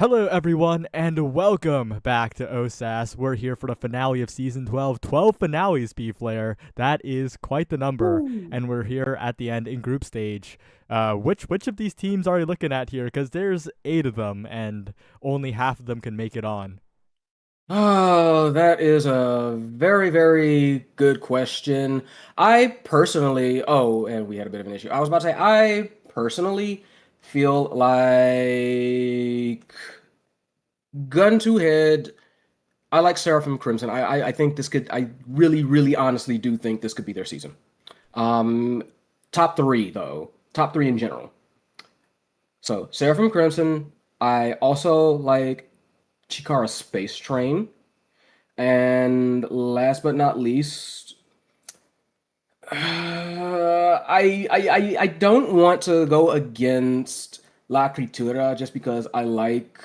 Hello, everyone, and welcome back to OSAS. We're here for the finale of Season 12. 12 finales, P-Flare. That is quite the number, and we're here at the end in group stage. Which of these teams are you looking at here? Because there's 8 of them, and only half of them can make it on. Oh, that is a very, very good question. I personally, and we had a bit of an issue. I was about to say, I personally feel like gun to head. I like Seraphim Crimson. I think this could. I really, really, honestly do think this could be their season. Um, Top three though. Top three in general. So Seraphim Crimson. I also like Chikara Space Train. And last but not least, I don't want to go against La Critura just because I like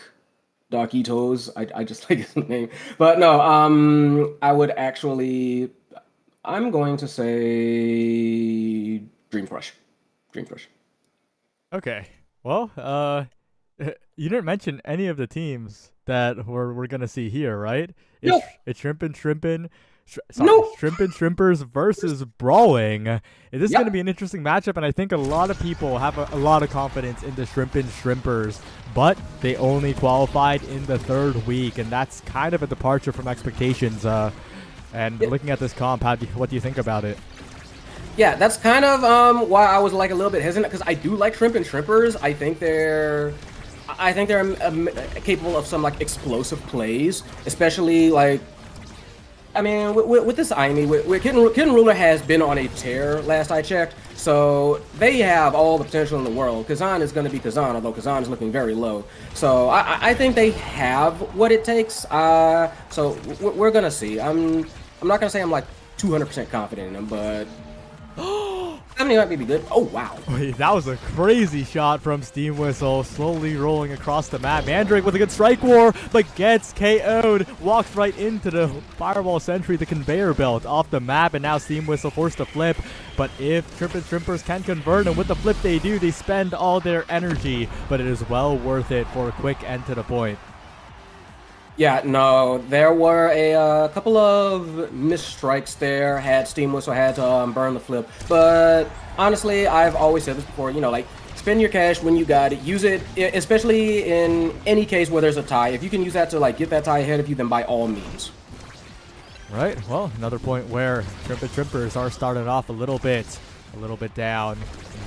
Darkitos. I just like his name. But no, I would actually I'm going to say Dream Crush. Dream Crush. Okay. Well, you didn't mention any of the teams that we're gonna see here, right? It's Nope. it's Shrimpin', Nope. Shrimpers versus Brawling. This is gonna Yep. be an interesting matchup, and I think a lot of people have a lot of confidence in the Shrimpers, but they only qualified in the third week, and that's kind of a departure from expectations. And Yeah, looking at this comp, what do you think about it? yeah, that's kind of why I was like a little bit hesitant because I do like Shrimp and Shrimpers. I think they're capable of some like explosive plays, especially like I mean, with this IME, Kitten Ruler has been on a tear last I checked, so they have all the potential in the world. Kazan is going to be Kazan, although Kazan is looking very low. So I think they have what it takes. So we're going to see. I'm not going to say I'm like 200% confident in them, but I mean, it might be good. Oh, wow. Wait, that was a crazy shot from Steam Whistle, slowly rolling across the map. Mandrake with a good strike war, but gets KO'd, walks right into the Fireball Sentry, the conveyor belt off the map, and now Steam Whistle forced to flip. But if Shrimpers can convert, and with the flip they do, they spend all their energy, but it is well worth it for a quick end to the point. Yeah, no, there were a couple of missed strikes there. Had Steam Whistle had to burn the flip, but honestly, I've always said this before. You know, like spend your cash when you got it. Use it, especially in any case where there's a tie. If you can use that to like get that tie ahead of you, then by all means. Right, well, another point where Shrimpers are starting off a little bit down.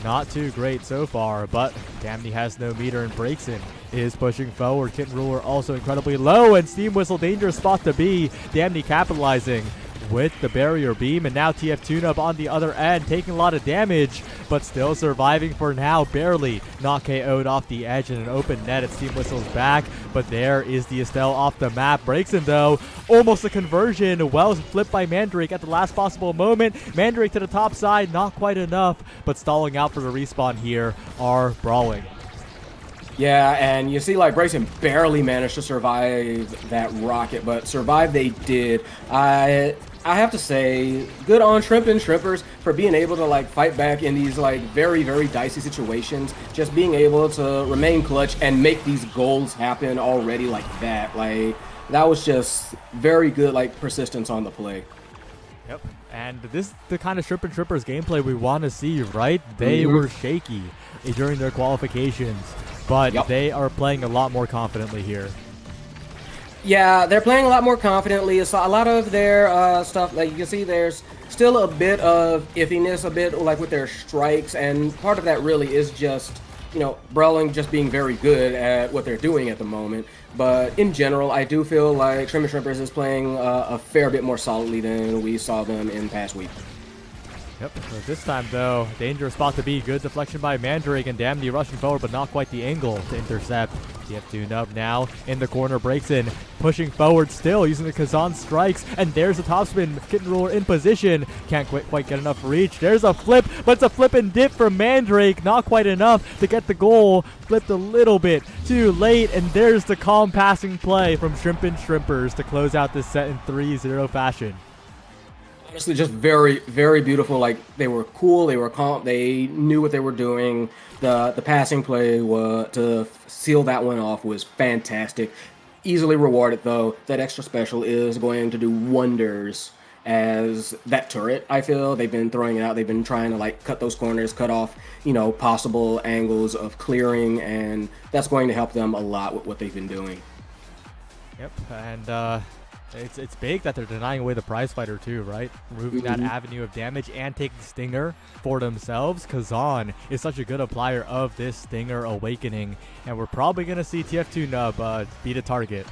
Not too great so far, but Damney has no meter and Breakson is pushing forward. Kitten Ruler also incredibly low, and Steam Whistle, dangerous spot to be. Damney capitalizing with the barrier beam, and now TF Tune-Up on the other end, taking a lot of damage, but still surviving for now, barely not KO'd off the edge in an open net at Steam Whistle's back, but there is the Estelle off the map. Breakson though, almost a conversion, well flipped by Mandrake at the last possible moment. Mandrake to the top side, not quite enough, but stalling out for the respawn here are Brawling. Yeah, and you see, like, Brayson barely managed to survive that rocket, but survive they did. I have to say, good on Shrimp and Shrimpers for being able to, like, fight back in these, like, very, very dicey situations. Just being able to remain clutch and make these goals happen already like that. Like, that was just very good, like, persistence on the play. Yep. And this is the kind of Shrimp and Shrimpers gameplay we want to see, right? They were shaky during their qualifications, but they are playing a lot more confidently here. Yeah, they're playing a lot more confidently. It's a lot of their stuff, like you can see there's still a bit of iffiness, a bit like with their strikes, and part of that really is just, you know, Brawling just being very good at what they're doing at the moment. But in general, I do feel like Shrimp and Shrimpers is playing a fair bit more solidly than we saw them in past week. Yep. This time, though, dangerous spot to be. Good deflection by Mandrake, and Damney rushing forward, but not quite the angle to intercept. TF Tune-Up now in the corner, breaks in, pushing forward still, using the Kazan strikes, and there's a topspin. Kitten Ruler in position. Can't quite get enough reach. There's a flip, but it's a flip and dip from Mandrake. Not quite enough to get the goal. Flipped a little bit too late, and there's the calm passing play from Shrimp and Shrimpers to close out this set in 3-0 fashion. Honestly, just very, very beautiful. Like, they were cool, they were calm, they knew what they were doing. The passing play to seal that one off was fantastic. Easily rewarded, though. That extra special is going to do wonders as that turret, I feel. They've been throwing it out. They've been trying to, like, cut those corners, cut off, you know, possible angles of clearing, and that's going to help them a lot with what they've been doing. Yep, and it's big that they're denying away the prize fighter too, right? Removing that avenue of damage and taking Stinger for themselves. Kazan is such a good applier of this Stinger Awakening, and we're probably going to see TF Tune-Up beat a target.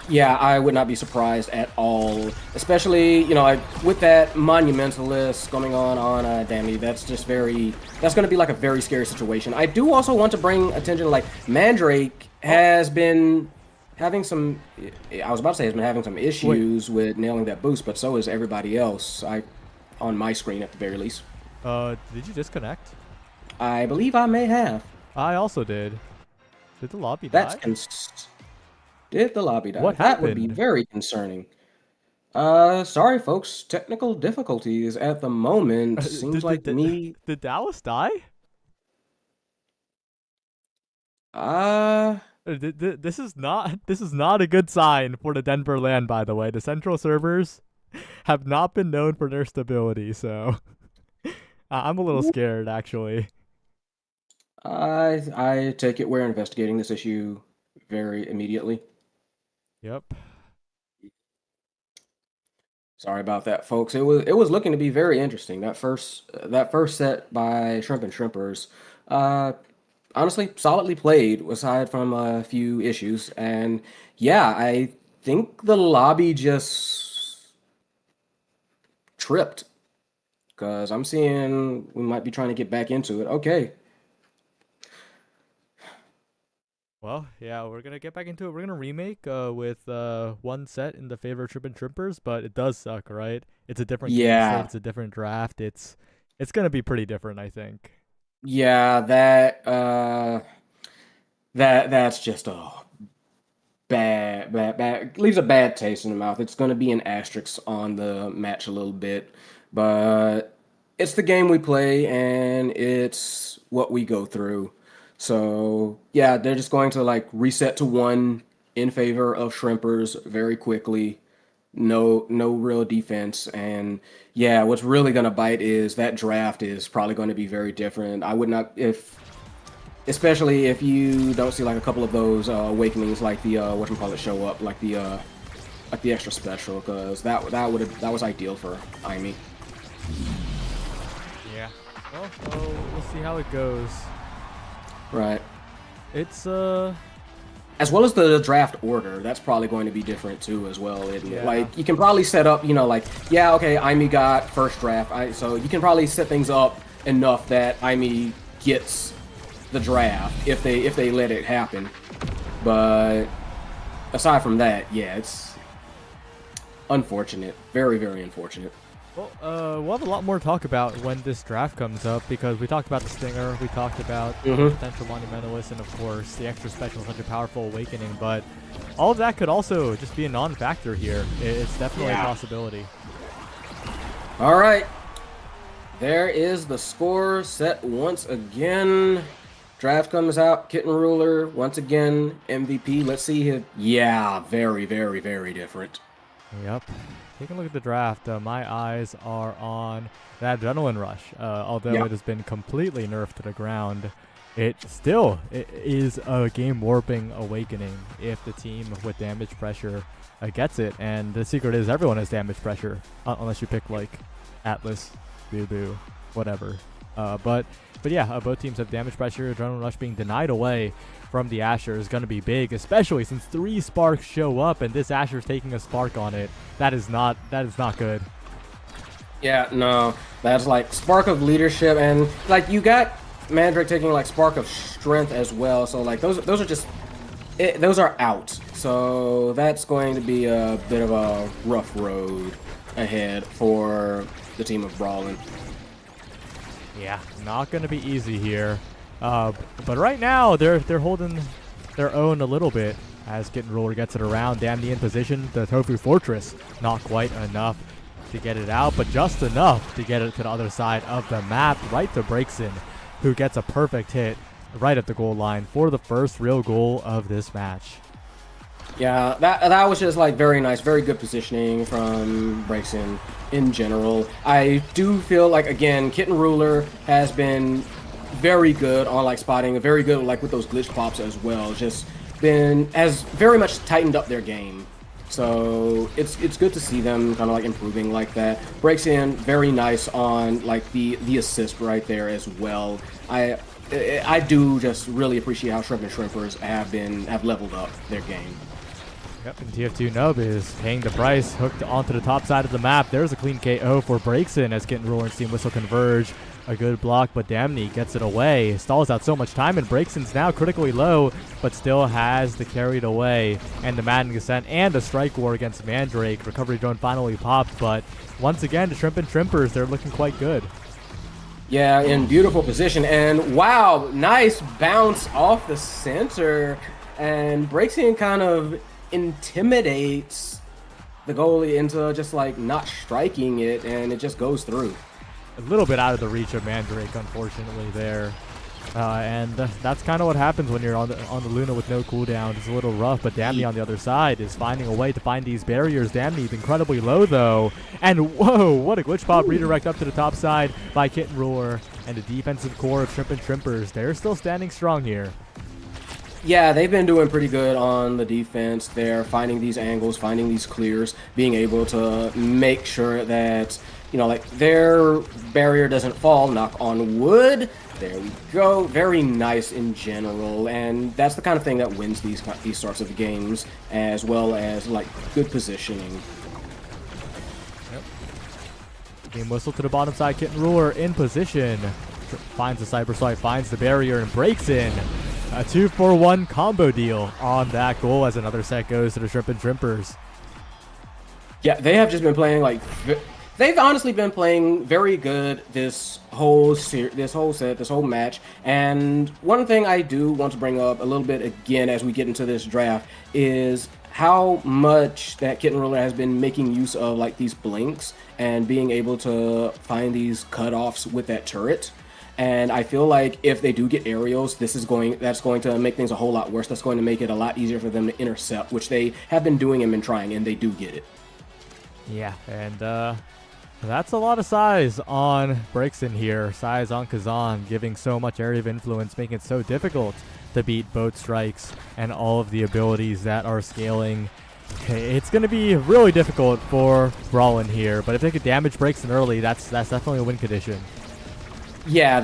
Yeah, I would not be surprised at all. Especially, you know, like, with that Monumentalist going on Damney, that's going to be like a very scary situation. I do also want to bring attention, like, Mandrake has been having some, I was about to say has been having some issues with nailing that boost, but so is everybody else. On my screen at the very least. Did you disconnect? I believe I may have. I also did. Did the lobby That's die? Did the lobby die? What That would be happened? very concerning. Sorry, folks. Technical difficulties at the moment. Seems Did, like did, me. did Dallas die? Uh, This is not a good sign for the Denver land, by the way. The central servers have not been known for their stability, so I'm a little scared actually. I take it we're investigating this issue very immediately. Yep. Sorry about that, folks. It was looking to be very interesting. That first set by Shrimp and Shrimpers, uh, honestly, solidly played aside from a few issues. And yeah, I think the lobby just tripped because I'm seeing we might be trying to get back into it. Okay, Well, yeah, we're gonna get back into it. We're gonna remake with one set in the favor of Trip and Trippers, but it does suck, right? It's a different game slate, yeah, it's a different draft. It's gonna be pretty different, I think. yeah, that's just a bad. Leaves a bad taste in the mouth. It's going to be an asterisk on the match a little bit, but it's the game we play and it's what we go through. So yeah, they're just going to like reset to one in favor of Shrimpers very quickly. No real defense, and yeah, what's really gonna bite is that draft is probably going to be very different. I would not if especially if you don't see like a couple of those awakenings like the whatchamacallit show up like the extra special because that was ideal for Imi. Yeah. Well, we'll see how it goes. Right. It's As well as the draft order, that's probably going to be different too as well, isn't it? yeah. Like you can probably set up, like yeah, okay, Imi got first draft, so you can probably set things up enough that Imi gets the draft if they let it happen. But aside from that, yeah, it's unfortunate, very very unfortunate. Well, we'll have a lot more to talk about when this draft comes up because we talked about the Stinger, we talked about Mm-hmm. potential Monumentalist, and of course the extra special, such a powerful awakening. But all of that could also just be a non-factor here. It's definitely a Yeah. possibility. All right, there is the score set once again. Draft comes out. Kitten Ruler once again MVP. Let's see him. Yeah, very very very different. Yep. Taking a look at the draft, my eyes are on that Adrenaline Rush. Although Yeah. it has been completely nerfed to the ground, it still is a game warping awakening if the team with damage pressure gets it. And the secret is everyone has damage pressure, unless you pick like Atlas, Boo Boo, whatever. But yeah, both teams have damage pressure. Adrenaline Rush being denied away from the Asher is going to be big, especially since 3 sparks show up and this Asher's taking a spark on it. That is not good. Yeah, no, that's like spark of leadership, and like you got Mandrake taking like spark of strength as well. So like those are just those are out. So that's going to be a bit of a rough road ahead for the team of Brawlin. Yeah, not going to be easy here. But right now they're holding their own a little bit as Kitten Ruler gets it around. Damn the in position. The Tofu Fortress not quite enough to get it out, but just enough to get it to the other side of the map, right to Breakson, who gets a perfect hit right at the goal line for the first real goal of this match. Yeah, that was just like very nice, very good positioning from Breakson in general. I do feel like again, Kitten Ruler has been very good on like spotting, very good like with those glitch pops as well. Just has very much tightened up their game. So it's good to see them kind of like improving like that. Breaks in very nice on like the assist right there as well. I do just really appreciate how Shrimp and Shrimpers have leveled up their game. Yep, and TF2 Nub is paying the price, hooked onto the top side of the map. There's a clean KO for Breakson as Kitten Ruler and Steam Whistle converge. A good block, but Damney gets it away. Stalls out so much time, and Breakson's now critically low, but still has the carried away. And the Madden Descent and a Strike War against Mandrake. Recovery Drone finally popped, but once again, the Shrimp and Shrimpers, they're looking quite good. Yeah, in beautiful position, and wow, nice bounce off the center, and Breakson kind of intimidates the goalie into just like not striking it, and it just goes through. A little bit out of the reach of Mandrake, unfortunately, there. And that's kind of what happens when you're on the Luna with no cooldown. It's a little rough, but Damney on the other side is finding a way to find these barriers. Damney's incredibly low, though. And whoa, what a glitch pop redirect up to the top side by Kitten Ruler. And the defensive core of Shrimp and Shrimpers, they're still standing strong here. Yeah, they've been doing pretty good on the defense. They're finding these angles, finding these clears, being able to make sure that, you know, like their barrier doesn't fall. Knock on wood. There we go. Very nice in general, and that's the kind of thing that wins these sorts of games, as well as like good positioning. Yep. Game whistle to the bottom side. Kitten Ruler in position. Finds the Cyber Swipe, finds the barrier, and breaks in. A 2-for-1 combo deal on that goal as another set goes to the Shrimp and Shrimpers. Yeah, they have just been playing like... They've honestly been playing very good this whole match. And one thing I do want to bring up a little bit again as we get into this draft is how much that Kitten Ruler has been making use of like these blinks and being able to find these cutoffs with that turret. And I feel like if they do get aerials, that's going to make things a whole lot worse. That's going to make it a lot easier for them to intercept, which they have been doing and been trying, and they do get it. Yeah, and that's a lot of size on Brixton here. Size on Kazan, giving so much area of influence, making it so difficult to beat boat strikes and all of the abilities that are scaling. It's going to be really difficult for Brawlin here, but if they could damage Brixton early, that's definitely a win condition. Yeah,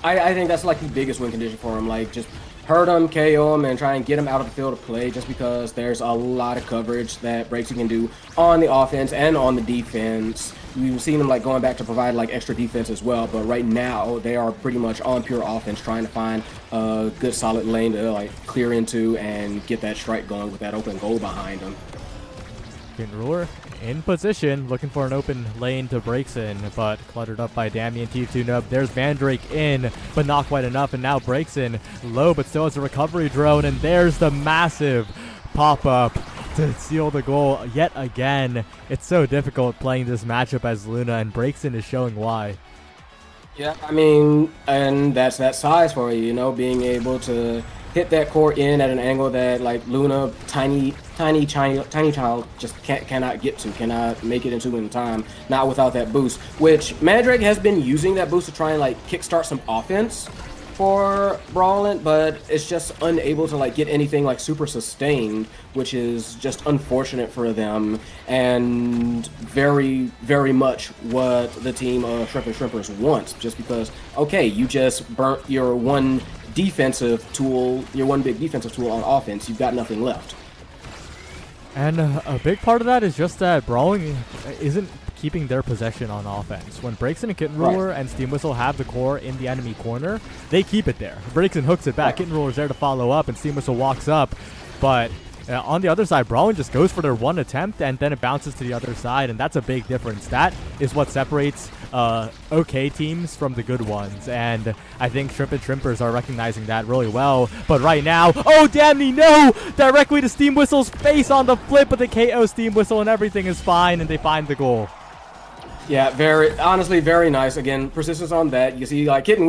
I think that's like the biggest win condition for him. Like, just hurt him, KO him, and try and get him out of the field of play, just because there's a lot of coverage that Breaksy can do on the offense and on the defense. We've seen them like going back to provide like extra defense as well, but right now they are pretty much on pure offense, trying to find a good solid lane to like clear into and get that strike going with that open goal behind them. Kitten Ruler in position, looking for an open lane to Breakson, but cluttered up by Dammy and T2 Nub. There's Mandrake in, but not quite enough, and now Breakson low, but still has a recovery drone, and there's the massive pop-up to seal the goal yet again. It's so difficult playing this matchup as Luna, and Breakson is showing why. Yeah, I mean, and that's that size for you, you know, being able to hit that core in at an angle that like Luna, tiny child just cannot get to, cannot make it into in time, not without that boost, which Mandrake has been using that boost to try and like kickstart some offense for Brawlin, but it's just unable to like get anything like super sustained, which is just unfortunate for them, and very, very much what the team of Shrimp and Shrimpers wants, just because, okay, you just burnt your one defensive tool, your one big defensive tool on offense, you've got nothing left. And a big part of that is just that Brawling isn't keeping their possession on offense. When Breakson and Kitten Ruler and Steam Whistle have the core in the enemy corner, they keep it there. Breakson hooks it back, Kitten Ruler's there to follow up, and Steam Whistle walks up, but on the other side, Brawling just goes for their one attempt, and then it bounces to the other side, and that's a big difference. That is what separates okay teams from the good ones, and I think Shrimp and Shrimpers are recognizing that really well. But right now, oh, Damney, no! Directly to Steam Whistle's face on the flip, but the KO Steam Whistle, and everything is fine, and they find the goal. Yeah, honestly, very nice. Again, persistence on that. You see, like, Kitten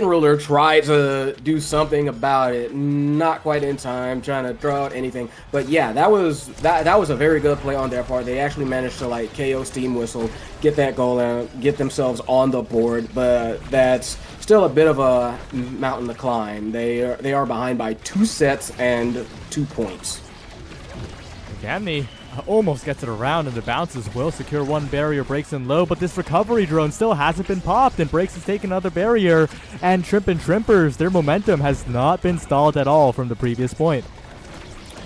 Ruler tried to do something about it, not quite in time, trying to throw out anything. But yeah, that was a very good play on their part. They actually managed to like KO Steam Whistle, get that goal and get themselves on the board. But that's still a bit of a mountain to climb. They are behind by 2 sets and 2 points. Damney almost gets it around, and the bounces will secure one barrier. Breaks in low, but this recovery drone still hasn't been popped, and Breaks has taken another barrier, and Shrimp and Shrimpers, their momentum has not been stalled at all from the previous point.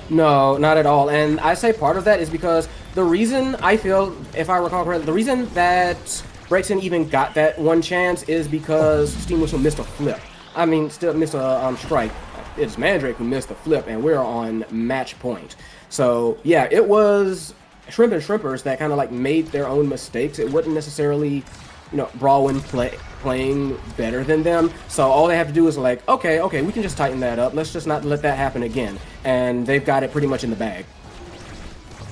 No, not at all. And I say part of that is because the reason I feel, if I recall correctly, the reason that Breakson even got that one chance is because Steam Whistle missed a flip. I mean, still missed a strike. It's Mandrake who missed the flip, and we're on match point. So yeah, it was Shrimp and Shrimpers that kind of like made their own mistakes. It wasn't necessarily, you know, Brawlin playing better than them. So all they have to do is like, okay, we can just tighten that up. Let's just not let that happen again. And they've got it pretty much in the bag.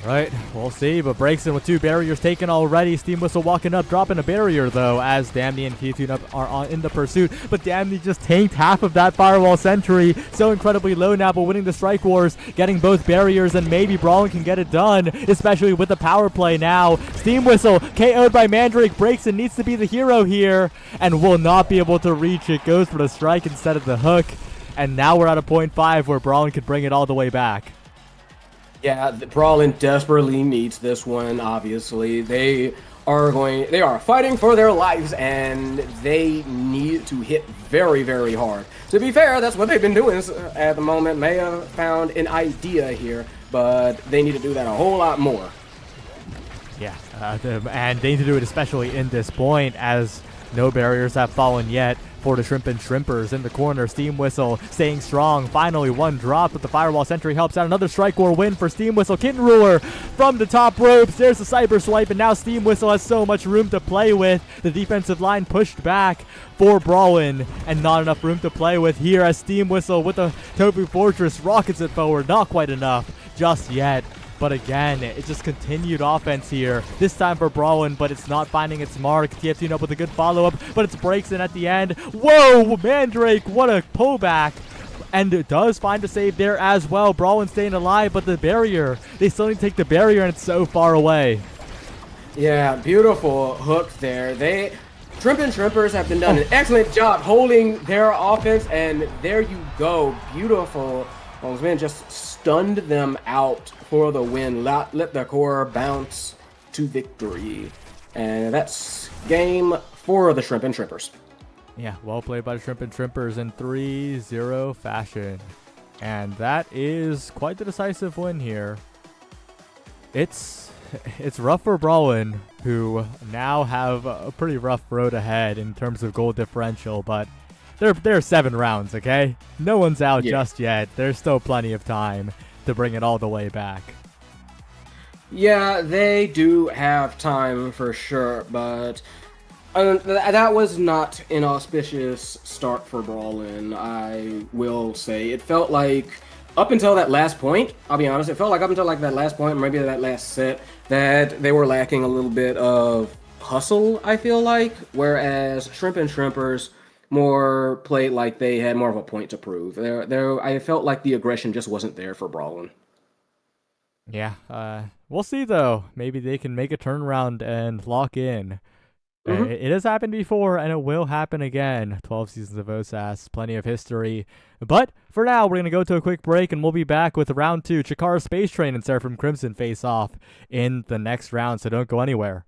Right, we'll see, but breaks in with 2 barriers taken already. Steam Whistle walking up, dropping a barrier though, as Damney and Keytune are in the pursuit. But Damney just tanked half of that Firewall Sentry. So incredibly low now, but winning the Strike Wars, getting both barriers, and maybe Brawlin can get it done, especially with the power play now. Steam Whistle KO'd by Mandrake. Breaks and needs to be the hero here, and will not be able to reach it. Goes for the strike instead of the hook, and now we're at a 0.5 where Brawlin could bring it all the way back. Yeah, Brawlin desperately needs this one, obviously. They are fighting for their lives, and they need to hit very, very hard. To be fair, that's what they've been doing at the moment. May have found an idea here, but they need to do that a whole lot more. Yeah, and they need to do it especially in this point, as no barriers have fallen yet for the Shrimp and Shrimpers in the corner. Steam Whistle staying strong. Finally, one drop, but the Firewall Sentry helps out. Another Strike War win for Steam Whistle. Kitten Ruler from the top ropes. There's the Cyber Swipe, and now Steam Whistle has so much room to play with. The defensive line pushed back for Brawlin, and not enough room to play with here as Steam Whistle with the Tofu Fortress rockets it forward. Not quite enough just yet. But again, it just continued offense here. This time for Brawlin, but it's not finding its mark. TFT up with a good follow-up, but it breaks in at the end. Whoa, Mandrake, what a pullback. And it does find a save there as well. Brawlin staying alive, but the barrier, they still need to take the barrier, and it's so far away. Yeah, beautiful hook there. Shrimp and Shrimpers have been done an excellent job holding their offense, and there you go. Beautiful. Man just stunned them out for the win. Let the core bounce to victory. And that's game 4 of the Shrimp and Shrimpers. Yeah, well played by the Shrimp and Shrimpers in 3-0 fashion. And that is quite the decisive win here. It's rough for Brawlin, who now have a pretty rough road ahead in terms of goal differential, but there are 7 rounds, okay? No one's out just yet. There's still plenty of time to bring it all the way back. Yeah, they do have time for sure, but that was not an auspicious start for Brawlin, I will say. It felt like up until that last point, I'll be honest, it felt like up until like that last point, maybe that last set, that they were lacking a little bit of hustle, I feel like, whereas Shrimp and Shrimpers more played like they had more of a point to prove. I felt like the aggression just wasn't there for Brawlin. Yeah, we'll see though. Maybe they can make a turnaround and lock in. It has happened before, and it will happen again. 12 seasons of OSAS, plenty of history. But for now, we're going to go to a quick break, and we'll be back with round 2. Chikara Space Train and Seraphim Crimson face off in the next round, so don't go anywhere.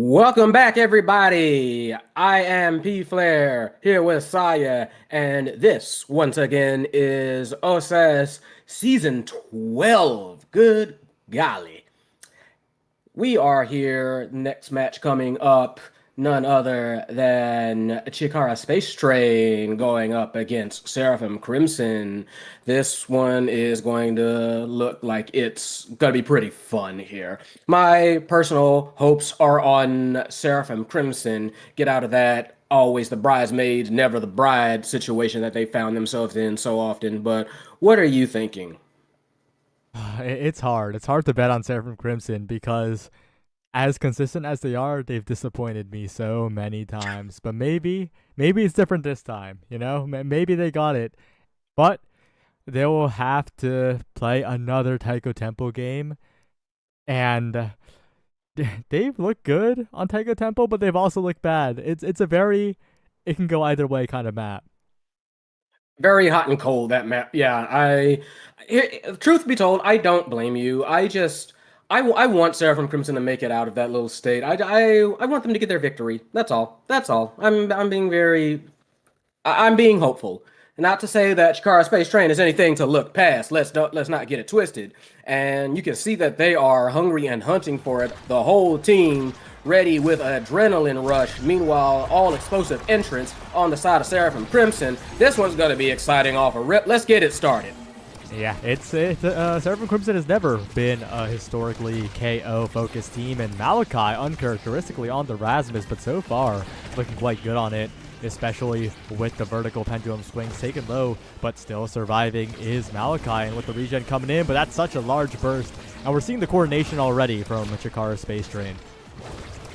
Welcome back, everybody. I am P Flair here with Saya, and this once again is OSAS Season 12. Good golly. We are here. Next match coming up, none other than Chikara Space Train going up against Seraphim Crimson. This one is going to look like it's going to be pretty fun here. My personal hopes are on Seraphim Crimson. Get out of that always the bridesmaid, never the bride situation that they found themselves in so often. But what are you thinking? It's hard. It's hard to bet on Seraphim Crimson because, as consistent as they are, they've disappointed me so many times. But maybe it's different this time. Maybe they got it, but they will have to play another Taiko Temple game, and they've looked good on Taiko Temple, but they've also looked bad. It can go either way kind of map. Very hot and cold that map. Yeah, truth be told, I don't blame you. I want Seraphim Crimson to make it out of that little state. I want them to get their victory. That's all. That's all. I'm being hopeful. Not to say that Chikara Space Train is anything to look past. Let's not get it twisted. And you can see that they are hungry and hunting for it. The whole team ready with an adrenaline rush. Meanwhile, all explosive entrance on the side of Seraphim Crimson. This one's gonna be exciting off a rip. Let's get it started. Yeah, Seraphim Crimson has never been a historically KO focused team, and Malachi uncharacteristically on the Rasmus, but so far looking quite good on it, especially with the vertical pendulum swings taken low, but still surviving is Malachi, and with the regen coming in, but that's such a large burst, and we're seeing the coordination already from Chikara Space Train.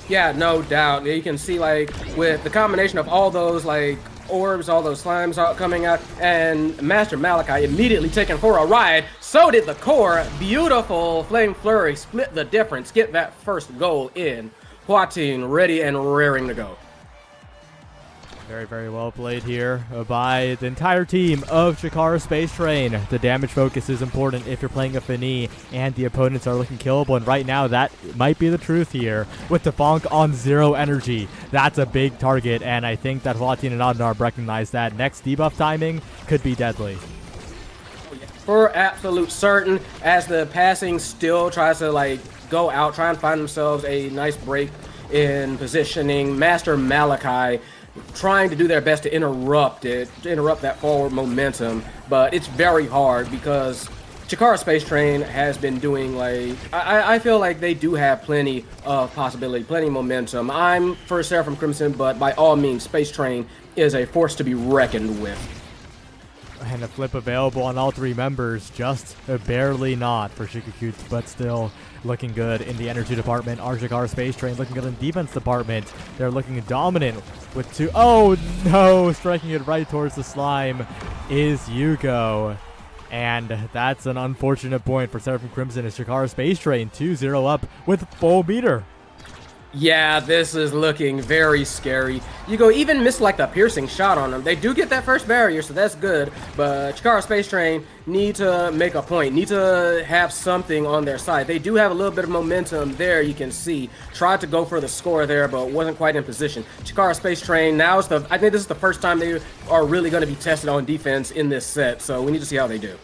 Yeah, no doubt. You can see, like, with the combination of all those, like, orbs, all those slimes coming out, and Master Malachi immediately taken for a ride. So did the core. Beautiful Flame Flurry. Split the difference. Get that first goal in. Huatin ready and raring to go. Very, very well played here by the entire team of Chikara Space Train. The damage focus is important if you're playing a Fini and the opponents are looking killable, and right now that might be the truth here with Defonk on 0 energy. That's a big target, and I think that Huatin and Adnarb recognize that. Next debuff timing could be deadly. For absolute certain, as the passing still tries to, like, go out, try and find themselves a nice break in positioning. Master Malachi trying to do their best to interrupt that forward momentum, but it's very hard because Chikara Space Train has been doing, like, I feel like they do have plenty of possibility, plenty of momentum. I'm for Seraphim Crimson, but by all means, Space Train is a force to be reckoned with. And a flip available on all 3 members, just barely not for Shikakut, but still looking good in the energy department. Chikara Space Train looking good in the defense department. They're looking dominant with 2. Oh no, striking it right towards the slime is Yugo. And that's an unfortunate point for Seraphim Crimson as Chikara Space Train 2-0 up with full meter. Yeah, this is looking very scary. Yugo even missed, like, the piercing shot on them. They do get that first barrier, so that's good. But Chikara Space Train need to make a point, need to have something on their side. They do have a little bit of momentum there, you can see. Tried to go for the score there, but wasn't quite in position. Chikara Space Train, I think this is the first time they are really going to be tested on defense in this set, so we need to see how they do.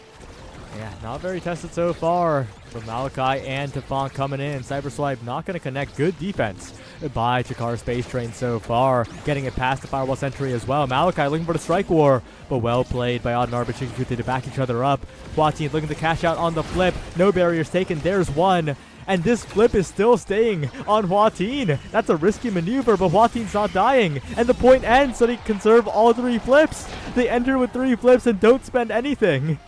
Yeah, not very tested so far. From Malachi and Defonk coming in. Cyberswipe not going to connect. Good defense by Chikara Space Train so far. Getting it past the Firewall Sentry as well. Malachi looking for the Strike War, but well played by Adnarb and Shikakute to back each other up. Huatin looking to cash out on the flip. No barriers taken. There's one. And this flip is still staying on Huatin. That's a risky maneuver, but Huatin's not dying. And the point ends so they conserve all 3 flips. They enter with 3 flips and don't spend anything.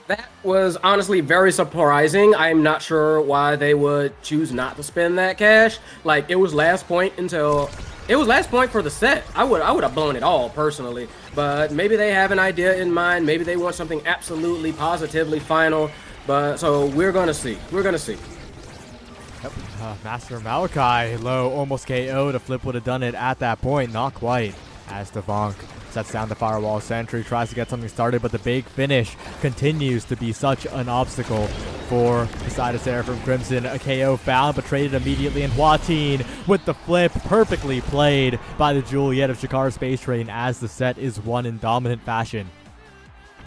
That was honestly very surprising. I'm not sure why they would choose not to spend that cash. Like, it was last point for the set. I would have blown it all personally, but maybe they have an idea in mind. Maybe they want something absolutely positively final. But so we're gonna see. We're gonna see. Yep. Master Malachi low, almost KO. The flip would have done it at that point. Not quite. As Defonk Sets down the firewall sentry, tries to get something started, but the big finish continues to be such an obstacle for the side of Seraphim Crimson. A KO found, but traded immediately, and Huatin with the flip, perfectly played by the Juliet of Shakar Space Train as the set is won in dominant fashion.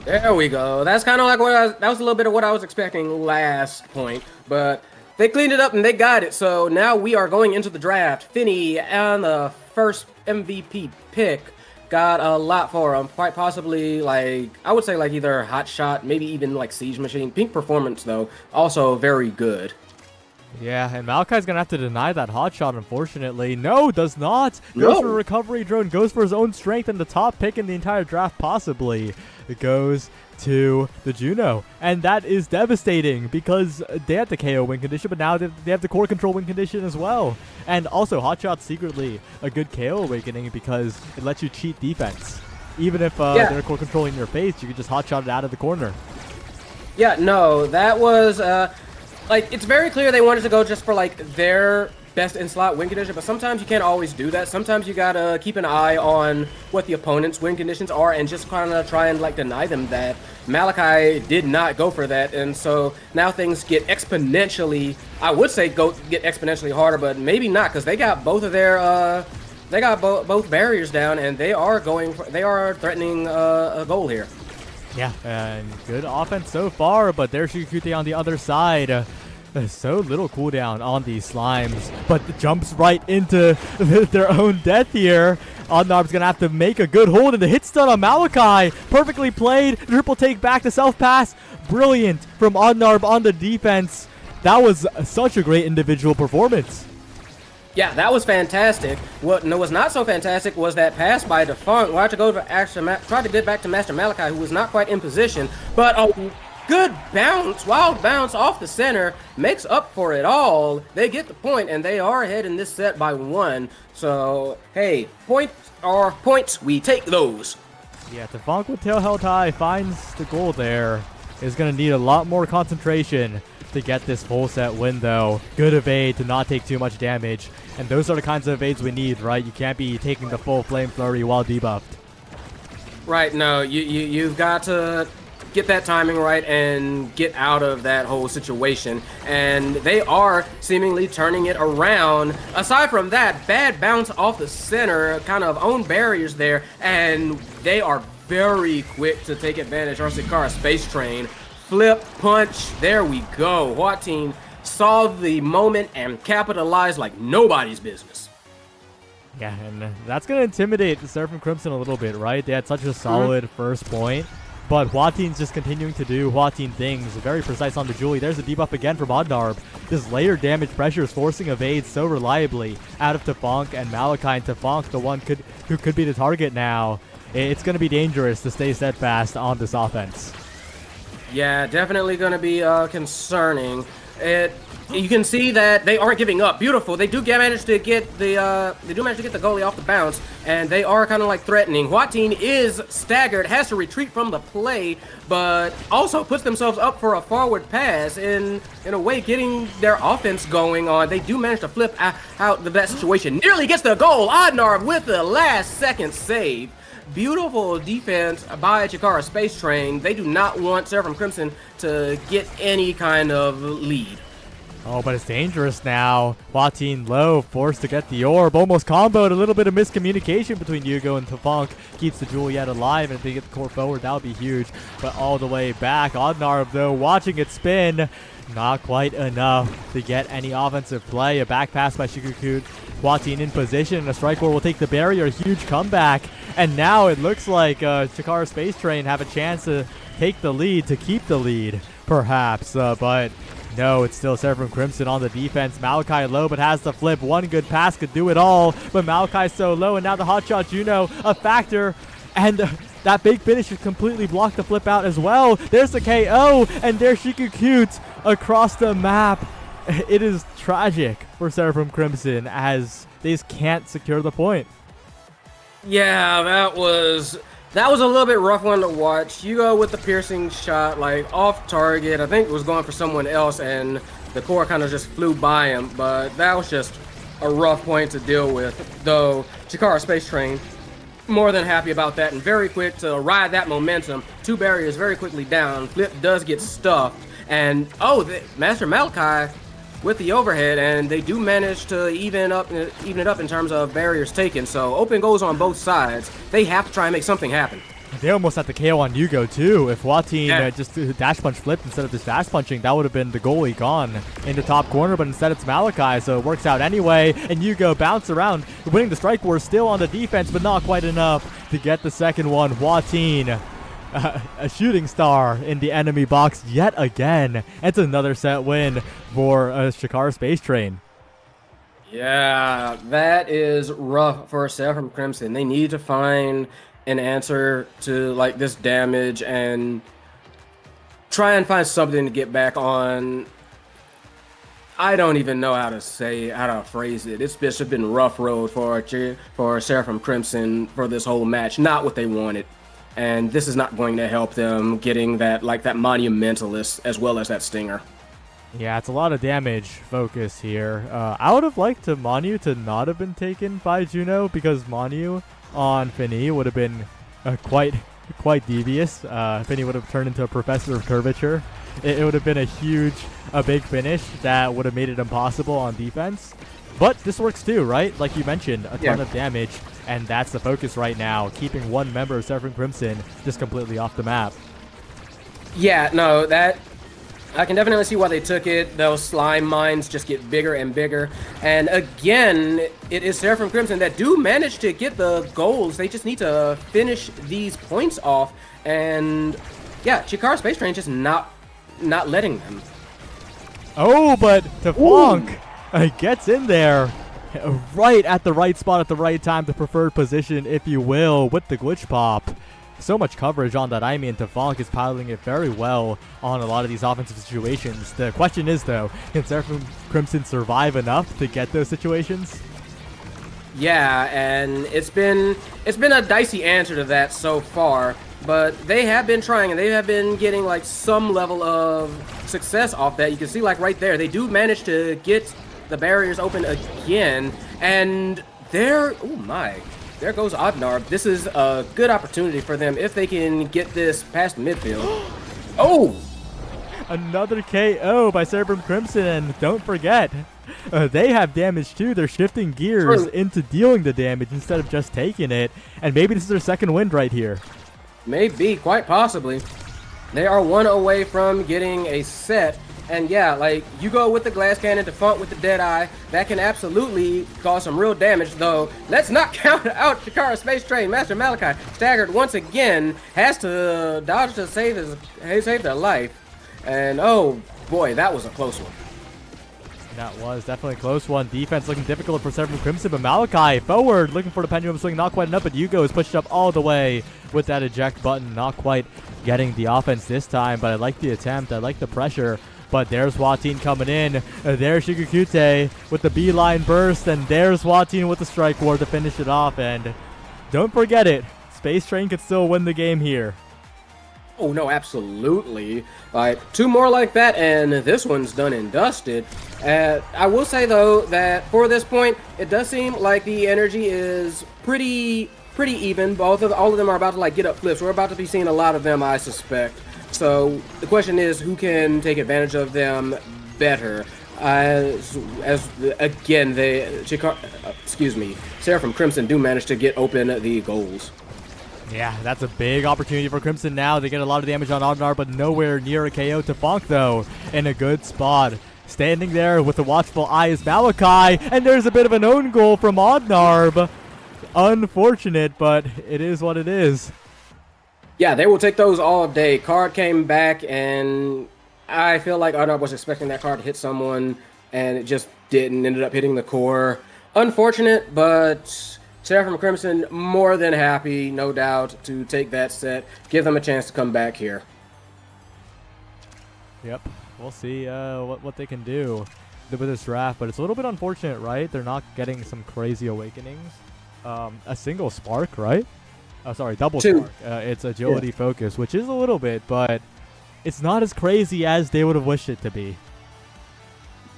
There we go. That's kind of like that was a little bit of what I was expecting last point, but they cleaned it up and they got it. So now we are going into the draft. Finney on the first MVP pick got a lot for him. Quite possibly, like, I would say like either Hot Shot, maybe even like Siege Machine. Pink Performance, though, also very good. Yeah, and Malachi's going to have to deny that hot shot, unfortunately. No, does not. Goes for a recovery drone, goes for his own strength, and the top pick in the entire draft, possibly. It goes to the Juno. And that is devastating because they had the KO win condition, but now they have the core control win condition as well. And also, hot shot's secretly a good KO awakening because it lets you cheat defense. Even if they're core controlling your face, you can just hot shot it out of the corner. Yeah, no, that was... like, it's very clear they wanted to go just for, like, their best in-slot win condition, but sometimes you can't always do that. Sometimes you gotta keep an eye on what the opponent's win conditions are and just kind of try and, like, deny them that. Malachi did not go for that, and so now things get exponentially, I would say get exponentially harder, but maybe not, because they got both of their, they got both barriers down, and they are threatening a goal here. Yeah, and good offense so far, but there's Shikute on the other side. There's so little cooldown on these slimes, but jumps right into their own death here. Oddnarb's going to have to make a good hold, and the hit stun on Malachi. Perfectly played. Triple take back to self-pass. Brilliant from Oddnarb on the defense. That was such a great individual performance. Yeah, that was fantastic. What was not so fantastic was that pass by Defunct. We'll have to go to try to get back to Master Malachi, who was not quite in position, but a good bounce, wild bounce off the center makes up for it all. They get the point, and they are ahead in this set by 1. So, hey, points are points. We take those. Yeah, Defunct with tail held high finds the goal there. Is going to need a lot more concentration to get this full set win, though. Good evade to not take too much damage. And those are the kinds of evades we need, right? You can't be taking the full Flame Flurry while debuffed. Right, no, you've got to get that timing right and get out of that whole situation. And they are seemingly turning it around. Aside from that, bad bounce off the center, kind of own barriers there, and they are very quick to take advantage. Arsikara Space Train. Flip, punch, there we go. Huatin saw the moment and capitalized like nobody's business. Yeah, and that's going to intimidate the Seraphim Crimson a little bit, right? They had such a solid first point, but Huatin's just continuing to do Huatin things. Very precise on the Julie. There's a debuff again from Oddnarb. This layered damage pressure is forcing evades so reliably out of Defunct and Malachi, and Defunct, the one who could be the target now. It's going to be dangerous to stay steadfast on this offense. Yeah, definitely going to be concerning. You can see that they aren't giving up. Beautiful. They do manage to get the goalie off the bounce, and they are kind of like threatening. Huatin is staggered, has to retreat from the play, but also puts themselves up for a forward pass in a way getting their offense going on. They do manage to flip out of that situation. Nearly gets the goal. Oddnarb with the last second save. Beautiful defense by Chikara Space Train. They do not want Seraphim Crimson to get any kind of lead. Oh, but it's dangerous now. Huatin low, forced to get the orb. Almost comboed. A little bit of miscommunication between Yugo and Defunct keeps the Juliet alive, and if they get the core forward, that would be huge. But all the way back, Oddnarb, though, watching it spin. Not quite enough to get any offensive play. A back pass by Shikukut. Huatin in position, and a strike war will take the barrier. A huge comeback. And now it looks like Chikara Space Train have a chance to take the lead, to keep the lead, perhaps. But no, it's still Seraphim Crimson on the defense. Malachi low, but has the flip. One good pass could do it all. But Malachi's so low, and now the Hotshot Juno, a factor. And that big finish has completely blocked the flip out as well. There's the KO, and there's Shikukut across the map. It is tragic for Seraphim Crimson as they just can't secure the point. Yeah, that was a little bit rough one to watch. You go with the piercing shot, like off target. I think it was going for someone else, and the core kind of just flew by him. But that was just a rough point to deal with. Though Chikara Space Train More than happy about that, and very quick to ride that momentum. Two barriers very quickly down. Flip does get stuffed, and Master Malachi with the overhead, and they do manage to even it up in terms of barriers taken. So open goes on both sides. They have to try and make something happen. They almost had the KO on Yugo too. If Wateen Yeah. just dash punch flipped instead of just dash punching, that would have been the goalie gone in the top corner, but instead it's Malachi, so it works out anyway. And Yugo bounce around, winning the strike war, still on the defense, but not quite enough to get the second one. Wateen, a shooting star in the enemy box yet again. It's another set win for Shakar Space Train. Yeah, that is rough for Seraphim Crimson. They need to find an answer to like this damage and try and find something to get back on. I don't even know how to phrase it. It's just been rough road for Seraphim Crimson for this whole match. Not what they wanted, and this is not going to help them getting that monumentalist as well as that stinger. Yeah, it's a lot of damage focus here. I would have liked Manu to not have been taken by Juno, because Manu on Finny would have been quite devious. Finny would have turned into a professor of curvature. It would have been a big finish that would have made it impossible on defense. But this works too, right? Like you mentioned, a ton of damage, and that's the focus right now, keeping one member of Seraphim Crimson just completely off the map. Yeah, no, that I can definitely see why they took it. Those slime mines just get bigger and bigger. And again, it is Seraphim Crimson that do manage to get the goals. They just need to finish these points off. And yeah, Shakar Space Train just not letting them. Oh, but Teflonk gets in there right at the right spot at the right time, the preferred position, if you will, with the glitch pop. So much coverage on that. I mean, Teflonk is piloting it very well on a lot of these offensive situations. The question is, though, can Seraphim Crimson survive enough to get those situations? Yeah, and it's been a dicey answer to that so far, but they have been trying, and they have been getting like some level of success off that. You can see like right there, they do manage to get the barriers open again, and there goes Odnarb. This is a good opportunity for them if they can get this past midfield. Oh! Another KO by Seraphim Crimson, and don't forget, they have damage too. They're shifting gears into dealing the damage instead of just taking it, and maybe this is their second win right here. Maybe, quite possibly. They are one away from getting a set. And yeah, like, you go with the glass cannon, Defunct with the dead eye, that can absolutely cause some real damage, though. Let's not count out Shakar Space Train. Master Malachi, staggered once again, has to dodge to save their life. And oh boy, that was a close one. That was definitely a close one. Defense looking difficult for Seraphim Crimson, but Malachi forward, looking for the pendulum swing, not quite enough, but Yugo is pushed up all the way with that eject button, not quite getting the offense this time, but I like the attempt, I like the pressure. But there's Wateen coming in. There's Shigukute with the beeline burst. And there's Wateen with the strike ward to finish it off. And don't forget it. Space Train could still win the game here. Oh, no, absolutely. Like, two more like that, and this one's done and dusted. I will say, though, that for this point, it does seem like the energy is pretty even. All of them are about to, like, get up flips. We're about to be seeing a lot of them, I suspect. So the question is, who can take advantage of them better? Again, Seraphim Crimson do manage to get open the goals. Yeah, that's a big opportunity for Crimson now. They get a lot of damage on Odnar, but nowhere near a KO. Teflonk, though, in a good spot. Standing there with a watchful eye is Malachi, and there's a bit of an own goal from Odnarb. Unfortunate, but it is what it is. Yeah, they will take those all day. Card came back, and I feel like Odnarb was expecting that card to hit someone, and it just didn't. Ended up hitting the core. Unfortunate, but Seraphim Crimson more than happy, no doubt, to take that set. Give them a chance to come back here. Yep, we'll see what they can do with this draft, but it's a little bit unfortunate, right? They're not getting some crazy awakenings. A single spark, right? Oh, sorry, double spark. It's agility focus, which is a little bit, but it's not as crazy as they would have wished it to be.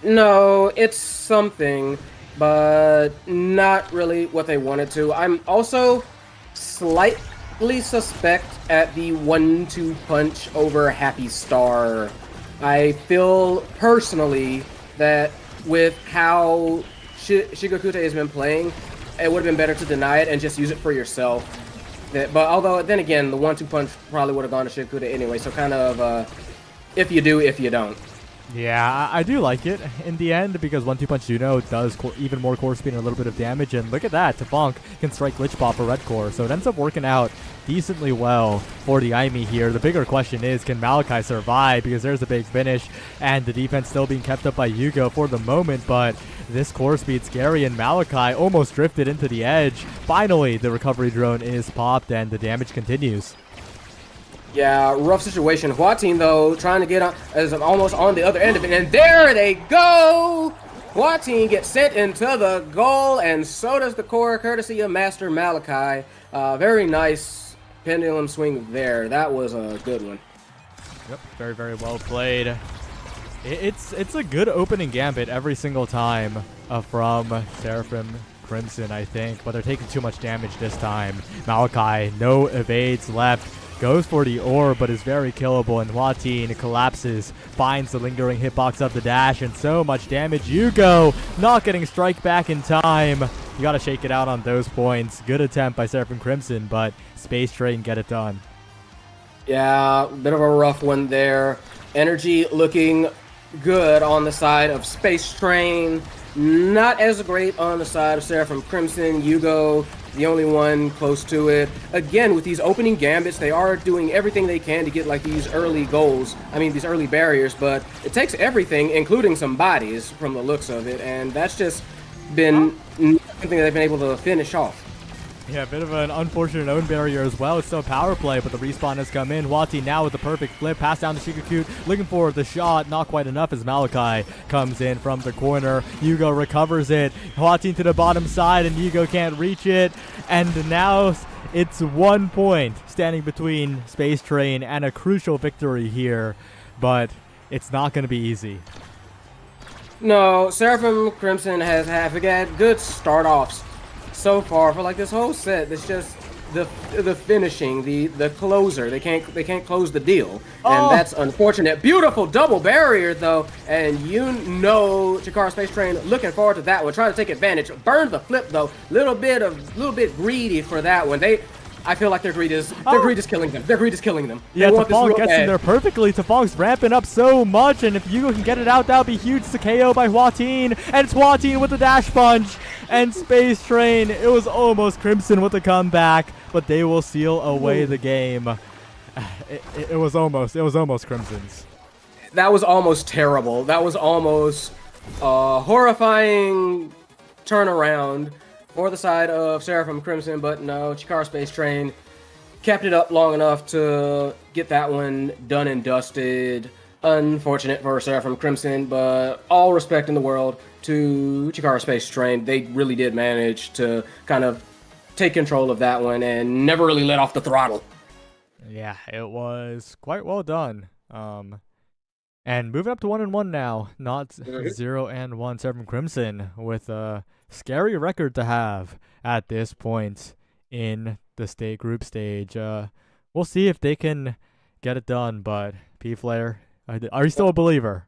No, it's something, but not really what they wanted to. I'm also Slightly suspect at the 1-2 punch over Happy Star. I feel personally that with how Shigakute has been playing, it would have been better to deny it and just use it for yourself. But although, then again, the 1-2 punch probably would have gone to Shigakute anyway, so kind of if you do, if you don't. Yeah, I do like it in the end because 1-2 Punch Juno does even more core speed and a little bit of damage. And look at that, Tafonk can strike Glitch Ball for red core. So it ends up working out decently well for the Aimi here. The bigger question is, can Malachi survive? Because there's a big finish and the defense still being kept up by Yugo for the moment. But this core speed scary and Malachi almost drifted into the edge. Finally, the recovery drone is popped and the damage continues. Yeah, rough situation. Hua-Ting, though, trying to get on, is almost on the other end of it. And there they go! Hua-Ting gets sent into the goal, and so does the core, courtesy of Master Malachi. Very nice pendulum swing there. That was a good one. Yep, very, very well played. It's a good opening gambit every single time from Seraphim Crimson, I think. But they're taking too much damage this time. Malachi, no evades left. Goes for the orb, but is very killable, and Hua-Ting collapses, finds the lingering hitbox of the dash, and so much damage. Yugo not getting strike back in time. You gotta shake it out on those points. Good attempt by Seraphim Crimson, but Space Train get it done. Yeah, bit of a rough one there. Energy looking good on the side of Space Train. Not as great on the side of Seraphim Crimson. Yugo, the only one close to it. Again, with these opening gambits, they are doing everything they can to get like these early goals. I mean, these early barriers, but it takes everything, including some bodies from the looks of it, and that's just been something they've been able to finish off. Yeah, a bit of an unfortunate own barrier as well. It's still power play, but the respawn has come in. Hua-Ting now with the perfect flip. Pass down to Shigakute, looking for the shot. Not quite enough as Malachi comes in from the corner. Yugo recovers it. Hua-Ting to the bottom side, and Yugo can't reach it. And now it's 1 point standing between Space Train and a crucial victory here. But it's not going to be easy. No, Seraphim Crimson have had good start-offs so far for like this whole set. It's just the finishing, the closer. They can't close the deal, and that's unfortunate. Beautiful double barrier though, and Chikara Space Train looking forward to that one, trying to take advantage. Burned the flip though, little bit greedy for that one. I feel like their greed is killing them. Their greed is killing them. Yeah, Tafonk gets in there perfectly. Tafonk's ramping up so much, and if Yugo can get it out, that would be huge. The KO by Hua-Ting, and it's Hua-Ting with the dash punch, and Space Train. It was almost Crimson with the comeback, but they will seal away the game. It was almost Crimson's. That was almost terrible. That was almost horrifying turnaround for the side of Seraphim Crimson, but no, Chikara Space Train kept it up long enough to get that one done and dusted. Unfortunate for Seraphim Crimson, but all respect in the world to Chikara Space Train. They really did manage to kind of take control of that one and never really let off the throttle. Yeah, it was quite well done. And moving up to 1-1 now, not 0-1. Seraphim Crimson with a scary record to have at this point in the group stage. We'll see if they can get it done, but P-Flare, are you still a believer?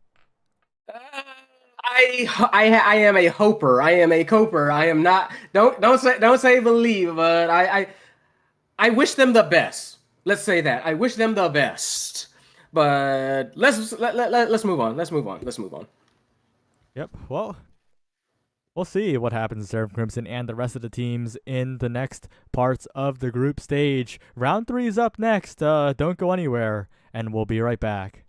I am a hoper. I am a coper. I am not. Don't say believe, but I wish them the best. Let's say that. I wish them the best. But let's move on. Let's move on. Yep. Well, we'll see what happens to Seraphim Crimson and the rest of the teams in the next parts of the group stage. Round 3 is up next. Don't go anywhere, and we'll be right back.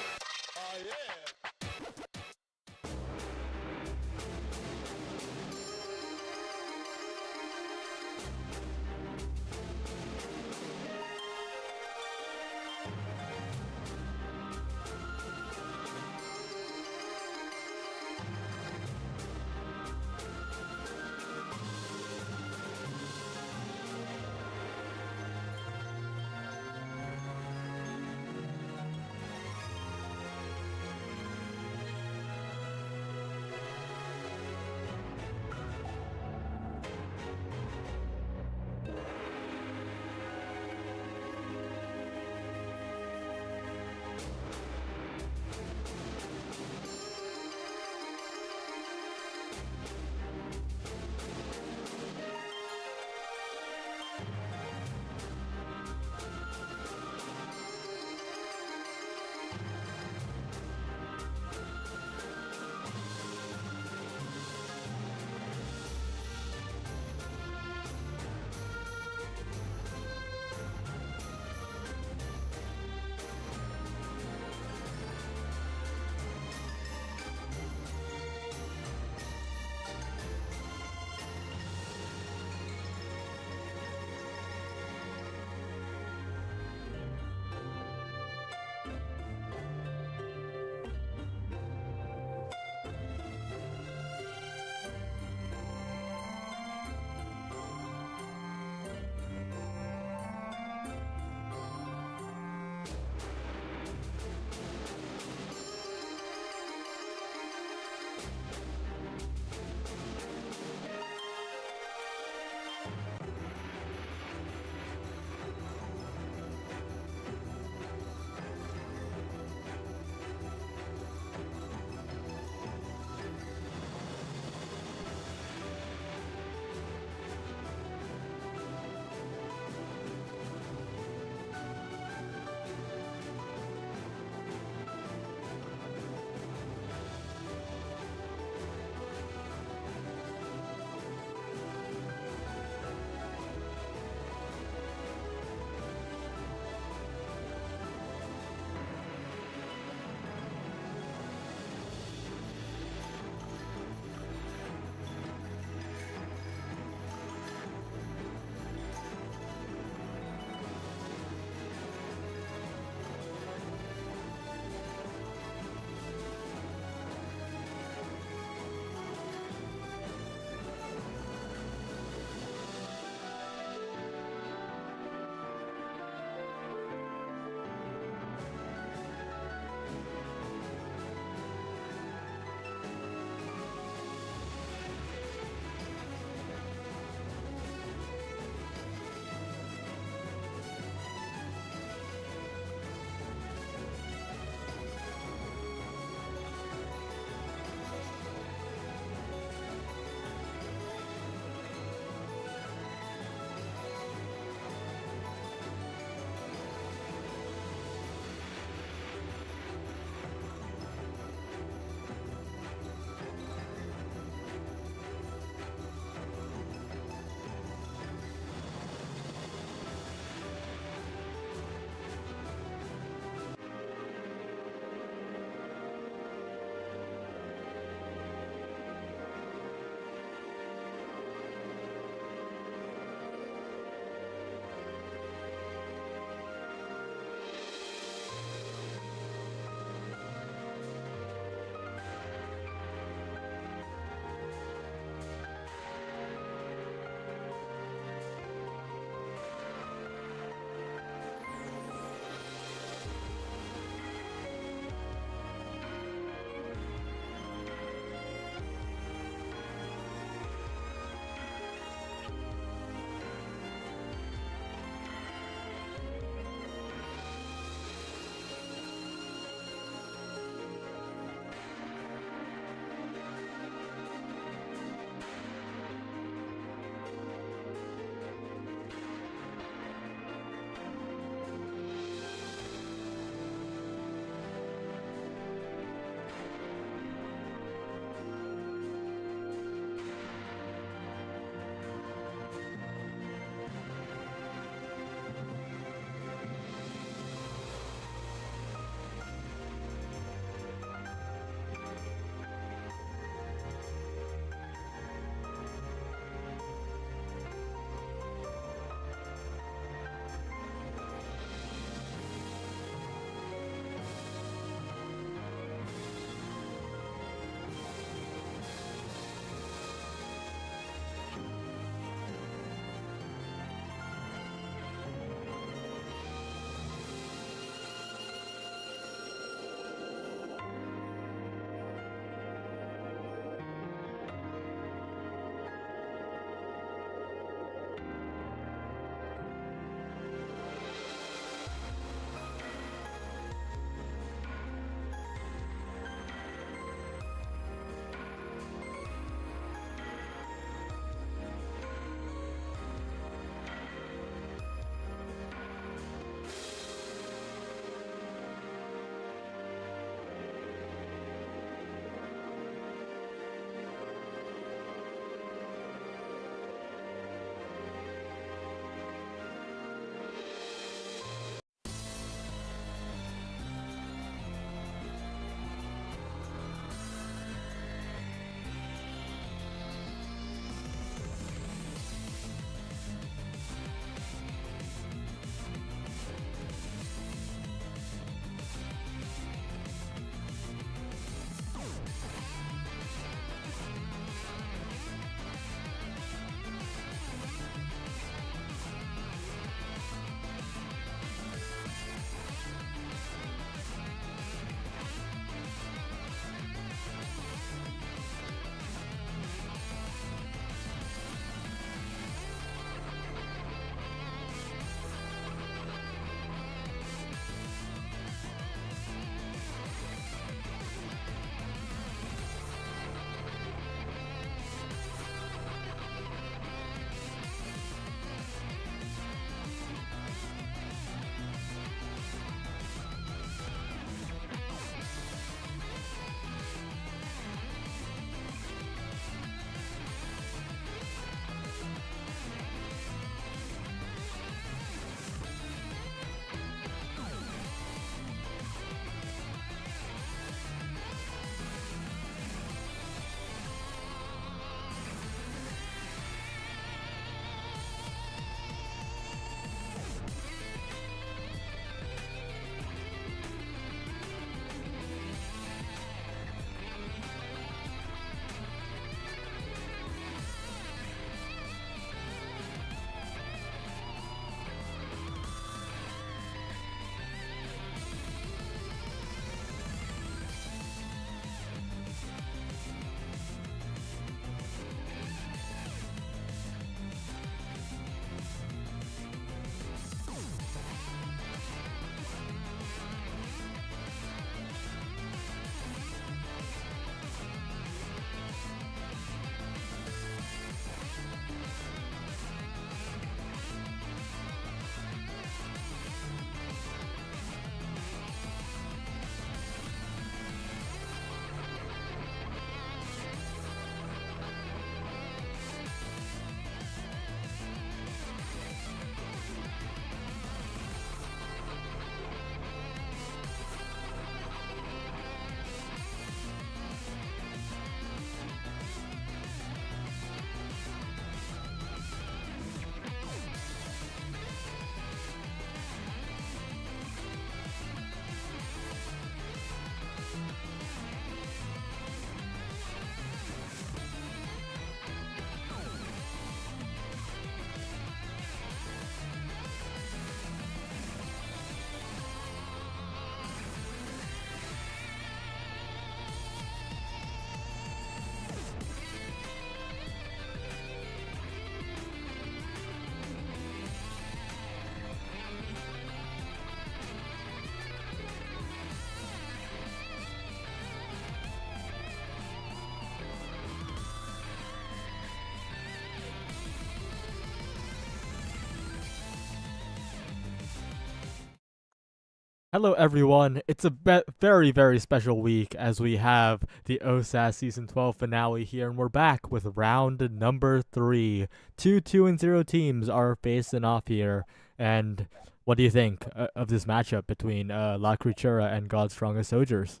Hello, everyone. It's a very, very special week as we have the OSAS Season 12 finale here, and we're back with round number 3. 2-2-0 teams are facing off here. And what do you think of this matchup between La Creatura and God's Strongest Soldiers?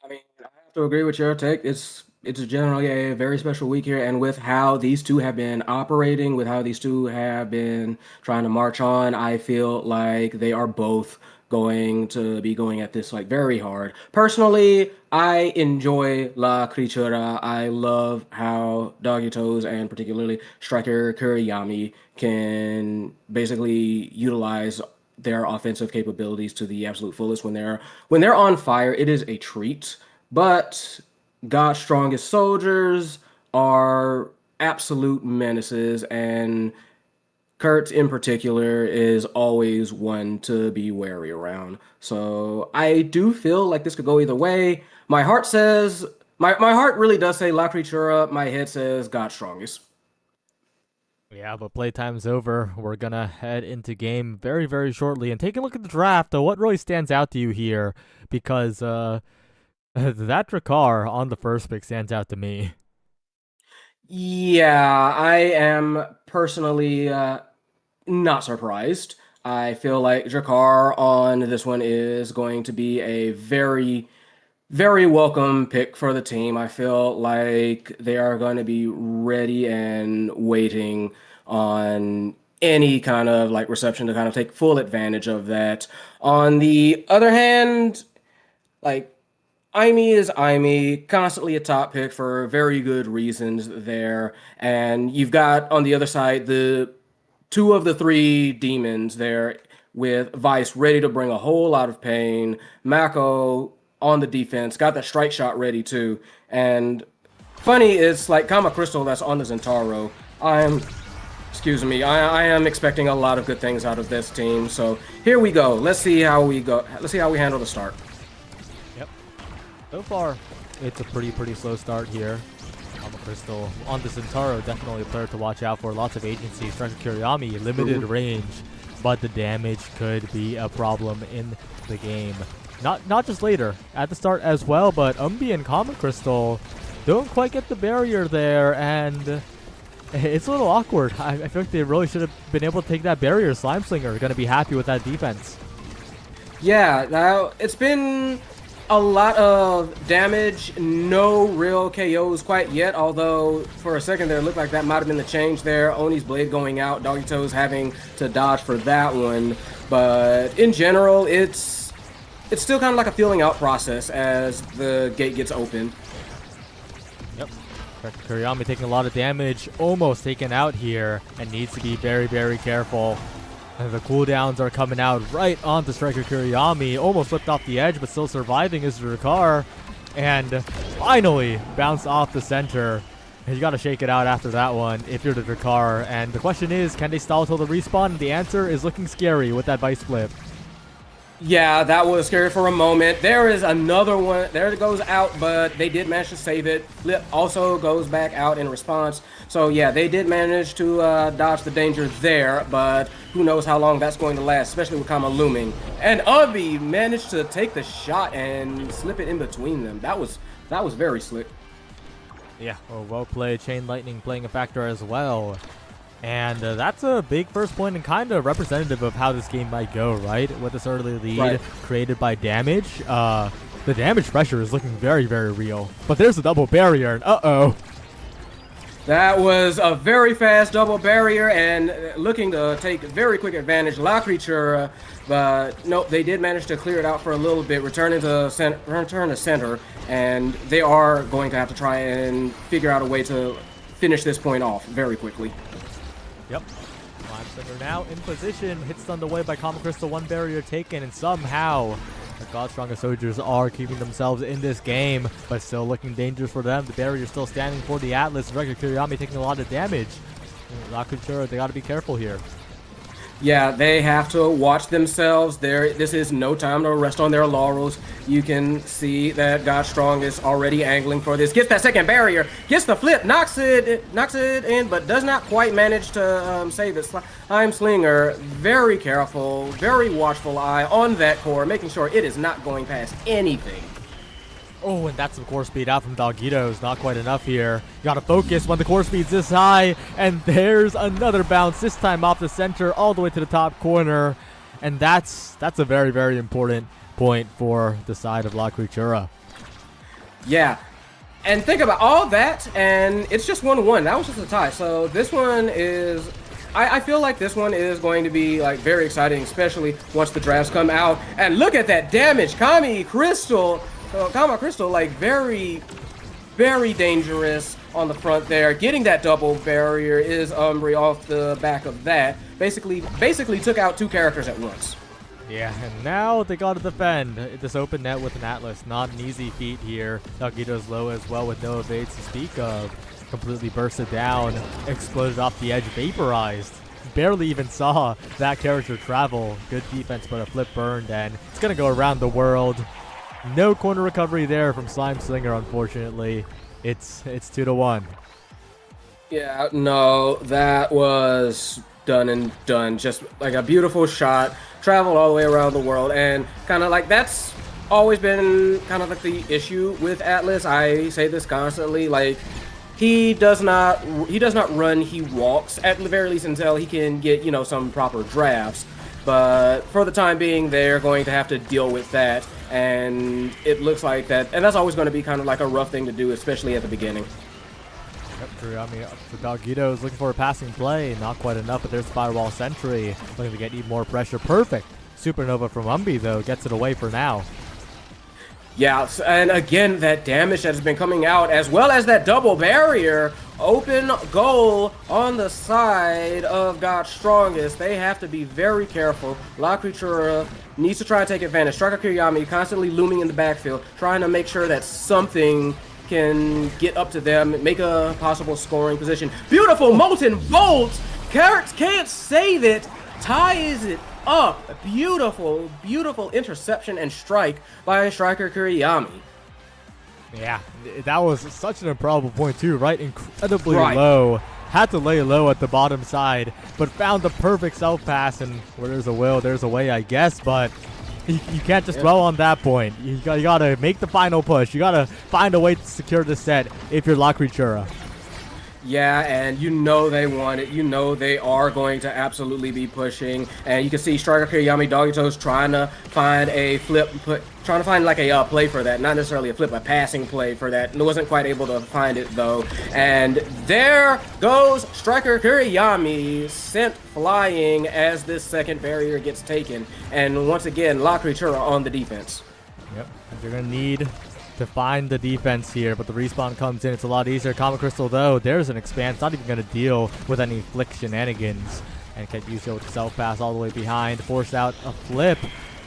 I mean, I have to agree with your take. It's generally a very special week here, and with how these two have been operating, with how these two have been trying to march on, I feel like they are both going to be going at this like very hard. Personally, I enjoy La Criatura. I love how Doggy Toes and particularly Striker Kuriyami can basically utilize their offensive capabilities to the absolute fullest when they're on fire. It is a treat. But God's strongest soldiers are absolute menaces, and Kurt in particular is always one to be wary around. So I do feel like this could go either way. My heart says my heart really does say La Creatura. My head says God's strongest. Yeah, but playtime's over. We're gonna head into game very, very shortly and take a look at the draft. What really stands out to you here? Because that Drakkar on the first pick stands out to me. Yeah, I am personally not surprised. I feel like Jakar on this one is going to be a very, very welcome pick for the team. I feel like they are going to be ready and waiting on any kind of like reception to kind of take full advantage of that. On the other hand, like Imee is Imee, constantly a top pick for very good reasons there. And you've got on the other side the two of the three demons there with Vice ready to bring a whole lot of pain. Mako on the defense, got that strike shot ready too. And funny is like Kama Crystal that's on the Zentaro. Excuse me, I am expecting a lot of good things out of this team. So here we go. Let's see how we go. Let's see how we handle the start. Yep. So far, it's a pretty slow start here. Crystal on the Centauro, definitely a player to watch out for. Lots of agency. Striker Kuriyami, limited range, but the damage could be a problem in the game. Not just later, at the start as well, but Umbi and Common Crystal don't quite get the barrier there, and it's a little awkward. I feel like they really should have been able to take that barrier. Slime Slinger going to be happy with that defense. Yeah, now it's been a lot of damage, no real KOs quite yet, although for a second there it looked like that might have been the change there. Oni's blade going out, Doggy Toes having to dodge for that one. But in general, it's still kind of like a feeling out process as the gate gets open. Yep. Kuriyami taking a lot of damage, almost taken out here, and needs to be very, very careful. And the cooldowns are coming out right onto Striker Kuriyami. Almost flipped off the edge, but still surviving is Drakkar. And finally bounced off the center. And you got to shake it out after that one if you're the Drakkar. And the question is, can they stall till the respawn? And the answer is looking scary with that Vice flip. Yeah, that was scary for a moment. There is another one. There it goes out, but they did manage to save it. Flip also goes back out in response. So yeah, they did manage to dodge the danger there, but who knows how long that's going to last, especially with Kama looming. And Ubby managed to take the shot and slip it in between them. That was very slick. Yeah, well played. Chain Lightning playing a factor as well. And that's a big first point and kind of representative of how this game might go, right? With this early lead created by damage. The damage pressure is looking very, very real. But there's a double barrier, and uh-oh. That was a very fast double barrier and looking to take very quick advantage. La Creature, but nope, they did manage to clear it out for a little bit, return to center, and they are going to have to try and figure out a way to finish this point off very quickly. Yep. Slime Center now in position. Hit stunned away by Common Crystal. One barrier taken, and somehow the God's Strongest Soldiers are keeping themselves in this game, but still looking dangerous for them. The barrier still standing for the Atlas. Striker Kuriyami taking a lot of damage. La Cultura, they got to be careful here. Yeah, they have to watch themselves. This is no time to rest on their laurels. You can see that God Strong is already angling for this. Gets that second barrier, gets the flip, knocks it in, but does not quite manage to save it. Slime Slinger, very careful, very watchful eye on that core, making sure it is not going past anything. Oh, and that's the core speed out from Doggitos. Not quite enough here. You gotta focus when the core speed's this high. And there's another bounce, this time off the center, all the way to the top corner. And that's a very, very important point for the side of La Creatura. Yeah. And think about all that, and it's just 1-1. That was just a tie. So this one is... I feel like this one is going to be like very exciting, especially once the drafts come out. And look at that damage. Kami Crystal, like very, very dangerous on the front there. Getting that double barrier is Umbri off the back of that. Basically took out two characters at once. Yeah, and now they got to defend this open net with an Atlas. Not an easy feat here. Doggitos low as well with no evades to speak of. Completely bursted down, exploded off the edge, vaporized. Barely even saw that character travel. Good defense, but a flip burned, and it's going to go around the world. No corner recovery there from Slime Slinger, unfortunately. It's 2-1. Yeah, no, that was done and done. Just like a beautiful shot, traveled all the way around the world, and kind of like that's always been kind of like the issue with Atlas. I say this constantly, like he does not run, he walks, at the very least until he can get, you know, some proper drafts. But for the time being, they're going to have to deal with that, and it looks like that, and that's always going to be kind of like a rough thing to do, especially at the beginning. Yep, true. I mean, the Doggitos is looking for a passing play, not quite enough, but there's Firewall Sentry, looking to get even more pressure. Perfect. Supernova from Umbi, though, gets it away for now. Yeah, and again, that damage that has been coming out, as well as that double barrier, open goal on the side of God's Strongest. They have to be very careful. La Creatura needs to try and take advantage. Striker Kiriyami constantly looming in the backfield, trying to make sure that something can get up to them, make a possible scoring position. Beautiful Molten Volt! Carrots can't save it, ties it up. Beautiful, beautiful interception and strike by Striker Kiriyami. Yeah, that was such an improbable point too, right? Incredibly low. Had to lay low at the bottom side, but found the perfect self pass, and where there's a will, there's a way, I guess, but you can't just dwell on that point. You gotta make the final push. You gotta find a way to secure the set if you're La Creatura. Yeah, and you know they want it. You know they are going to absolutely be pushing. And you can see Striker Kiriyami Doggitos trying to find a flip, trying to find like a play for that. Not necessarily a flip, a passing play for that. Wasn't quite able to find it though. And there goes Striker Kiriyami, sent flying as this second barrier gets taken. And once again, La Creatura on the defense. Yep, you're gonna need to find the defense here, but the respawn comes in. It's a lot easier. Comet Crystal, though, there's an expanse. Not even going to deal with any flick shenanigans. And can't use it with the self-pass all the way behind. Force out a flip.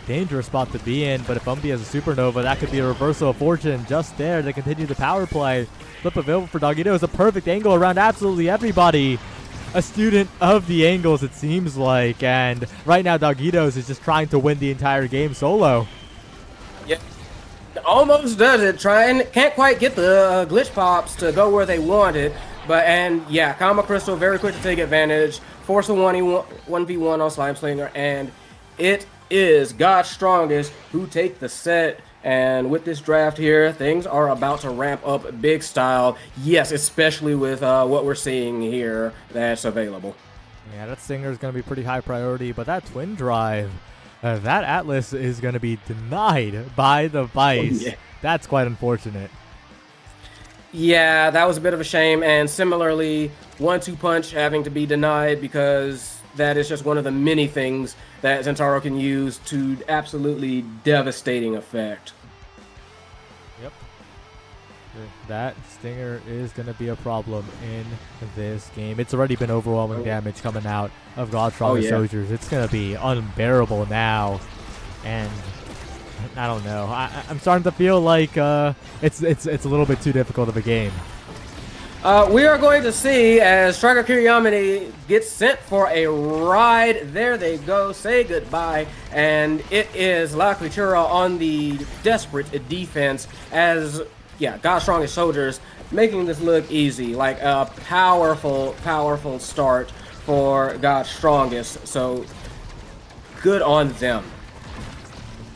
Dangerous spot to be in, but if Umbi has a supernova, that could be a reversal of fortune just there to continue the power play. Flip available for Doggitos. A perfect angle around absolutely everybody. A student of the angles, it seems like. And right now, Doggitos is just trying to win the entire game solo. Yeah. Almost does it, can't quite get the glitch pops to go where they want it, and yeah, Kama Crystal very quick to take advantage, force a 1v1 on Slime Slinger, and it is God's Strongest who take the set. And with this draft here, things are about to ramp up big style. Yes, especially with what we're seeing here that's available. Yeah, that Stinger is going to be pretty high priority, but that Twin Drive, that Atlas is going to be denied by the Vice. Oh, yeah. That's quite unfortunate. Yeah, that was a bit of a shame. And similarly, 1-2 punch having to be denied because that is just one of the many things that Zentaro can use to absolutely devastating effect. Yep. That Stinger is going to be a problem in this game. It's already been overwhelming damage coming out of God's Strongest Soldiers. It's going to be unbearable now. And I don't know. I'm starting to feel like it's a little bit too difficult of a game. We are going to see as Striker Kiriyamane gets sent for a ride. There they go. Say goodbye. And it is La Cultura on the desperate defense as, yeah, God's Strongest Soldiers making this look easy. Like a powerful, powerful start for God's Strongest. So good on them.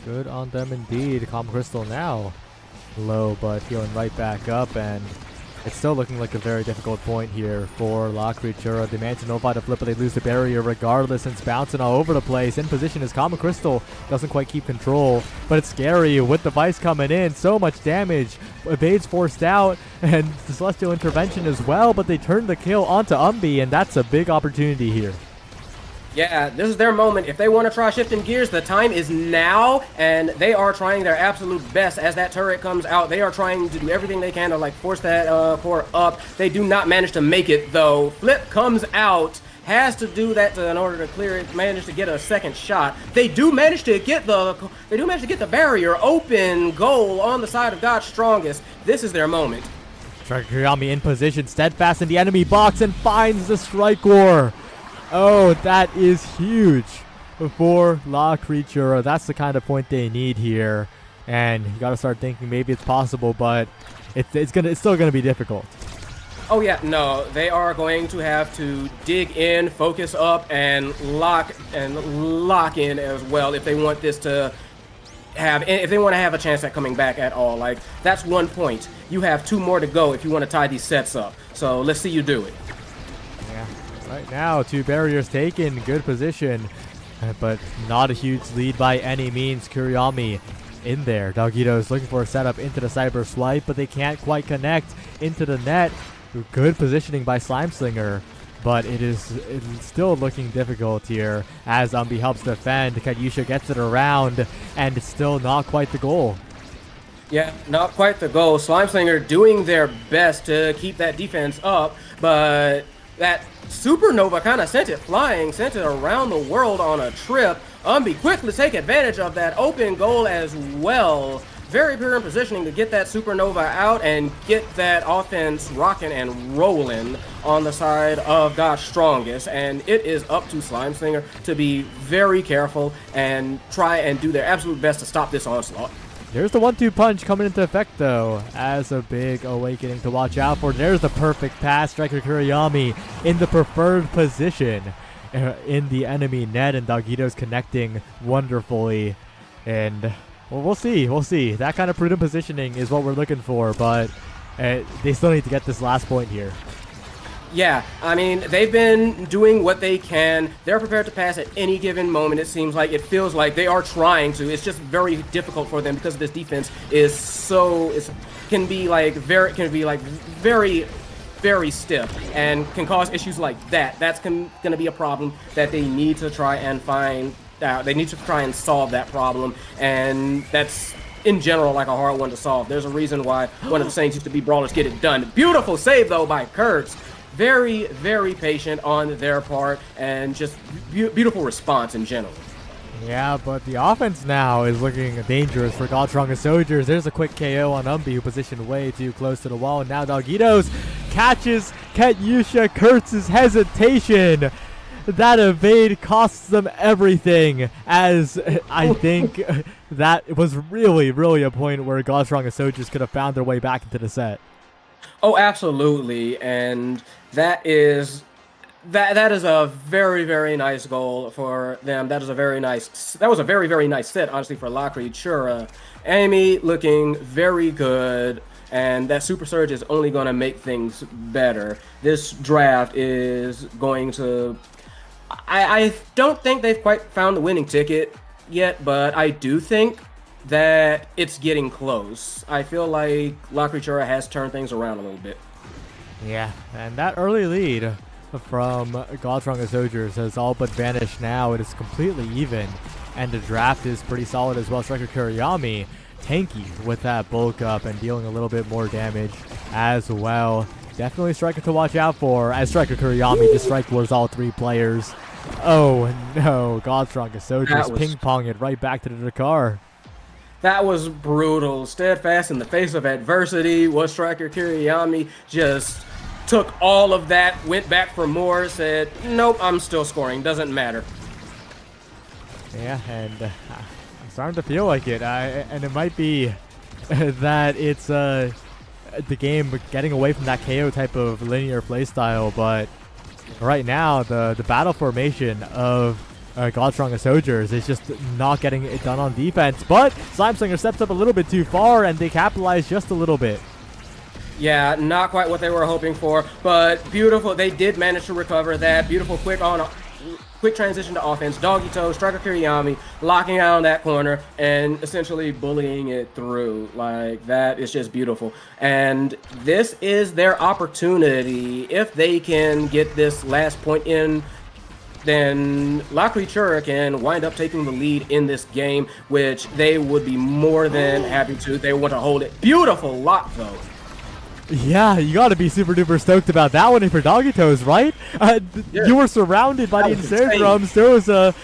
Good on them indeed. Calm Crystal now low, but healing right back up, and it's still looking like a very difficult point here for La Creatura. They manage to nullify the flip, but they lose the barrier regardless, and it's bouncing all over the place. In position as Calm Crystal doesn't quite keep control, but it's scary with the Vice coming in. So much damage. Evade's forced out, and the Celestial intervention as well, but they turn the kill onto Umbi, and that's a big opportunity here. Yeah, this is their moment. If they want to try shifting gears, the time is now, and they are trying their absolute best as that turret comes out. They are trying to do everything they can to like force that core up. They do not manage to make it though. Flip comes out, has to do that in order to clear it. Manage to get a second shot. They do manage to get the barrier open. Goal on the side of God's Strongest. This is their moment. Striker Kiriyami in position, steadfast in the enemy box, and finds the strike war. Oh, that is huge for La Creatura. That's the kind of point they need here. And you got to start thinking maybe it's possible, but it's still gonna be difficult. Oh yeah, no, they are going to have to dig in, focus up, and lock in as well if they want this to if they want to have a chance at coming back at all. Like, that's 1 point. You have 2 more to go if you want to tie these sets up. So let's see you do it. Yeah. Right now, 2 barriers taken, good position, but not a huge lead by any means. Kiriyami in there. Dogito's looking for a setup into the cyber swipe, but they can't quite connect into the net. Good positioning by Slimeslinger, but it's still looking difficult here as Umbi helps defend. Katyusha gets it around, and it's still not quite the goal. Yeah, not quite the goal. Slimeslinger doing their best to keep that defense up, but that Supernova kind of sent it flying, sent it around the world on a trip. Umbi quickly take advantage of that open goal as well. Very pure in positioning to get that Supernova out and get that offense rocking and rolling on the side of God's Strongest. And it is up to Slimeslinger to be very careful and try and do their absolute best to stop this onslaught. There's the 1-2 punch coming into effect, though, as a big awakening to watch out for. There's the perfect pass. Striker Kiriyami in the preferred position in the enemy net, and Dogito's connecting wonderfully. And, well, we'll see. We'll see. That kind of prudent positioning is what we're looking for, but they still need to get this last point here. Yeah, I mean, they've been doing what they can. They're prepared to pass at any given moment. It seems like, it feels like they are trying to. It's just very difficult for them because this defense is can be very, very stiff and can cause issues like that. That's going to be a problem that they need to try and find out. They need to try and solve that problem, and that's in general like a hard one to solve. There's a reason why one of the sayings used to be brawlers get it done. Beautiful save though by Kurtz. Very, very patient on their part, and just beautiful response in general. Yeah, but the offense now is looking dangerous for God's Strongest Soldiers. There's a quick KO on Umbi, who positioned way too close to the wall, and now Dogito's catches Katyusha Kurtz's hesitation. That evade costs them everything, as I think that was really, really a point where God's Strongest Soldiers could have found their way back into the set. Oh, absolutely, and that is a very, very nice goal for them. That was a very, very nice set, honestly, for La Creatura. Amy looking very good, and that Super Surge is only going to make things better. This draft is going to... I don't think they've quite found the winning ticket yet, but I do think that it's getting close. I feel like La Creatura has turned things around a little bit. Yeah, and that early lead from God's Strongest Soldiers has all but vanished now. It is completely even, and the draft is pretty solid as well. Striker Kiriyami tanky with that bulk up and dealing a little bit more damage as well. Definitely Striker to watch out for, as Striker Kiriyami just strike wars all 3 players. Oh no, God's Strongest Soldiers ping-pong it right back to the car. That was brutal. Steadfast in the face of adversity was Striker Kiriyami, just took all of that, went back for more, said, nope, I'm still scoring, doesn't matter. Yeah, and I'm starting to feel like it. And it might be that it's the game getting away from that KO type of linear playstyle, but right now the battle formation of Godstrong and Soldiers is just not getting it done on defense. But Slimeslinger steps up a little bit too far, and they capitalize just a little bit. Yeah, not quite what they were hoping for, but beautiful. They did manage to recover that. Beautiful quick transition to offense. Doggy Toe, Striker Kiriyami, locking out on that corner and essentially bullying it through. Like, that is just beautiful. And this is their opportunity. If they can get this last point in, then La Creatura can wind up taking the lead in this game, which they would be more than happy to. They want to hold it. Beautiful lock, though. Yeah, you got to be super duper stoked about that one for Doggy Toes, right? Yeah. You were surrounded by the insane drums. There was a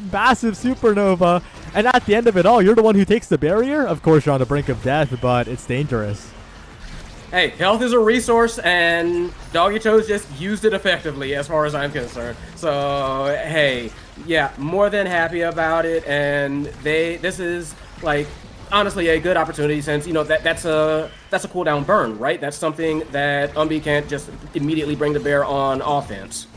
massive supernova, and at the end of it all, you're the one who takes the barrier. Of course, you're on the brink of death, but it's dangerous. Hey, health is a resource, and Doggy Toes just used it effectively, as far as I'm concerned. So, hey, yeah, more than happy about it, and this is like, honestly, a good opportunity, since, you know, that's a cooldown burn, right? That's something that Umbi can't just immediately bring to bear on offense.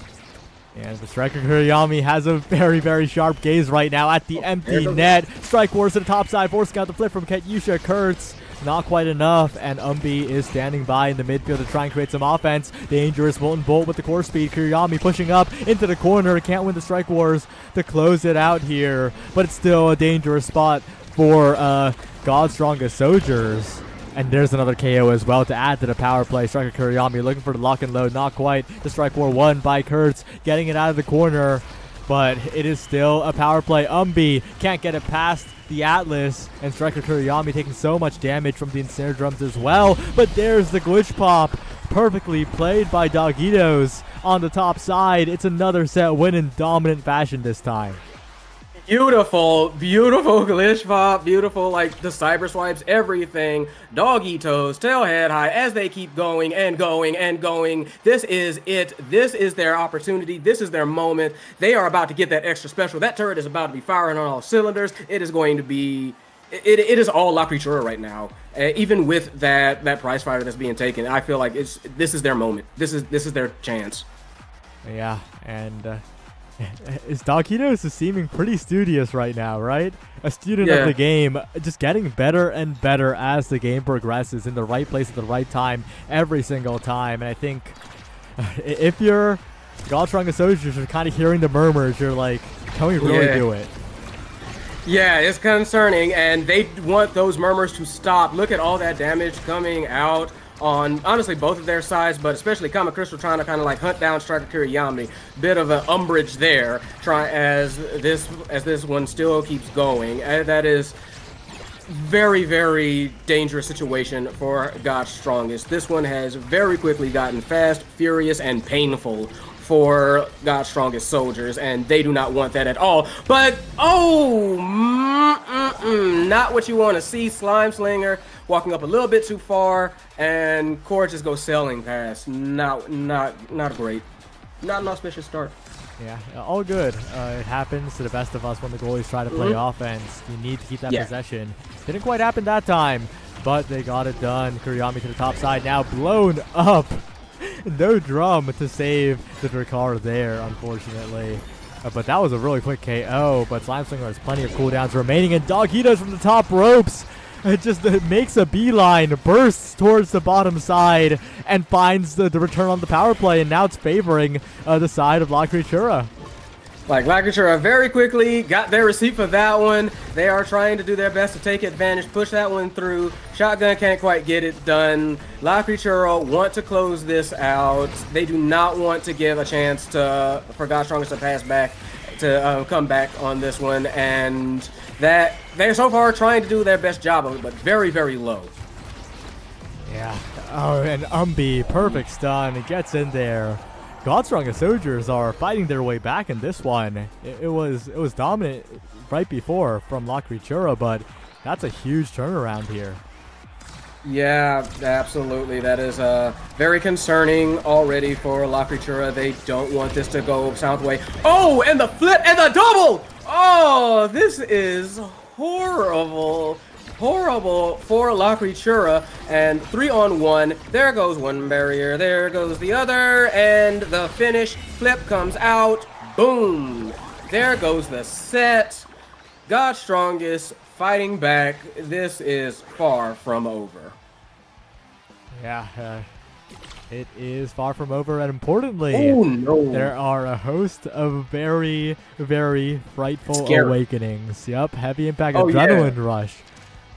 And the Striker Kuriyami has a very, very sharp gaze right now at the empty net. Strike Wars to the top side, forcing out the flip from Ketyusha Kurtz. Not quite enough, and Umbi is standing by in the midfield to try and create some offense. Dangerous Molten Bolt with the core speed. Kuriyami pushing up into the corner. Can't win the Strike Wars to close it out here, but it's still a dangerous spot for Godstrong Soldiers. And there's another KO as well to add to the power play. Striker Kuriyami looking for the lock and load. Not quite. The Strike War won by Kurtz, getting it out of the corner. But it is still a power play. Umbi can't get it past the Atlas. And Striker Kuriyami taking so much damage from the Ensnare Drums as well. But there's the glitch pop. Perfectly played by Dogitos on the top side. It's another set win in dominant fashion this time. Beautiful, beautiful glitch pop, beautiful, like, the cyber swipes, everything. Doggy Toes, tail head high, as they keep going and going and going. This is it. This is their opportunity. This is their moment. They are about to get that extra special. That turret is about to be firing on all cylinders. It is going to be... It is all La Creatura right now. Even with that prize fighter that's being taken, I feel like this is their moment. This is their chance. Yeah, and... Dogitos is seeming pretty studious right now, right? A student of the game, just getting better and better as the game progresses, in the right place at the right time every single time. And I think if you're Godstrong Soldiers, you're kind of hearing the murmurs. You're like, can we really do it? Yeah, it's concerning, and they want those murmurs to stop. Look at all that damage coming out on, honestly, both of their sides, but especially Kama Crystal trying to kind of like hunt down Striker Kiriyami. Bit of an umbrage there, as this one still keeps going. That is very, very dangerous situation for God's Strongest. This one has very quickly gotten fast, furious, and painful for God's Strongest Soldiers, and they do not want that at all. But, not what you want to see. Slimeslinger walking up a little bit too far, and Core just goes sailing past. Not great. Not an auspicious start. Yeah, all good. It happens to the best of us when the goalies try to play offense. You need to keep that possession. Didn't quite happen that time, but they got it done. Kuriyami to the top side now, blown up. No drum to save the Drakkar there, unfortunately. But that was a really quick KO, but Slimeslinger has plenty of cooldowns remaining, and Dogitos from the top ropes. It just makes a beeline, bursts towards the bottom side, and finds the return on the power play, and now it's favoring the side of La Creatura. Like, La Creatura very quickly got their receipt for that one. They are trying to do their best to take advantage, push that one through. Shotgun can't quite get it done. La Creatura want to close this out. They do not want to give a chance for God's Strongest to pass back, to come back on this one, and that they're so far trying to do their best job of it, but very, very low. Yeah. Oh, and Umbi, perfect stun. It gets in there. Godstrong Soldiers are fighting their way back in this one. It was dominant right before from La Creatura, but that's a huge turnaround here. Yeah, absolutely. That is very concerning already for La Creatura. They don't want this to go Southway. Oh, and the flip and the double! Oh, this is horrible. Horrible for La Creatura. And 3-on-1. There goes one barrier. There goes the other. And the finish flip comes out. Boom. There goes the set. God's strongest fighting back. This is far from over. Yeah, it is far from over, and importantly, Oh no! there are a host of very, very frightful Scary. awakenings. Yep, heavy impact Oh, adrenaline yeah. rush.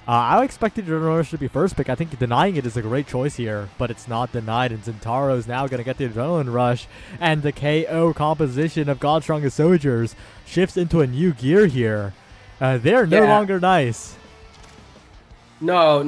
I expected Adrenaline Rush to be first pick. I think denying it is a great choice here, but it's not denied, and Zentaro's now going to get the Adrenaline Rush, and the KO composition of God's Strongest Soldiers shifts into a new gear here. They're no Yeah. longer nice. No.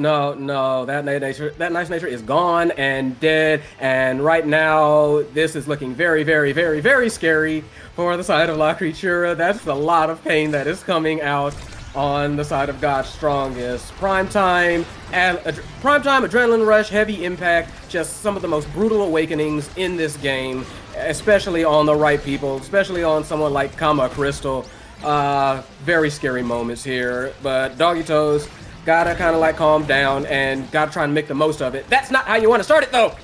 That nice nature is gone and dead. And right now, this is looking very, very, very, very scary for the side of La Creatura. That's a lot of pain that is coming out on the side of God's Strongest. Primetime Adrenaline Rush, heavy impact, just some of the most brutal awakenings in this game, especially on the right people, especially on someone like Kama Crystal. Very scary moments here, but Doggy Toes gotta kind of like calm down and gotta try and make the most of it. That's not how you want to start it though.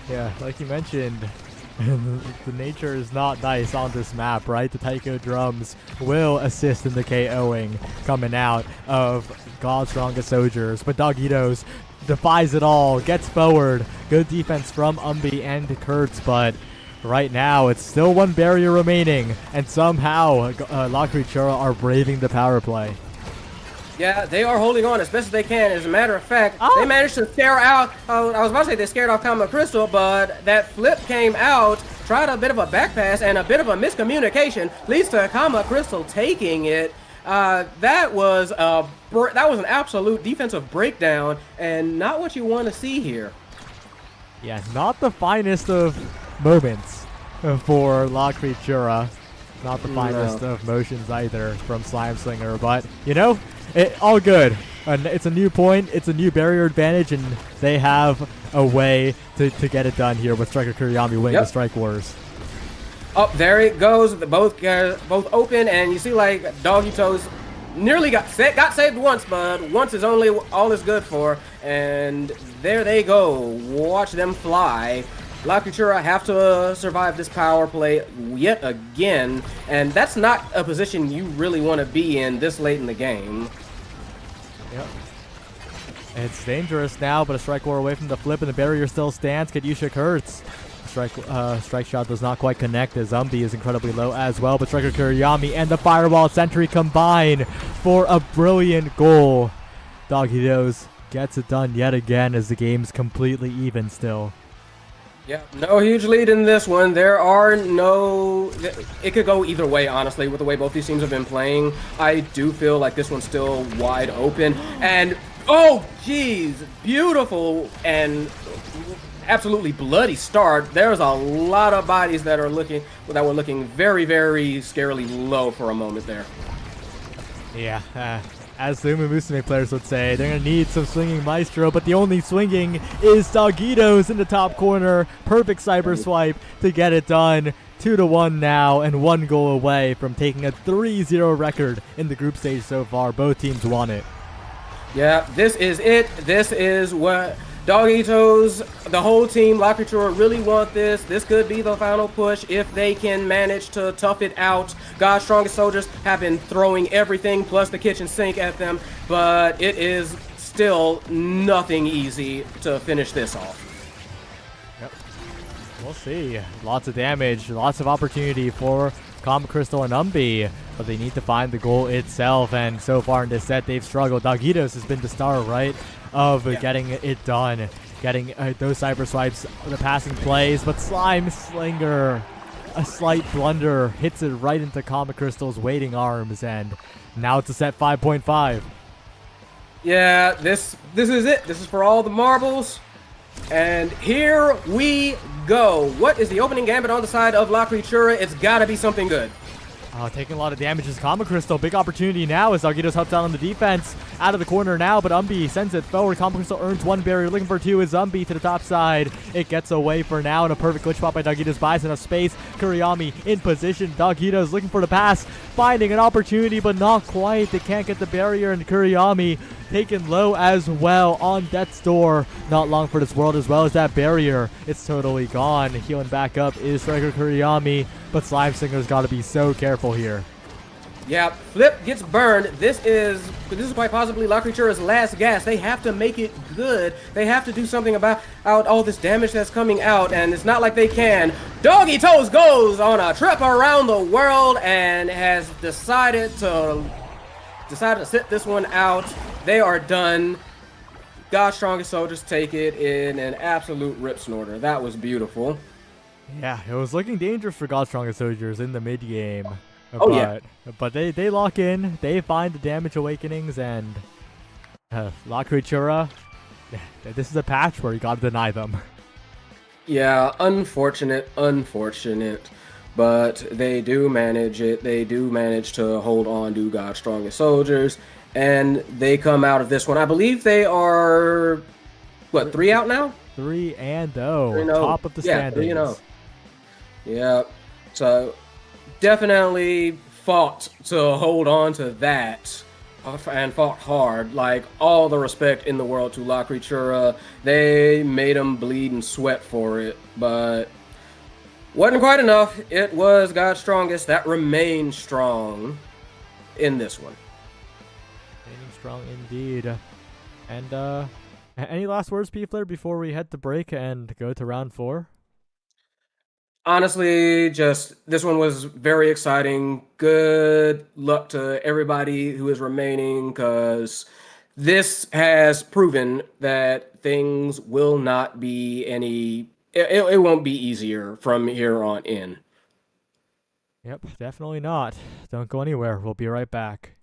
Yeah, like you mentioned, the nature is not nice on this map, right? The Taiko drums will assist in the KOing coming out of God's Strongest Soldiers, but Doggitos defies it all, gets forward. Good defense from Umbi and Kurtz, but right now it's still one barrier remaining, and somehow La Creatura are braving the power play. Yeah, they are holding on as best as they can. As a matter of fact, they managed to scare out. I was about to say they scared off Kama Crystal, but that flip came out, tried a bit of a back pass, and a bit of a miscommunication leads to Kama Crystal taking it. That was an absolute defensive breakdown, and not what you want to see here. Yeah, not the finest of moments for La Creatura. Not the finest of motions either from Slime Slinger, but you know, all good. And it's a new point, it's a new barrier advantage, and they have a way to get it done here with Striker Kuriyami winning the Strike Wars. Oh, there it goes. Both open, and you see like Doggy Toes nearly got saved once, but once is only all is good for. And there they go. Watch them fly. La Creatura have to survive this power play yet again, and that's not a position you really want to be in this late in the game. Yep. It's dangerous now, but a strike war away from the flip, and the barrier still stands. Kadyusha Kurtz. Strike shot does not quite connect as Umbi is incredibly low as well, but Striker Kuriyami and the Fireball Sentry combine for a brilliant goal. Doggitos gets it done yet again as the game's completely even still. Yeah, no huge lead in this one. There are no... It could go either way, honestly, with the way both these teams have been playing. I do feel like this one's still wide open. And, oh, jeez, beautiful and absolutely bloody start. There's a lot of bodies that were looking very, very scarily low for a moment there. Yeah, as the Umu Musume players would say, they're going to need some swinging Maestro, but the only swinging is Doggitos in the top corner. Perfect cyber swipe to get it done. 2-1 now, and 1 goal away from taking a 3-0 record in the group stage so far. Both teams won it. Yeah, this is it. This is what Doggitos, the whole team, La Creatura really want this. This could be the final push if they can manage to tough it out. God's Strongest Soldiers have been throwing everything plus the kitchen sink at them, but it is still nothing easy to finish this off. Yep. We'll see. Lots of damage, lots of opportunity for Kama Crystal and Umbi, but they need to find the goal itself, and so far in this set, they've struggled. Doggitos has been the star, right, of getting it done, getting those cyber swipes, the passing plays, but Slime Slinger, a slight blunder, hits it right into Kama Crystal's waiting arms, and now it's a set 5.5. Yeah, this is it. This is for all the marbles. And here we go. What is the opening gambit on the side of La Creatura? It's got to be something good. Oh, taking a lot of damage is Kama Crystal. Big opportunity now as Dogito's helped out on the defense. Out of the corner now, but Umbi sends it forward. Kama Crystal earns one barrier. Looking for two is Umbi to the top side. It gets away for now, and a perfect glitch spot by Dogito's buys enough space. Kuriyami in position. Dogito's looking for the pass. Finding an opportunity, but not quite. They can't get the barrier, and Kuriyami taken low as well on death's door. Not long for this world as well as that barrier. It's totally gone. Healing back up is Striker Kuriyami, but Slime Singer's got to be so careful here. Yeah, Flip gets burned. This is quite possibly La Creatura's last gas. They have to make it good. They have to do something about all this damage that's coming out, and it's not like they can. Doggy Toes goes on a trip around the world and has decided to sit this one out. They are done. God's Strongest Soldiers take it in an absolute rip snorter. That was beautiful. Yeah, it was looking dangerous for God's Strongest Soldiers in the mid game. Oh, yeah. But they lock in, they find the damage awakenings, and La Creatura, this is a patch where you gotta deny them. Yeah, unfortunate, but they do manage it. They do manage to hold on to God's Strongest Soldiers, and they come out of this one. I believe they are, what, 3 out now? 3-0, 3-0. top of the standings. Yeah, 3-0. Yeah, so definitely fought to hold on to that and fought hard. Like, all the respect in the world to La Creatura. They made them bleed and sweat for it, but wasn't quite enough. It was God's Strongest that remained strong in this one. Remaining strong indeed. And any last words, P-Flare, before we head to break and go to round 4? Honestly, just this one was very exciting. Good luck to everybody who is remaining, because this has proven that things will not be it won't be easier from here on in. Yep, definitely not. Don't go anywhere. We'll be right back.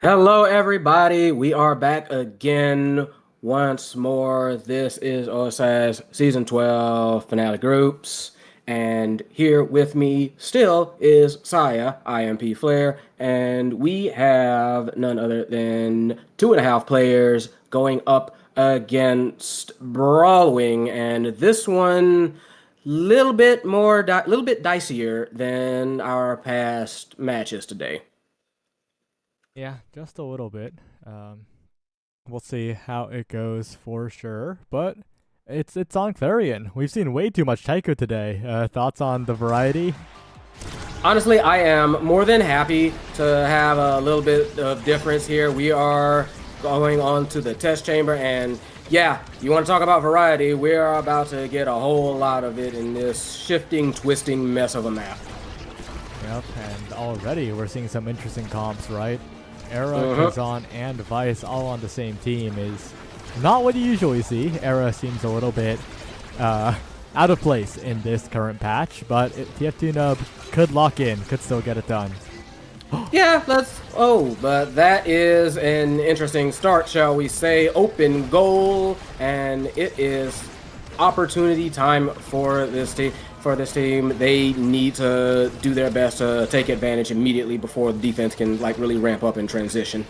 Hello, everybody. We are back again once more. This is OSAS Season 12 Finale Groups. And here with me still is Saya, IMP Flair. And we have none other than 2.5 players going up against Brawling. And this one, little bit dicier than our past matches today. Yeah, just a little bit. We'll see how it goes for sure, but it's on Clarion. We've seen way too much Taiko today. Thoughts on the variety? Honestly, I am more than happy to have a little bit of difference here. We are going on to the test chamber, and yeah, you want to talk about variety? We are about to get a whole lot of it in this shifting, twisting mess of a map. Yep, and already we're seeing some interesting comps, right? Era, Kazan, and Vice all on the same team is not what you usually see. Era seems a little bit out of place in this current patch, but TF2Nub could lock in, could still get it done. Yeah, but that is an interesting start, shall we say. Open goal, and it is opportunity time for this team. They need to do their best to take advantage immediately before the defense can really ramp up and transition.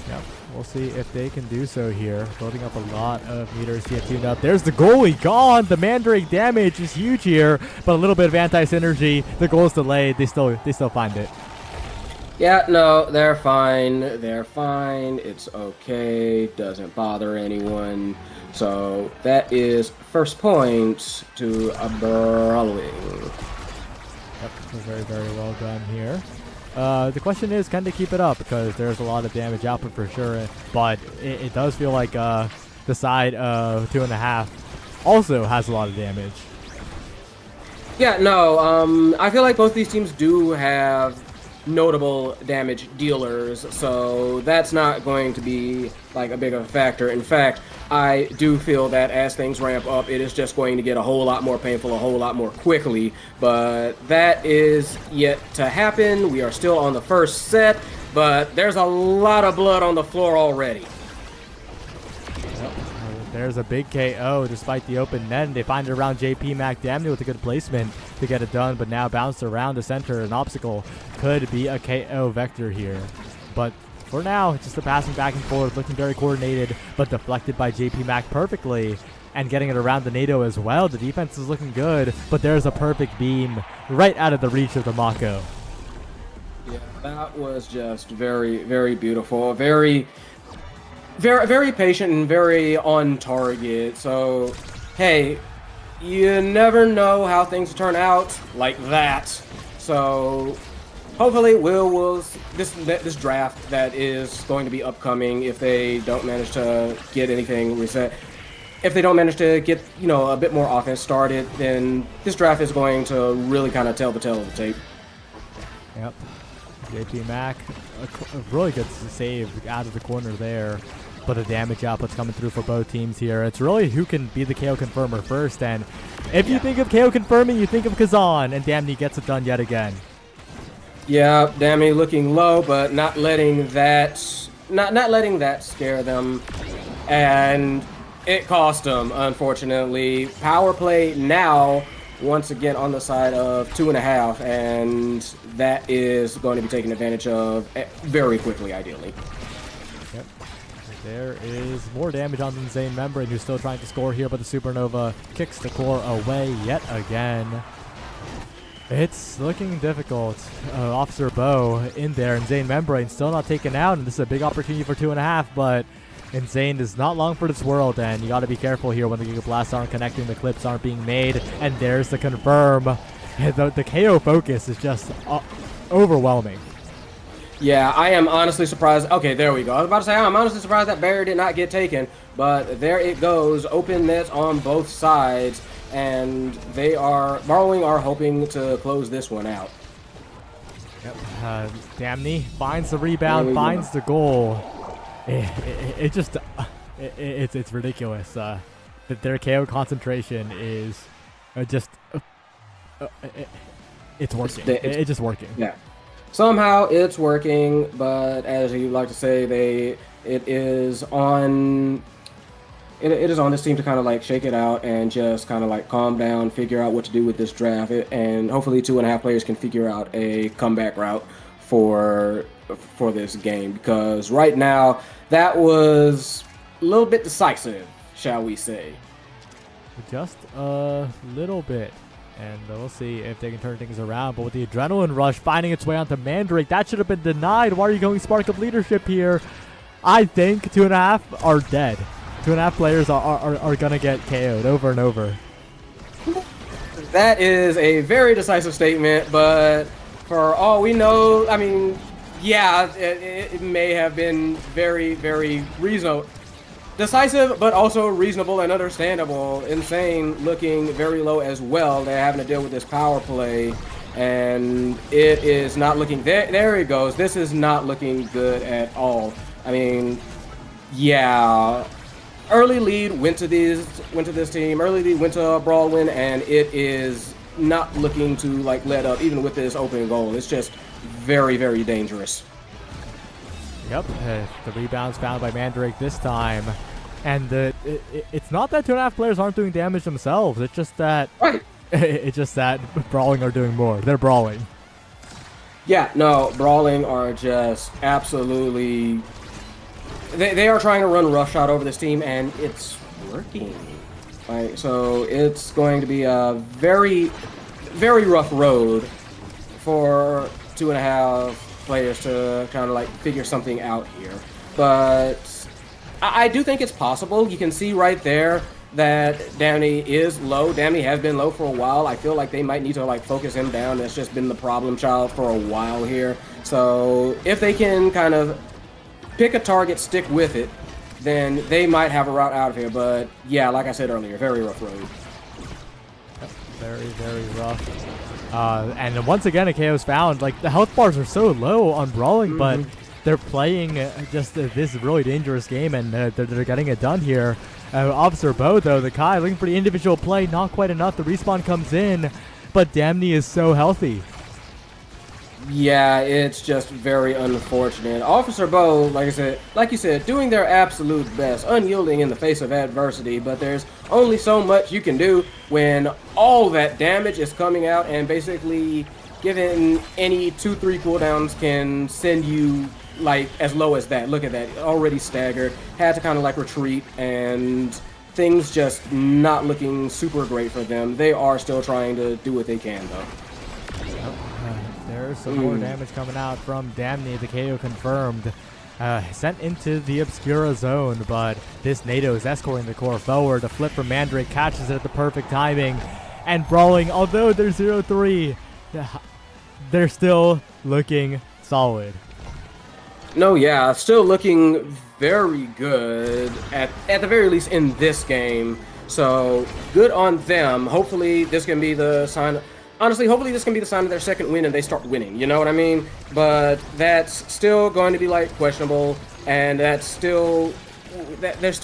Yep, we'll see if they can do so here. Building up a lot of meters. TF2Nub. There's the goalie gone. The Mandrake damage is huge here, but a little bit of anti-synergy. The goal is delayed. They still find it. Yeah, no, they're fine. They're fine. It's okay. Doesn't bother anyone. So that is first point to a Brawling. Yep, so very, very well done here. The question is, can they keep it up? Because there's a lot of damage output for sure, but it does feel like the side of 2.5 also has a lot of damage. Yeah, no, I feel like both these teams do have notable damage dealers, so that's not going to be a big of a factor. In fact, I do feel that as things ramp up, it is just going to get a whole lot more painful, a whole lot more quickly, but that is yet to happen. We are still on the first set, but there's a lot of blood on the floor already. There's a big KO despite the open net, and they find it around JP Mac Damney with a good placement to get it done, but now bounced around the center. An obstacle could be a KO vector here. But for now, it's just a passing back and forth, looking very coordinated, but deflected by JP Mac perfectly, and getting it around the NATO as well. The defense is looking good, but there's a perfect beam right out of the reach of the Mako. Yeah, that was just very, very beautiful. Very patient and very on target. So, hey, you never know how things turn out like that. So, hopefully, this draft that is going to be upcoming, if they don't manage to get anything reset, if they don't manage to get a bit more offense started, then this draft is going to really kind of tell the tale of the tape. Yep. JP Mac, a really good save out of the corner there. But the damage output's coming through for both teams here. It's really who can be the KO confirmer first. And if you think of KO confirming, you think of Kazan. And Damney gets it done yet again. Yeah, Damney looking low, but not letting that scare them. And it cost them, unfortunately. Power play now, once again on the side of 2.5. And that is going to be taken advantage of very quickly, ideally. Yep. There is more damage on the Insane Membrane, who's still trying to score here, but the Supernova kicks the core away yet again. It's looking difficult. Officer Bo in there. Insane Membrane still not taken out, and this is a big opportunity for 2.5, but Insane is not long for this world, and you got to be careful here when the Giga Blasts aren't connecting, the clips aren't being made, and there's the confirm. The KO focus is just overwhelming. Yeah, I am honestly surprised. Okay, there we go. I was about to say, I'm honestly surprised that barrier did not get taken, but there it goes. Open nets on both sides, and Brawling are hoping to close this one out. Yep. Damney finds the rebound, finds the goal. It's ridiculous. That their KO concentration is just it's working. It's just working. Yeah. Somehow it's working, but as you like to say, it is on it is on this team to kind of like shake it out and just kind of like calm down, figure out what to do with this draft, and hopefully 2.5 players can figure out a comeback route for this game because right now that was a little bit decisive, shall we say? Just a little bit. And we'll see if they can turn things around. But with the adrenaline rush finding its way onto Mandrake, that should have been denied. Why are you going spark of leadership here? I think 2.5 are dead. 2.5 players are going to get KO'd over and over. That is a very decisive statement, but for all we know, I mean, yeah, it may have been very, very reasonable. Decisive, but also reasonable and understandable. Insane looking very low as well. They're having to deal with this power play, and it is not looking. There it goes. This is not looking good at all. I mean, yeah. Early lead went to this team. Early lead went to a brawl win, and it is not looking to like let up, even with this open goal. It's just very, very dangerous. Yep, the rebounds found by Mandrake this time. And it's not that 2.5 players aren't doing damage themselves. It's just that it's just that Brawling are doing more. They're brawling. Yeah, no, Brawling are just absolutely. They are trying to run roughshod over this team, and it's working. Right, so it's going to be a very, very rough road for 2.5 players to kind of like figure something out here. But I do think it's possible. You can see right there that Damney is low. Damney has been low for a while. I feel like they might need to like focus him down. That's just been the problem child for a while here. So if they can kind of pick a target, stick with it, then they might have a route out of here. But yeah, like I said earlier, very rough road. Yep, very, very rough. And once again, a KO's found. Like, the health bars are so low on Brawling, but they're playing just this really dangerous game, and they're getting it done here. Officer Bo, though, the Kai, looking for the individual play, not quite enough. The respawn comes in, but Damney is so healthy. Yeah, it's just very unfortunate. Officer Bo, like you said, doing their absolute best, unyielding in the face of adversity, but there's only so much you can do when all that damage is coming out, and basically given any 2-3 cooldowns can send you like as low as that. Look at that, already staggered, had to kind of like retreat, and things just not looking super great for them. They are still trying to do what they can though. There's some more damage coming out from Damney. The KO confirmed. Sent into the Obscura zone, but this NATO is escorting the core forward. A flip from Mandrake catches it at the perfect timing. And Brawling, although they're 0-3, they're still looking solid. No, yeah, still looking very good at the very least in this game. So good on them. Hopefully this can be the sign. Honestly, hopefully this can be the sign of their second win and they start winning, you know what I mean? But that's still going to be like questionable, and there's still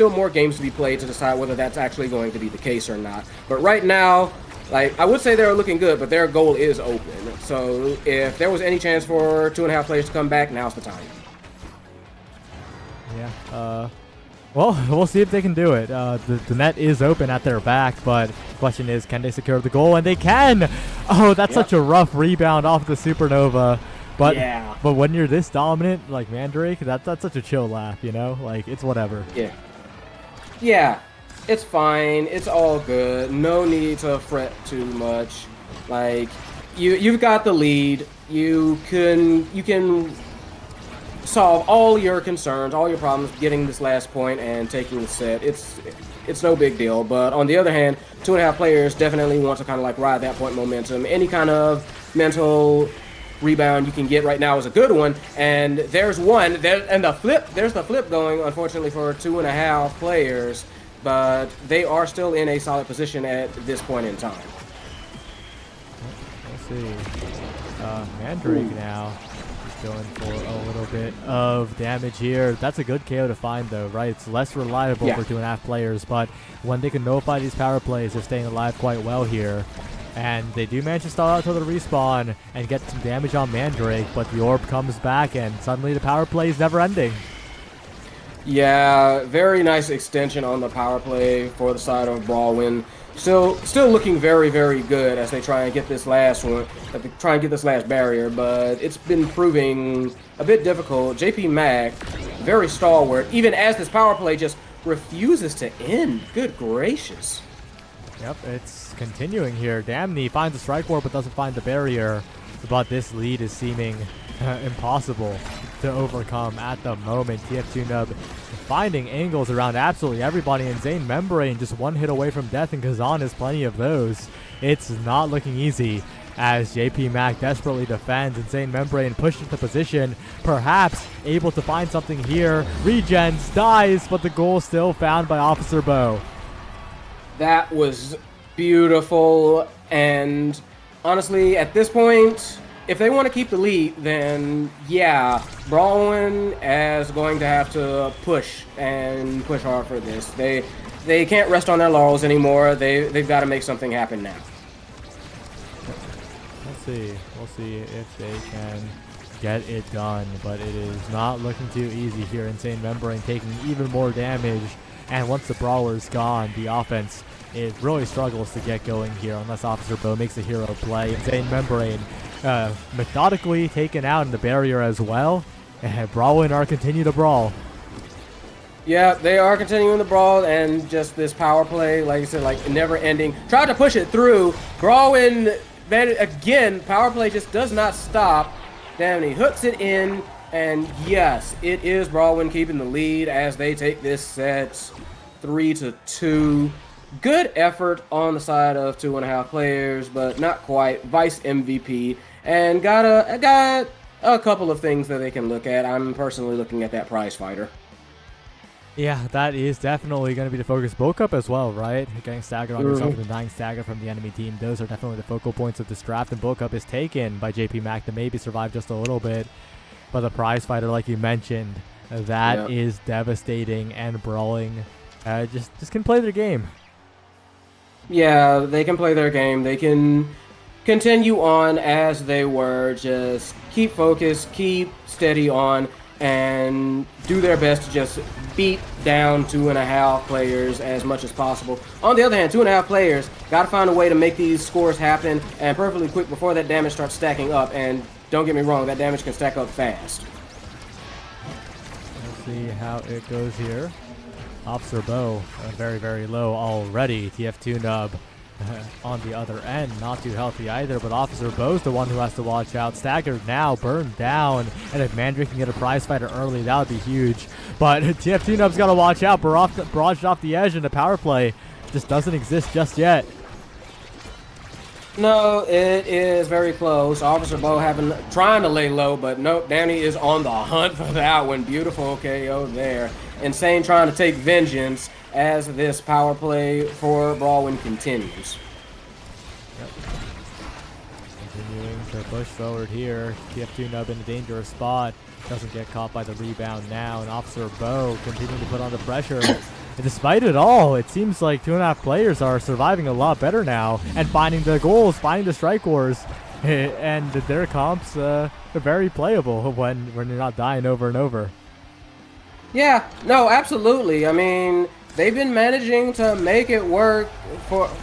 more games to be played to decide whether that's actually going to be the case or not. But right now, like, I would say they're looking good, but their goal is open. So if there was any chance for 2.5 players to come back, now's the time. Yeah, well, we'll see if they can do it. The net is open at their back, but the question is, can they secure the goal? And they can! Oh, that's such a rough rebound off the Supernova. But but when you're this dominant, like Mandrake, that's such a chill laugh, you know? Like, it's whatever. Yeah. Yeah, it's fine. It's all good. No need to fret too much. Like, you've got the lead. You can solve all your concerns, all your problems, getting this last point and taking the set. It's no big deal. But on the other hand, 2.5 players definitely want to kind of like ride that point momentum. Any kind of mental rebound you can get right now is a good one. And there's one there, and there's the flip going, unfortunately, for 2.5 players. But they are still in a solid position at this point in time. Let's see. Mandrake now. Going for a little bit of damage here. That's a good KO to find, though, right? It's less reliable for 2.5 players, but when they can nullify these power plays, they're staying alive quite well here. And they do manage to stall out to the respawn and get some damage on Mandrake, but the orb comes back and suddenly the power play is never ending. Yeah, very nice extension on the power play for the side of Baldwin. Still looking very, very good as they try and get this last one, try and get this last barrier, but it's been proving a bit difficult. JP Mac, very stalwart, even as this power play just refuses to end. Good gracious. Yep, it's continuing here. Damney finds the strike ward but doesn't find the barrier, but this lead is seeming impossible to overcome at the moment. TF2 Nub finding angles around absolutely everybody, and Zane Membrane just one hit away from death, and Kazan has plenty of those. It's not looking easy as JP Mac desperately defends, and Zane Membrane pushed into position, perhaps able to find something here. Regens, dies, but the goal still found by Officer Bo. That was beautiful, and honestly, at this point, if they want to keep the lead, then yeah, Baldwin is going to have to push hard for this. They can't rest on their laurels anymore. They've got to make something happen now. We'll see if they can get it done, but it is not looking too easy here. Insane Membrane taking even more damage, and once the Brawler's gone, the offense, it really struggles to get going here unless Officer Bo makes a hero play. Insane Membrane methodically taken out in the barrier as well, and Brawlin are continue to brawl. Yeah, they are continuing the brawl, and just this power play, like I said, like never ending. Tried to push it through. Brawlin, then again, power play just does not stop. Damn, he hooks it in, and yes, it is Brawlin keeping the lead as they take this set 3-2. Good effort on the side of 2.5 players, but not quite. Vice MVP, and got a couple of things that they can look at. I'm personally looking at that prize fighter. Yeah, that is definitely going to be the focus. Bulk up as well, right? Getting staggered on yourself and denying stagger from the enemy team. Those are definitely the focal points of this draft, and bulk up is taken by JP Mac to maybe survive just a little bit. But the prize fighter, like you mentioned, that is devastating, and Brawling just can play their game. Yeah, they can play their game. They can continue on as they were. Just keep focused, keep steady on, and do their best to just beat down 2.5 players as much as possible. On the other hand, 2.5 players got to find a way to make these scores happen, and perfectly quick before that damage starts stacking up. And don't get me wrong, that damage can stack up fast. Let's see how it goes here. Officer Bo very, very low already. TF2 Nub on the other end, not too healthy either, but Officer Bo's the one who has to watch out. Staggered now, burned down, and if Mandrake can get a prize fighter early, that would be huge. But TF2 Nub's got to watch out. Barraged off the edge, and the power play just doesn't exist just yet. No, it is very close. Officer Bo trying to lay low, but nope, Danny is on the hunt for that one. Beautiful KO there. Insane trying to take vengeance as this power play for Baldwin continues. Yep. Continuing to push forward here. TF2 Nub in a dangerous spot. Doesn't get caught by the rebound now, and Officer Bo continuing to put on the pressure. And despite it all, it seems like 2.5 players are surviving a lot better now and finding the goals, finding the strike wars, and their comps are very playable when you're not dying over and over. Yeah, no, absolutely. I mean, they've been managing to make it work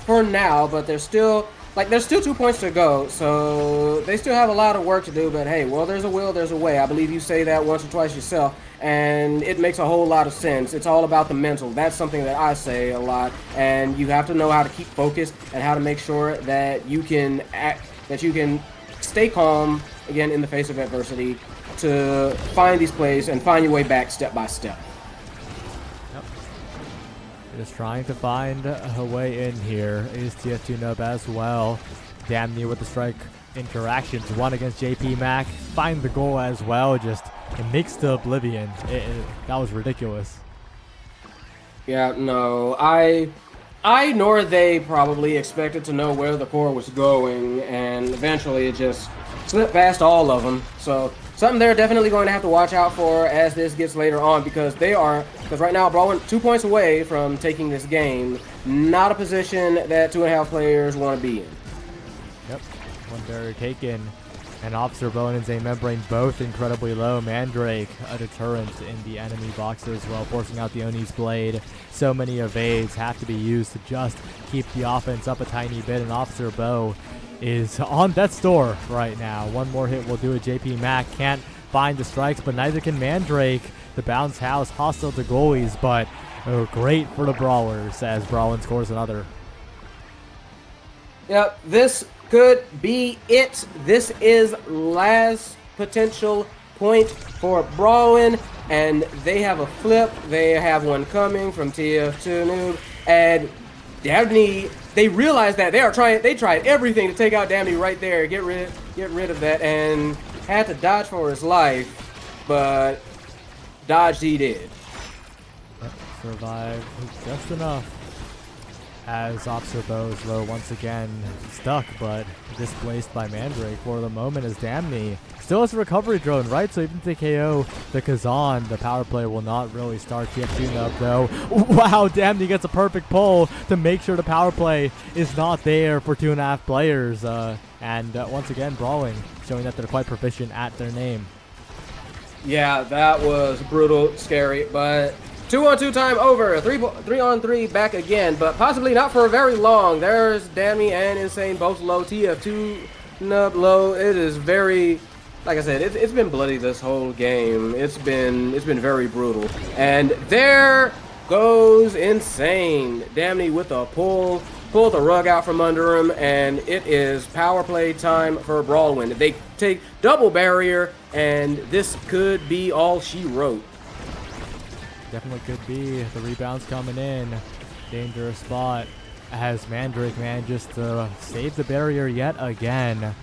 for now, but there's still 2 points to go, so they still have a lot of work to do. But hey, well, there's a will, there's a way. I believe you say that once or twice yourself, and it makes a whole lot of sense. It's all about the mental. That's something that I say a lot, and you have to know how to keep focused and how to make sure that you can stay calm again in the face of adversity to find these plays and find your way back step by step. Yep. Just trying to find a way in here is TF2 Nub as well. Damn near with the strike interactions. One against JP Mac. Find the goal as well. Just a mix to oblivion. That was ridiculous. Yeah, no. I nor they probably expected to know where the core was going, and eventually it just slipped past all of them. So something they're definitely going to have to watch out for as this gets later on, because right now Baldwin 2 points away from taking this game. Not a position that 2.5 players want to be in. One barrier taken. And Officer Bowen and Zane Membrane both incredibly low. Mandrake, a deterrent in the enemy box as well, forcing out the Oni's blade. So many evades have to be used to just keep the offense up a tiny bit. And Officer Bow is on death's door right now. One more hit will do it. JP Mack can't find the strikes, but neither can Mandrake. The bounce house hostile to goalies, but great for the Brawlers as Brawlin scores another. Yep, this could be it. This is last potential point for Brawlin, and they have a flip. They have one coming from TF2 Noob, and Dabney, they realized that they tried everything to take out Dabney right there, get rid of that, and had to dodge for his life, but dodged he did. Survived just enough. As Officer Bow is low once again, stuck but displaced by Mandrake for the moment as Damney still has a recovery drone, right? So even if they KO the Kazan, the power play will not really start. TF2 up though. Wow, Damney gets a perfect pull to make sure the power play is not there for 2.5 players. And once again, Brawling showing that they're quite proficient at their name. Yeah, that was brutal, scary, but 2-on-2 time over. 3-on-3 back again, but possibly not for very long. There's Dammy and Insane both low. TF2 nub low. It is very, like I said, it's been bloody this whole game. It's been very brutal. And there goes Insane. Dammy with a pull the rug out from under him, and it is power play time for Brawlin. They take double barrier, and this could be all she wrote. Definitely could be. The rebounds coming in. Dangerous spot as Mandrake manages to save the barrier yet again.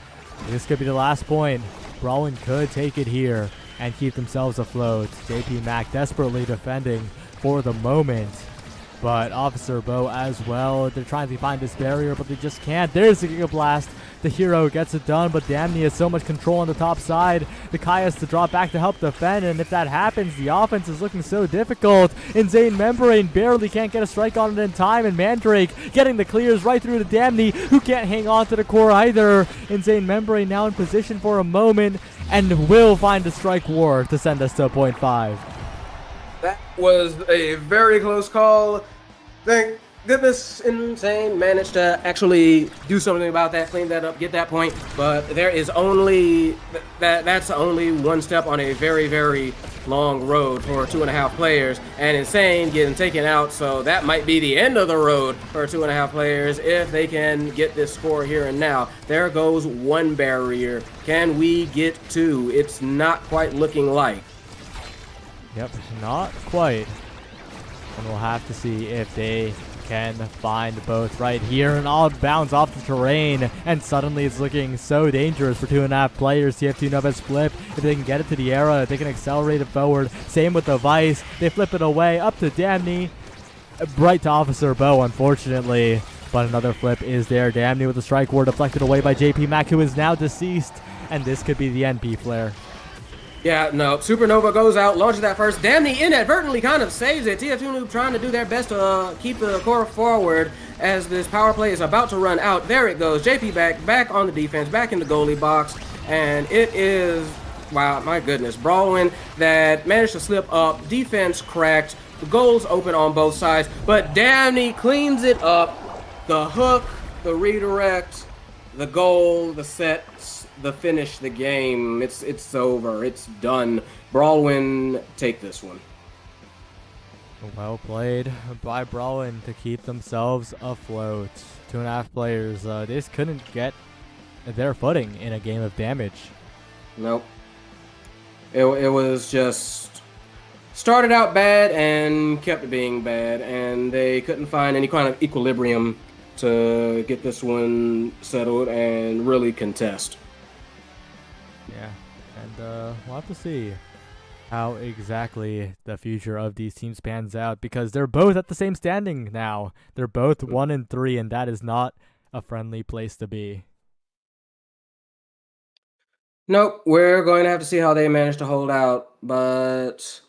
This could be the last point. Brawlin could take it here and keep themselves afloat. JP Mack desperately defending for the moment. But Officer Bow as well. They're trying to find this barrier, but they just can't. There's the Giga Blast. The hero gets it done, but Damney has so much control on the top side. The Kai has to drop back to help defend, and if that happens, the offense is looking so difficult. Insane Membrane barely can't get a strike on it in time, and Mandrake getting the clears right through to Damney, who can't hang on to the core either. Insane Membrane now in position for a moment, and will find a strike war to send us to 0.5. That was a very close call. Thank goodness Insane managed to actually do something about that, clean that up, get that point. But there is only that's only one step on a very, very long road for 2.5 players, and Insane getting taken out, so that might be the end of the road for 2.5 players if they can get this score here and now. There goes one barrier. Can we get two? It's not quite looking like. Yep, not quite. And we'll have to see if they can find both right here. And all bounds off the terrain. And suddenly it's looking so dangerous for 2.5 players. TF2 Novas flip. If they can get it to the era, they can accelerate it forward. Same with the Vice. They flip it away up to Damney. Right to Officer Bow, unfortunately. But another flip is there. Damney with a strike ward deflected away by JP Mack, who is now deceased. And this could be the NP flare. Yeah, no. Supernova goes out, launches that first. Damney inadvertently kind of saves it. TF2 Noob trying to do their best to keep the core forward as this power play is about to run out. There it goes. JP back on the defense, back in the goalie box. And it is, wow, my goodness, Brawlin that managed to slip up. Defense cracked. The goals open on both sides. But Damney cleans it up. The hook, the redirect, the goal, the sets, the finish, the game. It's over. It's done. Brawlin take this one. Well played by Brawlin to keep themselves afloat. 2.5 players. They just couldn't get their footing in a game of damage. Nope. It was just started out bad and kept being bad, and they couldn't find any kind of equilibrium to get this one settled and really contest. Yeah, and we'll have to see how exactly the future of these teams pans out, because they're both at the same standing now. They're both 1-3, and that is not a friendly place to be. Nope, we're going to have to see how they manage to hold out, but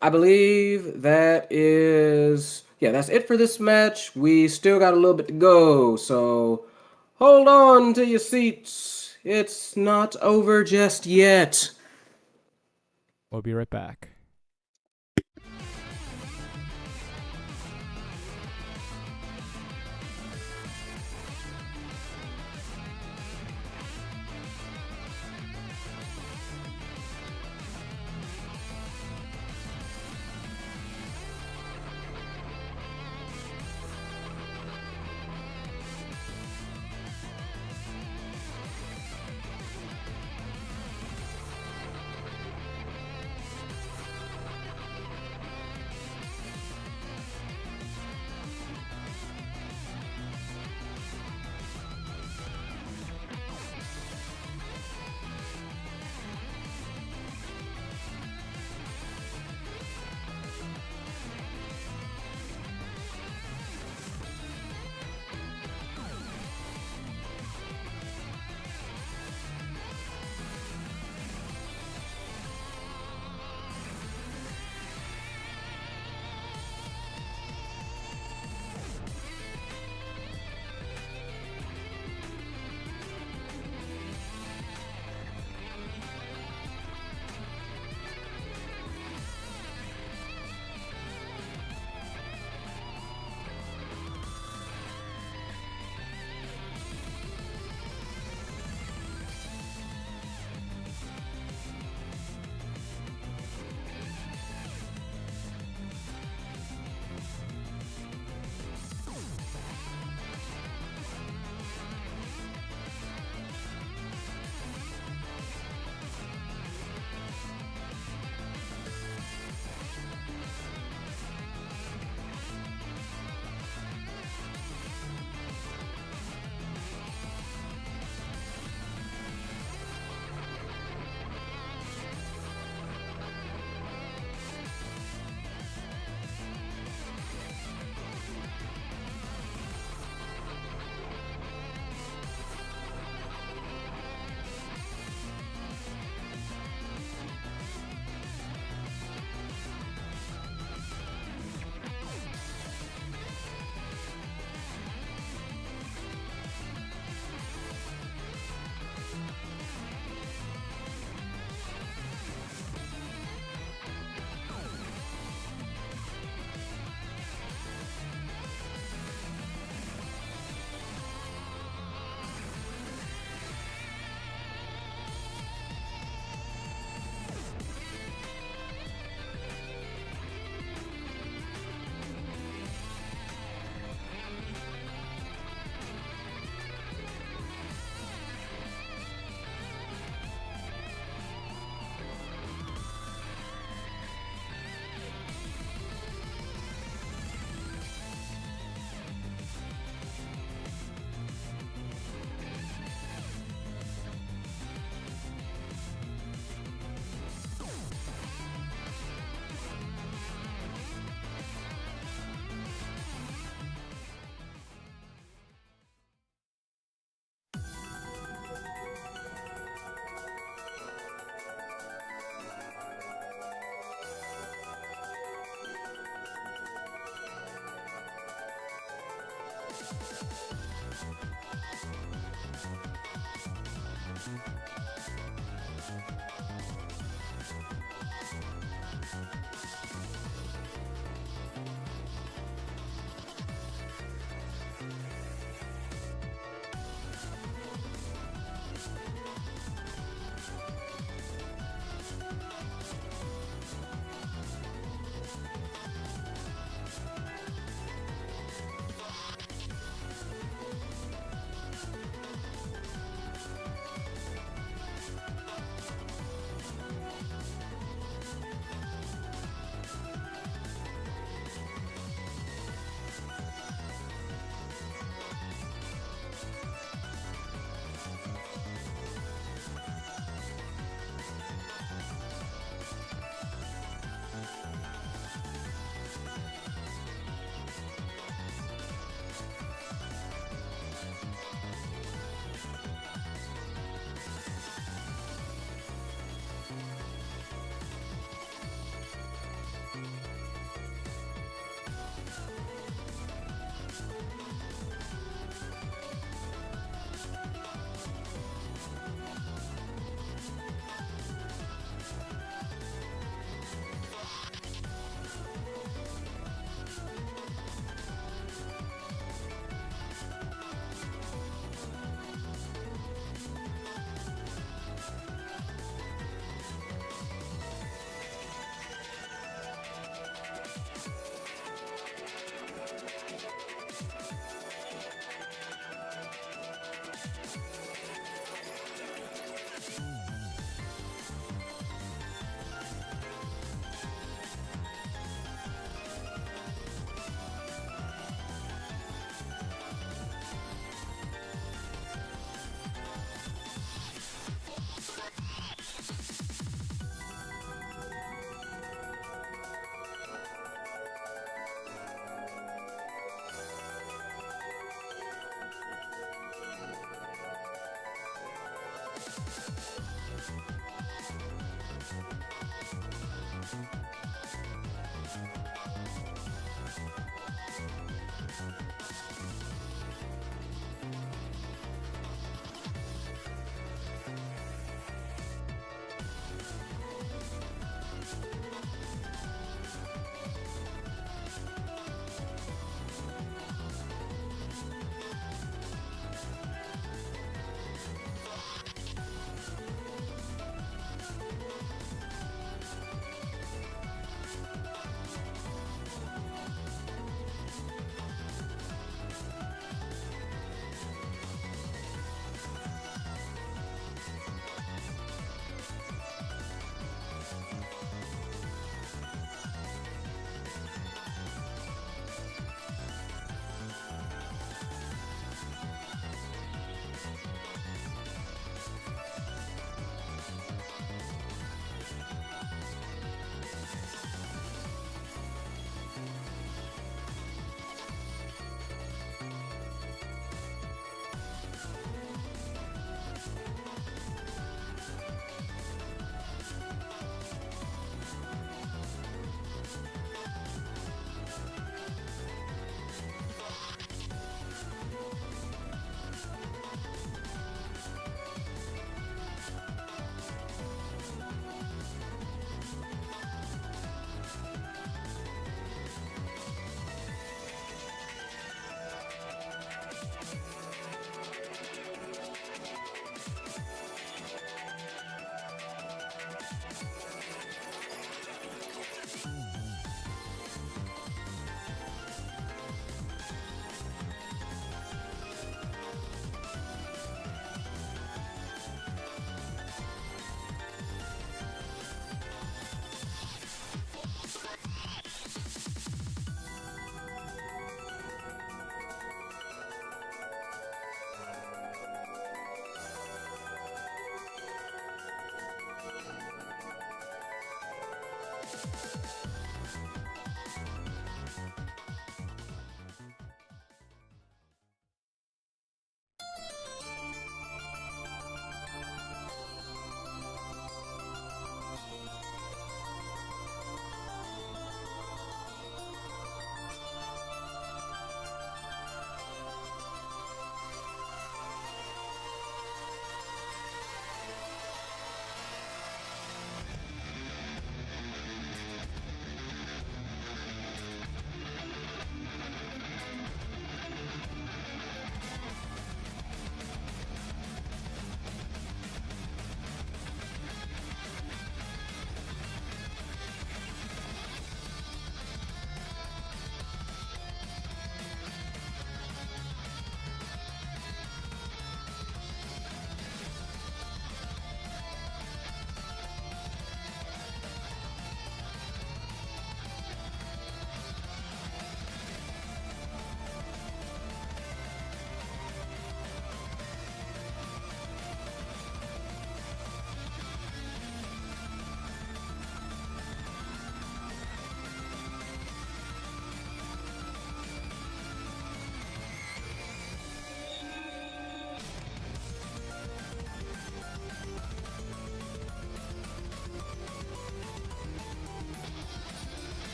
I believe that is, yeah, that's it for this match. We still got a little bit to go, so Hold on to your seats. It's not over just yet. We'll be right back.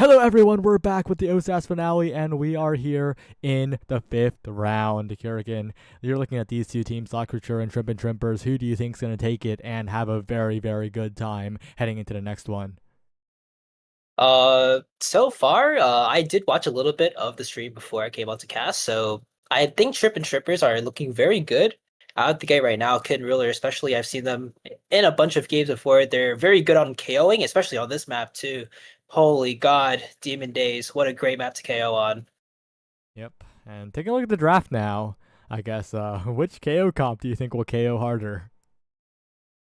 Hello, everyone. We're back with the OSAS finale, and we are here in the 5th round. Kurigan, you're looking at these two teams, La Couture and Trimpers. Who do you think is going to take it and have a very, very good time heading into the next one? So far, I did watch a little bit of the stream before I came out to cast, so I think Trippers are looking very good out the gate right now. Kid and Ruler, especially, I've seen them in a bunch of games before. They're very good on KOing, especially on this map too. Holy God, Demon Days, what a great map to KO on. Yep. And taking a look at the draft now, I guess, which KO comp do you think will KO harder?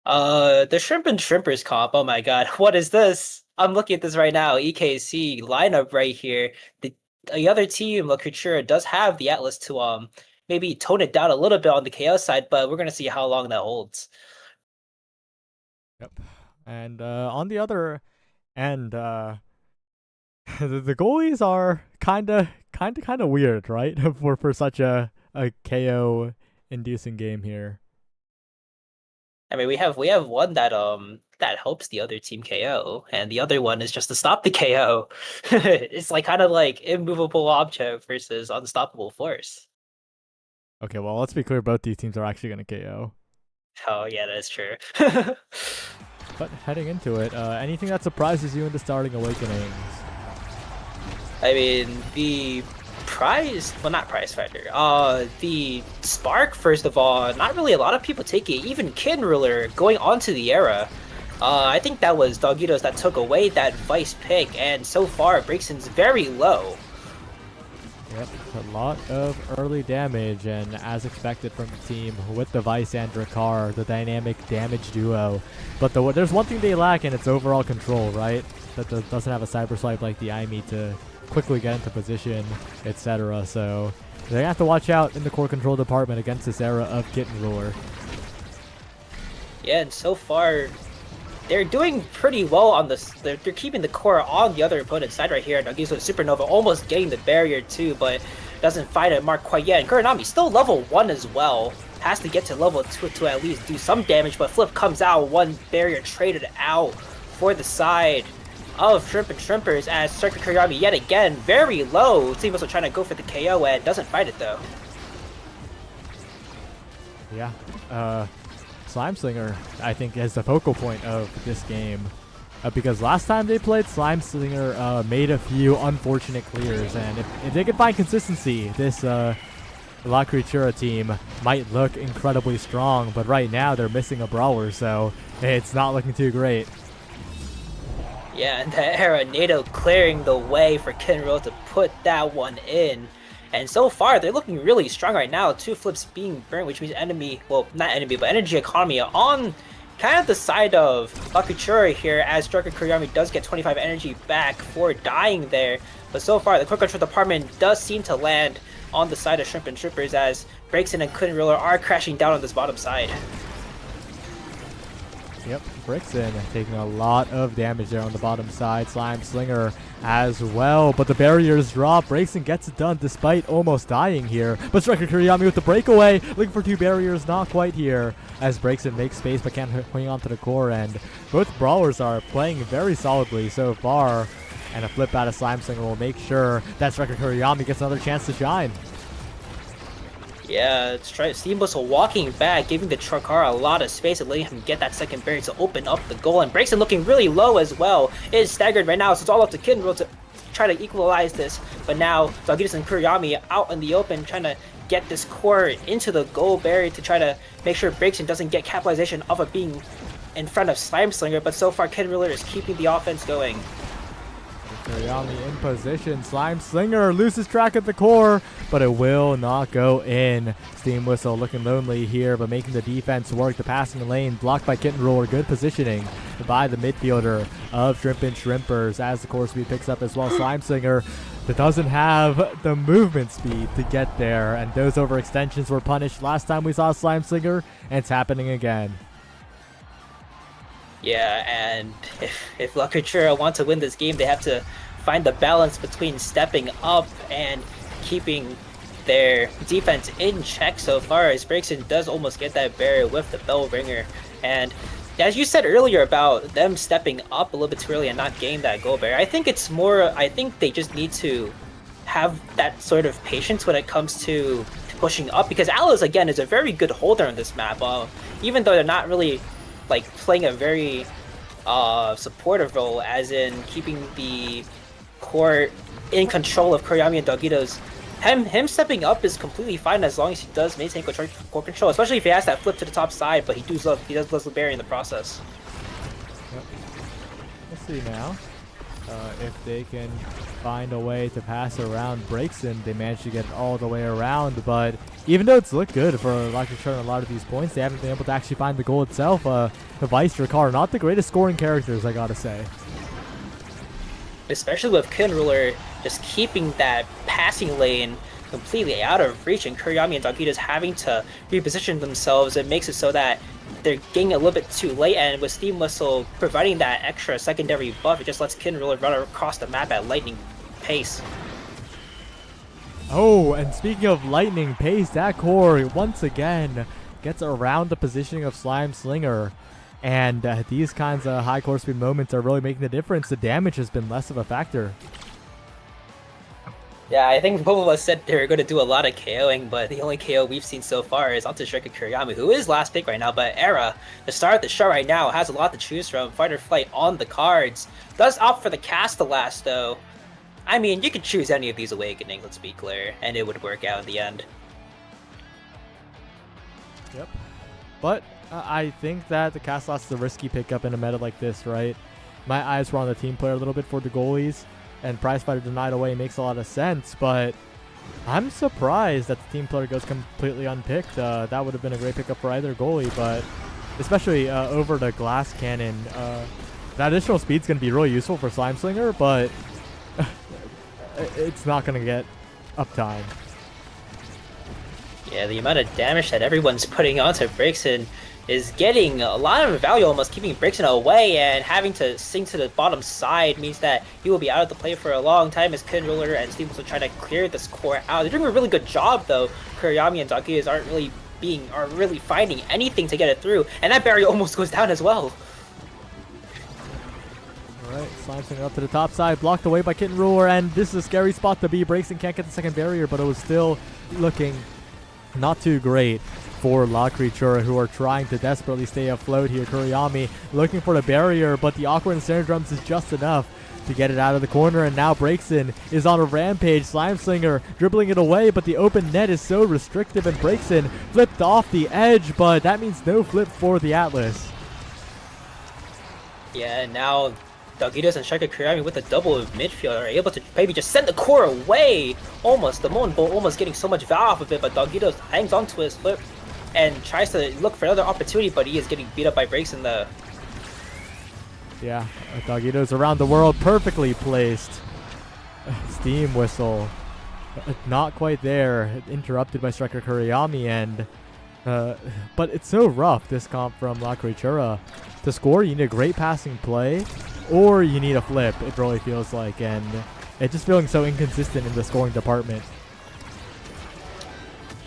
The Shrimp and Shrimpers comp, oh my God, what is this? I'm looking at this right now. EKC lineup right here. The other team, La Cultura, does have the Atlas to maybe tone it down a little bit on the KO side, but we're gonna see how long that holds. Yep. And on the other end, the goalies are kind of weird, right? for such a KO inducing game here. I mean, we have one that helps the other team KO, and the other one is just to stop the KO. It's like kind of like immovable object versus unstoppable force. Okay, well, let's be clear. Both these teams are actually going to KO. Oh yeah, that is true. But heading into it, anything that surprises you in the starting awakenings? I mean, the prize, well, not prize fighter. The spark, first of all, not really a lot of people take it. Even Kid Ruler going onto the era. I think that was Doggitos that took away that vice pick, and so far, Breakson's very low. Yep, a lot of early damage, and as expected from the team with the Vice and Drakkar, the dynamic damage duo. But there's one thing they lack, and it's overall control, right? That doesn't have a cyber swipe like the IME to quickly get into position, etc. So they have to watch out in the core control department against this era of Kitten Ruler. Yeah, and so far, they're doing pretty well on this. They're keeping the core on the other opponent's side right here. Nuggies with Supernova almost getting the barrier too, but doesn't find a mark quite yet. And Kuranami still level 1 as well. Has to get to level 2 to at least do some damage, but Flip comes out, one barrier traded out for the side of Shrimp and Shrimpers as Circuit Kuranami yet again very low. Team also trying to go for the KO and doesn't find it though. Yeah, Slime Slinger, I think, is the focal point of this game. Because last time they played, Slime Slinger made a few unfortunate clears. And if they could find consistency, this La Cultura team might look incredibly strong. But right now, they're missing a brawler, so it's not looking too great. Yeah, and that era, NATO clearing the way for Kenro to put that one in. And so far, they're looking really strong right now. 2 flips being burnt, which means enemy, well, not enemy, but energy economy on kind of the side of La Cultura here, as Striker Kuriyami does get 25 energy back for dying there. But so far, the quick control department does seem to land on the side of Shrimp and Shrimpers as Breakson and Kuden Ruler are crashing down on this bottom side. Yep, Brixton taking a lot of damage there on the bottom side. Slime Slinger as well, but the barriers drop. Brixton gets it done despite almost dying here. But Striker Kuriyami with the breakaway, looking for 2 barriers, not quite here. As Brixton makes space but can't hang on to the core end. Both brawlers are playing very solidly so far. And a flip out of Slime Slinger will make sure that Striker Kuriyami gets another chance to shine. Yeah, Steam Whistle walking back, giving the Drakkar a lot of space and letting him get that second barrier to open up the goal. And Breakson looking really low as well. It is staggered right now, so it's all up to Kinro to try to equalize this. But now, Doggitos and Kuriyami out in the open, trying to get this core into the goal barrier to try to make sure Breakson doesn't get capitalization of it being in front of Slime Slinger. But so far, Ken Ruler is keeping the offense going. Kuriyami in position. Slime Slinger loses track of the core, but it will not go in. Steam Whistle looking lonely here, but making the defense work. The passing lane blocked by Kitten Ruler. Good positioning by the midfielder of Shrimp and Shrimpers as the core speed picks up as well. Slime Slinger that doesn't have the movement speed to get there, and those overextensions were punished last time we saw Slime Slinger, and it's happening again. Yeah, and if La Cultura want to win this game, they have to find the balance between stepping up and keeping their defense in check so far, as Breakson does almost get that barrier with the bell ringer. And As you said earlier about them stepping up a little bit too early and not getting that goal barrier, I think it's more. I think they just need to have that sort of patience when it comes to pushing up because Alice again is a very good holder on this map. Even though they're not really like playing a very supportive role, as in keeping the core in control of Kuriyami and Dogito's. Him stepping up is completely fine as long as he does maintain core control, especially if he has that flip to the top side. But he does lose the barrier in the process. Yep. Let's see now if they can find a way to pass around Breakson. They managed to get it all the way around, but even though it's looked good for Lacriture on a lot of these points, they haven't been able to actually find the goal itself. The Vice Drakkar, not the greatest scoring characters, I gotta say. Especially with Kinruler just keeping that passing lane completely out of reach, and Kuriyami and Dogito's having to reposition themselves. It makes it so that they're getting a little bit too late, and with Steam Whistle providing that extra secondary buff, it just lets Kinruler run across the map at lightning pace. Oh, and speaking of lightning pace, that core once again gets around the positioning of Slime Slinger. And these kinds of high core speed moments are really making the difference. The damage has been less of a factor. Yeah, I think both of us said they were going to do a lot of KOing, but the only KO we've seen so far is onto Striker Kuriyami, who is last pick right now, but Era, the star of the show right now, has a lot to choose from. Fight or Flight on the cards. Does opt for the Castellast, though. I mean, you could choose any of these Awakenings, let's be clear, and it would work out in the end. Yep. But I think that the Castellast is a risky pickup in a meta like this, right? My eyes were on the team player a little bit for the goalies, and Prize Fighter denied away makes a lot of sense, but I'm surprised that the team player goes completely unpicked. That would have been a great pickup for either goalie, but especially over the Glass Cannon. That additional speed's going to be really useful for Slime Slinger, but it's not going to get uptime. Yeah, the amount of damage that everyone's putting onto Breakson is getting a lot of value, almost keeping Breakson away, and having to sink to the bottom side means that he will be out of the play for a long time as Kinruler and Steve are trying to clear this core out. They're doing a really good job though. Kuriyami and Dakias aren't really finding anything to get it through, and that barrier almost goes down as well. Alright, Slime Slinger up to the top side, blocked away by Kinruler, and this is a scary spot to be. Breakson can't get the second barrier, but it was still looking not too great for Lacriture, who are trying to desperately stay afloat here. Kuriyami looking for the barrier, but the awkward snare drums is just enough to get it out of the corner, and now Breakson is on a rampage. Slime Slinger dribbling it away, but the open net is so restrictive, and Breakson flipped off the edge, but that means no flip for the Atlas. Yeah, and now Dagitos and Striker Kuriyami with a double of midfield are able to maybe just send the core away. Almost, the Moon Bolt almost getting so much value off of it, but Dagitos hangs onto his flip and tries to look for another opportunity, but he is getting beat up by Breakson though. Yeah, Dagitos around the world, perfectly placed. Steam Whistle, not quite there, interrupted by Striker Kuriyami, and but it's so rough, this comp from Lacritura. To score, you need a great passing play, or you need a flip, it really feels like, and it's just feeling so inconsistent in the scoring department.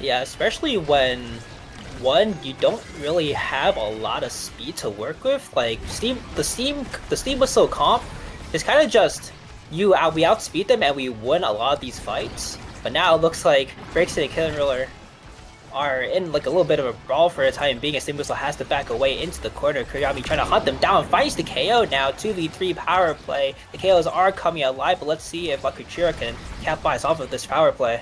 Yeah, especially when, one, you don't really have a lot of speed to work with. Like, the Steam Whistle comp is kind of just, we outspeed them and we win a lot of these fights. But now it looks like Breakson and Kinruler are in like a little bit of a brawl for the time being, as Steam Whistle has to back away into the corner. Kuriyami trying to hunt them down, finds the KO now, 2v3 power play. The KOs are coming alive, but let's see if Lacritura can capitalize off of this power play.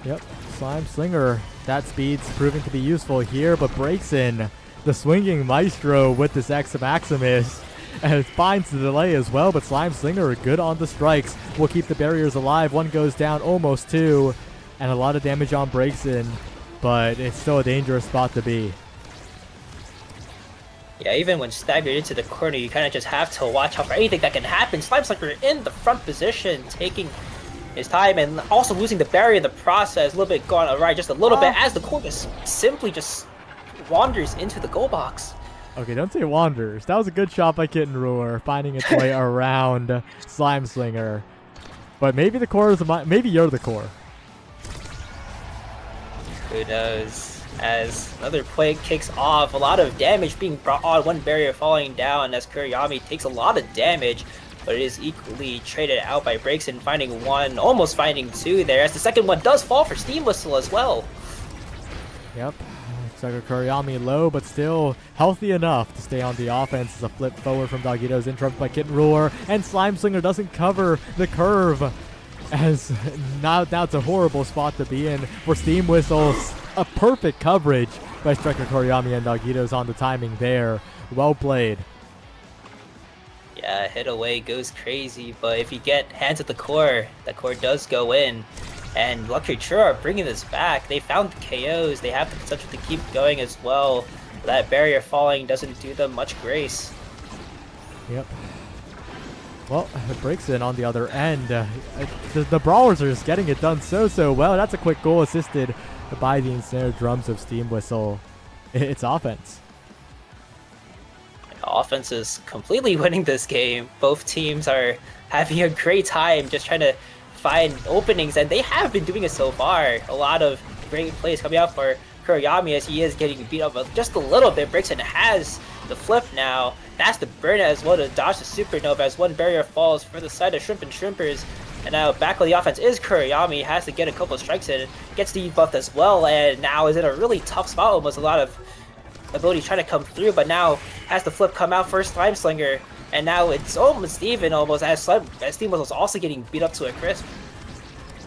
Yep, Slime Slinger, that speed's proving to be useful here, but Breakson, the swinging maestro with this X Maximus, and finds the delay as well, but Slime Slinger good on the strikes, will keep the barriers alive. One goes down, almost two, and a lot of damage on Breakson, but it's still a dangerous spot to be. Yeah, even when staggered into the corner, you kind of just have to watch out for anything that can happen. Slime Slinger in the front position, taking his time and also losing the barrier in the process. A little bit gone awry, just a little bit, as the corner simply just wanders into the goal box. Okay, don't say wanders. That was a good shot by Kinruler, finding its way around Slime Slinger. But maybe the core is maybe you're the core. Who knows? as another point kicks off. A lot of damage being brought on, one barrier falling down as Kuriyami takes a lot of damage, but it is equally traded out by Breakson, finding one, almost finding two there, as the second one does fall for Steam Whistle as well. Yep. Striker Kuriyami low, but still healthy enough to stay on the offense. As a flip forward from Dogito's interrupted by Kitten Ruler, and Slime Slinger doesn't cover the curve. As now it's a horrible spot to be in for Steam Whistles. A perfect coverage by Striker Kuriyami, and Dogito's on the timing there. Well played. Yeah, hit away goes crazy, but if you get hands at the core, that core does go in. And Luxury True are bringing this back. They found the KOs. They have the potential to keep going as well. That barrier falling doesn't do them much grace. Yep. Well, it breaks in on the other end. The Brawlers are just getting it done so well. That's a quick goal assisted by the ensnared drums of Steam Whistle. It's offense. Offense is completely winning this game. Both teams are having a great time just trying to find openings, and they have been doing it so far. A lot of great plays coming out for Kuriyami as he is getting beat up just a little bit. Breakson has the flip now. That's the burn as well to dodge the supernova as one barrier falls for the side of Shrimp and Shrimpers. And now back on the offense is Kuriyami. Has to get a couple of strikes in, gets debuffed as well, and now is in a really tough spot. Almost a lot of ability trying to come through, but now has the flip come out for Slime Slinger. And now it's almost even, as Steam was also getting beat up to a crisp.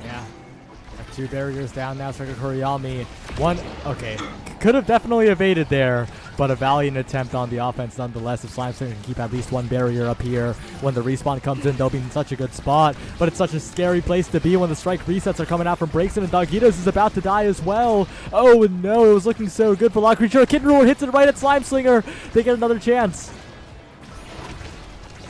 Yeah. Got two barriers down now. Striker Kuriyami. One, okay. Could have definitely evaded there, but a valiant attempt on the offense nonetheless. If Slime Slinger can keep at least one barrier up here, when the respawn comes in, they'll be in such a good spot. But it's such a scary place to be when the strike resets are coming out from Breakson, and Dogitos is about to die as well. Oh no, it was looking so good for Lock Creature. Kitten Ruler hits it right at Slime Slinger. They get another chance.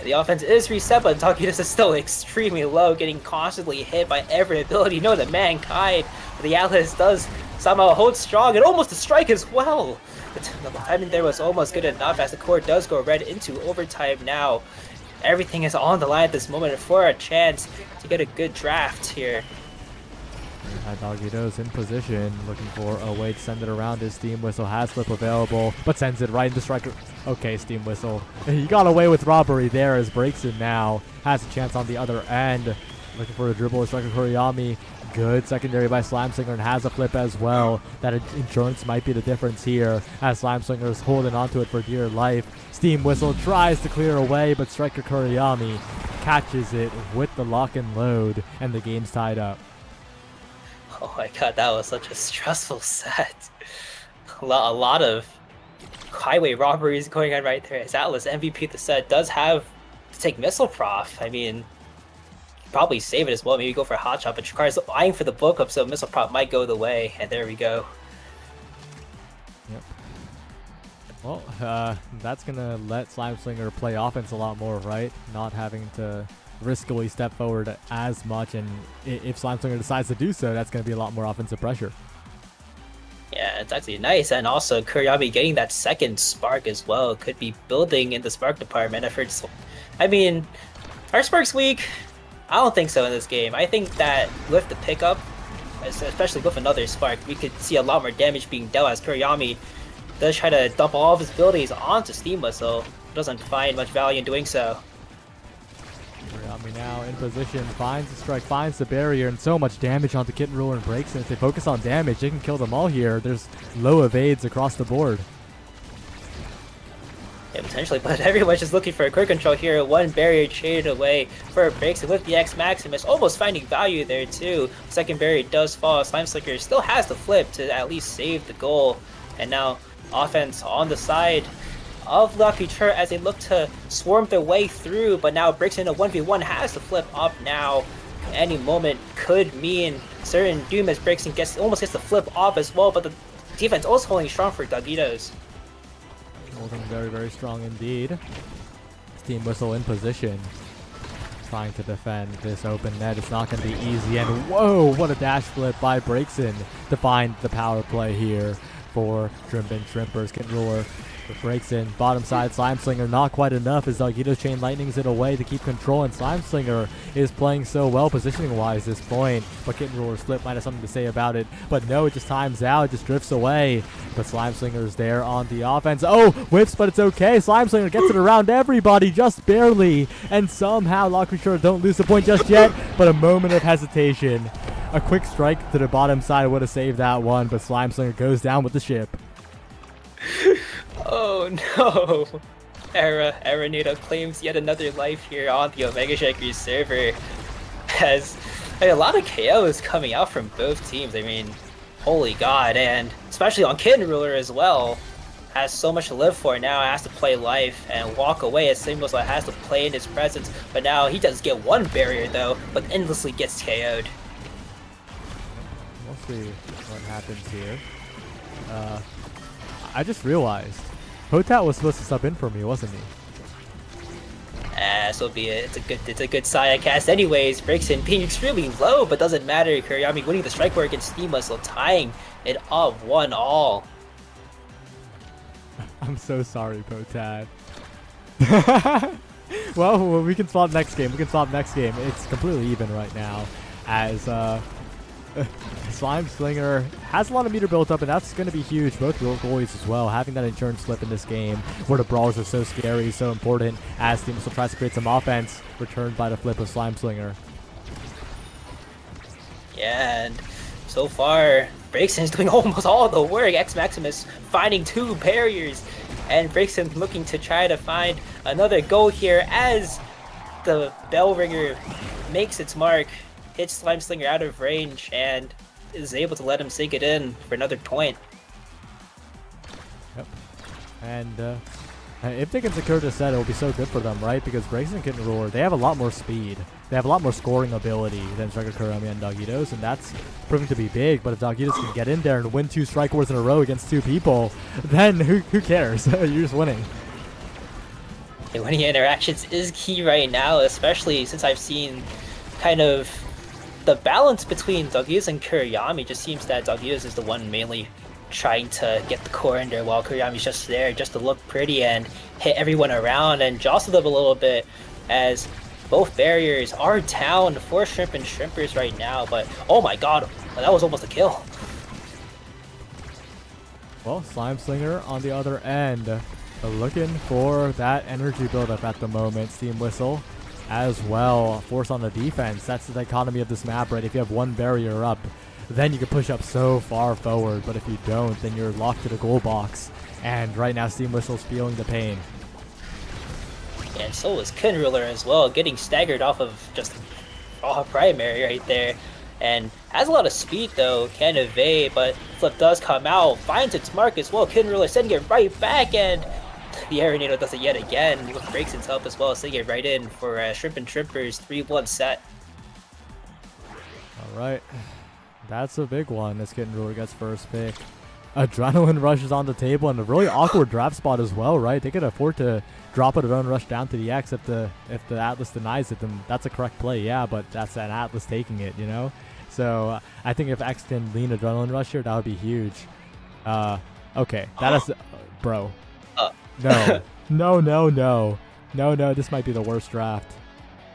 The offense is reset, but Dogitos is still extremely low, getting constantly hit by every ability known to mankind. But the Atlas does somehow hold strong, and almost a strike as well. The timing there was almost good enough, as the core does go red into overtime now. Everything is on the line at this moment for a chance to get a good draft here. Dogitos in position, looking for a way to send it around. His Steam Whistle has flip available, but sends it right into Striker. Okay, Steam Whistle. He got away with robbery there as Breakson now has a chance on the other end. Looking for a dribble with Striker Kuriyami. Good secondary by Slime Slinger, and has a flip as well. That insurance might be the difference here, as Slime Slinger is holding onto it for dear life. Steam Whistle tries to clear away, but Striker Kuriyami catches it with the lock and load, and the game's tied up. Oh my god, that was such a stressful set. A lot of highway robberies going on right there. As Atlas MVP of the set does have to take Missile Prof. I mean, probably save it as well. Maybe go for a hot shot, but Shikari's eyeing for the book up, so Missile Prop might go the way, and there we go. Yep. Well, that's gonna let Slime Slinger play offense a lot more, right? Not having to riskily step forward as much, and if Slime Slinger decides to do so, that's gonna be a lot more offensive pressure. Yeah, it's actually nice, and also Kuriyami getting that second spark as well could be building in the spark department. I mean, are sparks weak? I don't think so in this game. I think that with the pickup, especially with another spark, we could see a lot more damage being dealt as Kuriyami does try to dump all of his abilities onto Steam Whistle. Doesn't find much value in doing so. Kuriyami now in position, finds the strike, finds the barrier, and so much damage onto Kitten Ruler and Breakson. If they focus on damage, they can kill them all here. There's low evades across the board. Yeah, potentially, but everyone's just looking for a quick control here. One barrier traded away for Breakson with the X Maximus, almost finding value there too. Second barrier does fall. Slime Slinger still has the flip to at least save the goal. And now offense on the side of Lucky Chur as they look to swarm their way through, but now Breakson in a 1v1 has the flip up now. Any moment could mean certain doom as Breakson almost gets the flip off as well, but the defense also holding strong for Dogitos. Holding very, very strong indeed. Steam Whistle in position, trying to defend this open net. It's not going to be easy, and whoa, what a dash flip by Breakson to find the power play here for Shrimp and Shrimpers. Kitten Ruler It breaks in. Bottom side, Slime Slinger not quite enough as Dogito's Chain Lightnings it away to keep control, and Slime Slinger is playing so well positioning-wise this point. But Kitten Ruler's flip might have something to say about it. But no, it just times out. It just drifts away. But Slime Slinger is there on the offense. Oh, whiffs, but it's okay. Slime Slinger gets it around everybody just barely. And somehow Lockrisher don't lose the point just yet. But a moment of hesitation. A quick strike to the bottom side would have saved that one. But Slime Slinger goes down with the ship. Oh no! Aranito claims yet another life here on the Omega Shakers server. As a lot of KOs coming out from both teams. I mean, holy god, and especially on Kitten Ruler as well. Has so much to live for now, has to play life and walk away as Simwhistle has to play in his presence. But now he does get one barrier though, but endlessly gets KO'd. We'll see what happens here. I just realized Potat was supposed to sub in for me, wasn't he? So be it. It's a good Saya cast anyways. Breaks in being extremely low, but doesn't matter. Kuriyami winning the strike war against Steam Whistle, tying it up 1-all. I'm so sorry, Potat. Well, we can swap next game. It's completely even right now as Slime Slinger has a lot of meter built up, and that's going to be huge. Both goalies as well. Having that insurance slip in this game where the brawlers are so scary, so important, as Steam still tries to create some offense, returned by the flip of Slime Slinger. Yeah, and so far, Breakson is doing almost all the work. X Maximus finding 2 barriers, and Breakson looking to try to find another goal here as the bell ringer makes its mark. Hits Slime Slinger out of range and is able to let him sink it in for another point. Yep. And if they can secure this set, it will be so good for them, right? Because Breaks and Kitten Ruler, they have a lot more speed. They have a lot more scoring ability than Striker Kurami and Dogitos, and that's proving to be big. But if Dogitos can get in there and win 2 strike wars in a row against 2 people, then who cares? You're just winning. And winning interactions is key right now, especially since I've seen kind of the balance between Dogitos and Kuriyami. Just seems that Dogitos is the one mainly trying to get the core in there, while Kuriyami's just there just to look pretty and hit everyone around and jostle them a little bit, as both barriers are down for Shrimp and Shrimpers right now. But oh my god, that was almost a kill. Well, Slime Slinger on the other end, looking for that energy buildup at the moment. Steam Whistle as well, force on the defense. That's the dichotomy of this map, right? If you have one barrier up, then you can push up so far forward, but if you don't, then you're locked to the goal box. And right now, Steam Whistle's feeling the pain. And so is Kitten Ruler as well, getting staggered off of just raw primary right there. And has a lot of speed though, can evade, but flip does come out, finds its mark as well. Kitten Ruler sending it right back, and the Arenado does it yet again with Breakson's help as well, sending it right in for Shrimp and Shrimpers 3-1 set. Alright, that's a big one as Kitten Ruler gets first pick. Adrenaline Rush is on the table, and a really awkward draft spot as well, right? They could afford to drop an Adrenaline Rush down to the X if the Atlas denies it, then that's a correct play, yeah, but that's an Atlas taking it, you know? So I think if X can lean Adrenaline Rush here, that would be huge. Okay, that is... bro. No, this might be the worst draft.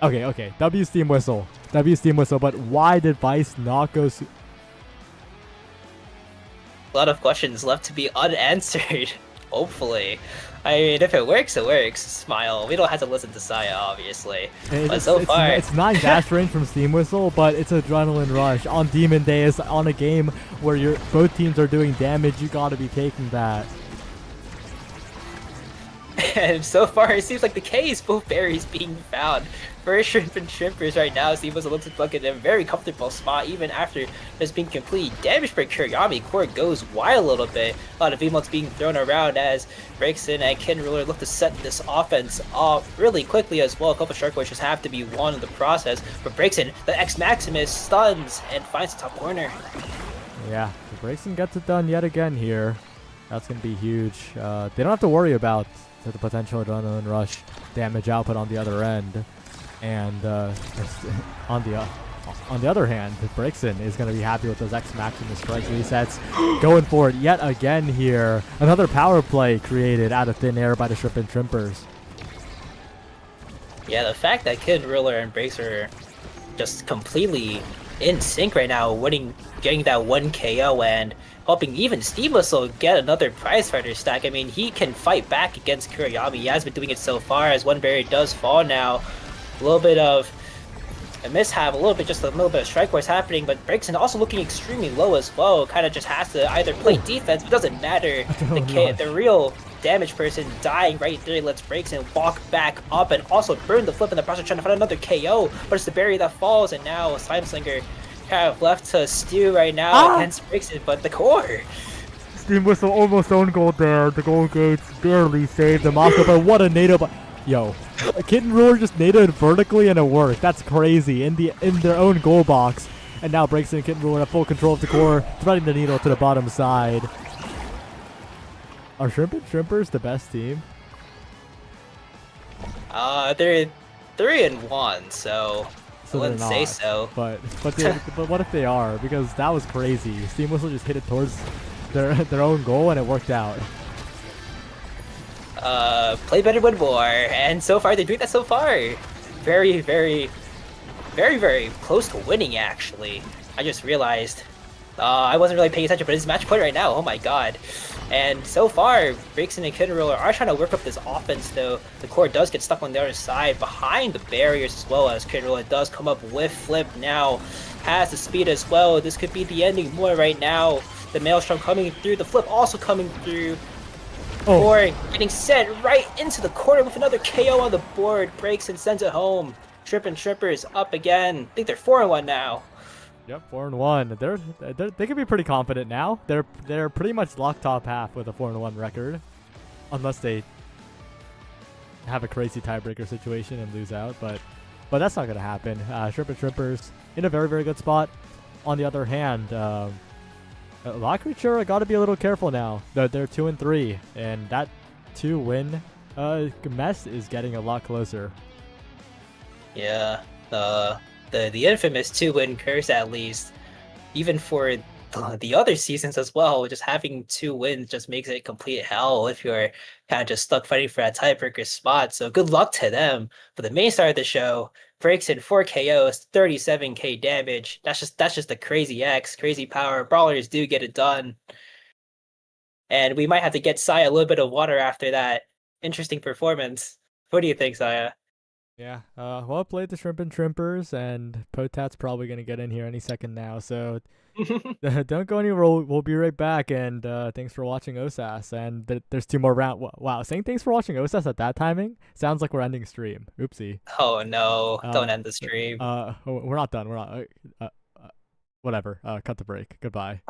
Okay, W Steam Whistle, but why did Vice not go... A lot of questions left to be unanswered, hopefully. I mean, if it works, it works. Smile. We don't have to listen to Saya, obviously. But so far... It's 9 dash range from Steam Whistle, but it's Adrenaline Rush. On Demon Days, on a game where both teams are doing damage, you gotta be taking that. And so far, it seems like the case, both berries being found for Shrimp and Shrimpers right now. Steve Whistle looks like in a very comfortable spot, even after there's been complete damage by Kuriyami. Core goes wild a little bit. A lot of emotes being thrown around as Breakson and Kitten Ruler look to set this offense off really quickly as well. A couple Shark Wishers have to be won in the process. But Breakson, the X Maximus, stuns and finds the top corner. Yeah, Breakson gets it done yet again here. That's going to be huge. They don't have to worry about the potential Adrenaline Rush damage output on the other end. And on the On the other hand, Brixton is going to be happy with those X Maximus strikes resets. Going for it yet again here. Another power play created out of thin air by the Shrimp and Shrimpers. Yeah, the fact that Kid Ruler and Breaks are just completely in sync right now, getting that 1 KO and helping even Steam Whistle get another prize fighter stack. I mean, he can fight back against Kuriyami. He has been doing it so far as one barrier does fall now. A little bit of a mishap, just a little bit of strike force happening, but Breakson also looking extremely low as well. Kind of just has to either play defense, but doesn't matter. The real damage person dying right there lets Breakson walk back up and also burn the flip in the process, trying to find another KO, but it's the barrier that falls, and now Slime Slinger kind of left to stew right now against Breakson, but the core. Steam Whistle almost own goal there. The goal gates barely saved the Mako, but what a NATO. Yo, Kitten Ruler just nadoed vertically and it worked. That's crazy in their own goal box. And now Breakson and Kitten Ruler have full control of the core, threading the needle to the bottom side. Are Shrimp and Shrimpers the best team? They're 3-1, so I wouldn't say so. But what if they are? Because that was crazy. Steam Whistle just hit it towards their own goal and it worked out. Play better, win more, and so far they're doing that so far. Very, very, very, very close to winning, actually. I just realized. I wasn't really paying attention, but it's match point right now. Oh my god. And so far, Breakson and Kitten Ruler are trying to work up this offense, though. The core does get stuck on the other side behind the barriers as well, as Kitten Ruler does come up with Flip now. Has the speed as well. This could be the ending more right now. The Maelstrom coming through, the Flip also coming through. Or getting sent right into the corner with another KO on the board. Breaks and sends it home. Shrimp and Shrimpers up again. I think they're 4-1 now. Yep, 4-1. They can be pretty confident now. They're pretty much locked top half with a 4-1 record, unless they have a crazy tiebreaker situation and lose out. But that's not gonna happen. Shrimp and Shrimpers in a very, very good spot. On the other hand, La Creatura got to be a little careful now. They're 2-3, and that 2-win mess is getting a lot closer. Yeah, the infamous 2-win curse, at least, even for the other seasons as well. Just having 2 wins just makes it complete hell if you're kind of just stuck fighting for that tiebreaker spot. So good luck to them. But the main star of the show breaks in 4 KOs, 37k damage. That's just a crazy X, crazy power. Brawlers do get it done. And we might have to get Saya a little bit of water after that interesting performance. What do you think, Saya? Yeah, well played the Shrimp and Shrimpers, and Potat's probably going to get in here any second now, so don't go anywhere. We'll be right back, and thanks for watching OSAS, and there's 2 more rounds. Wow, saying thanks for watching OSAS at that timing sounds like we're ending stream. Oopsie. Oh no, don't end the stream. We're not done. We're not. Whatever, cut the break. Goodbye.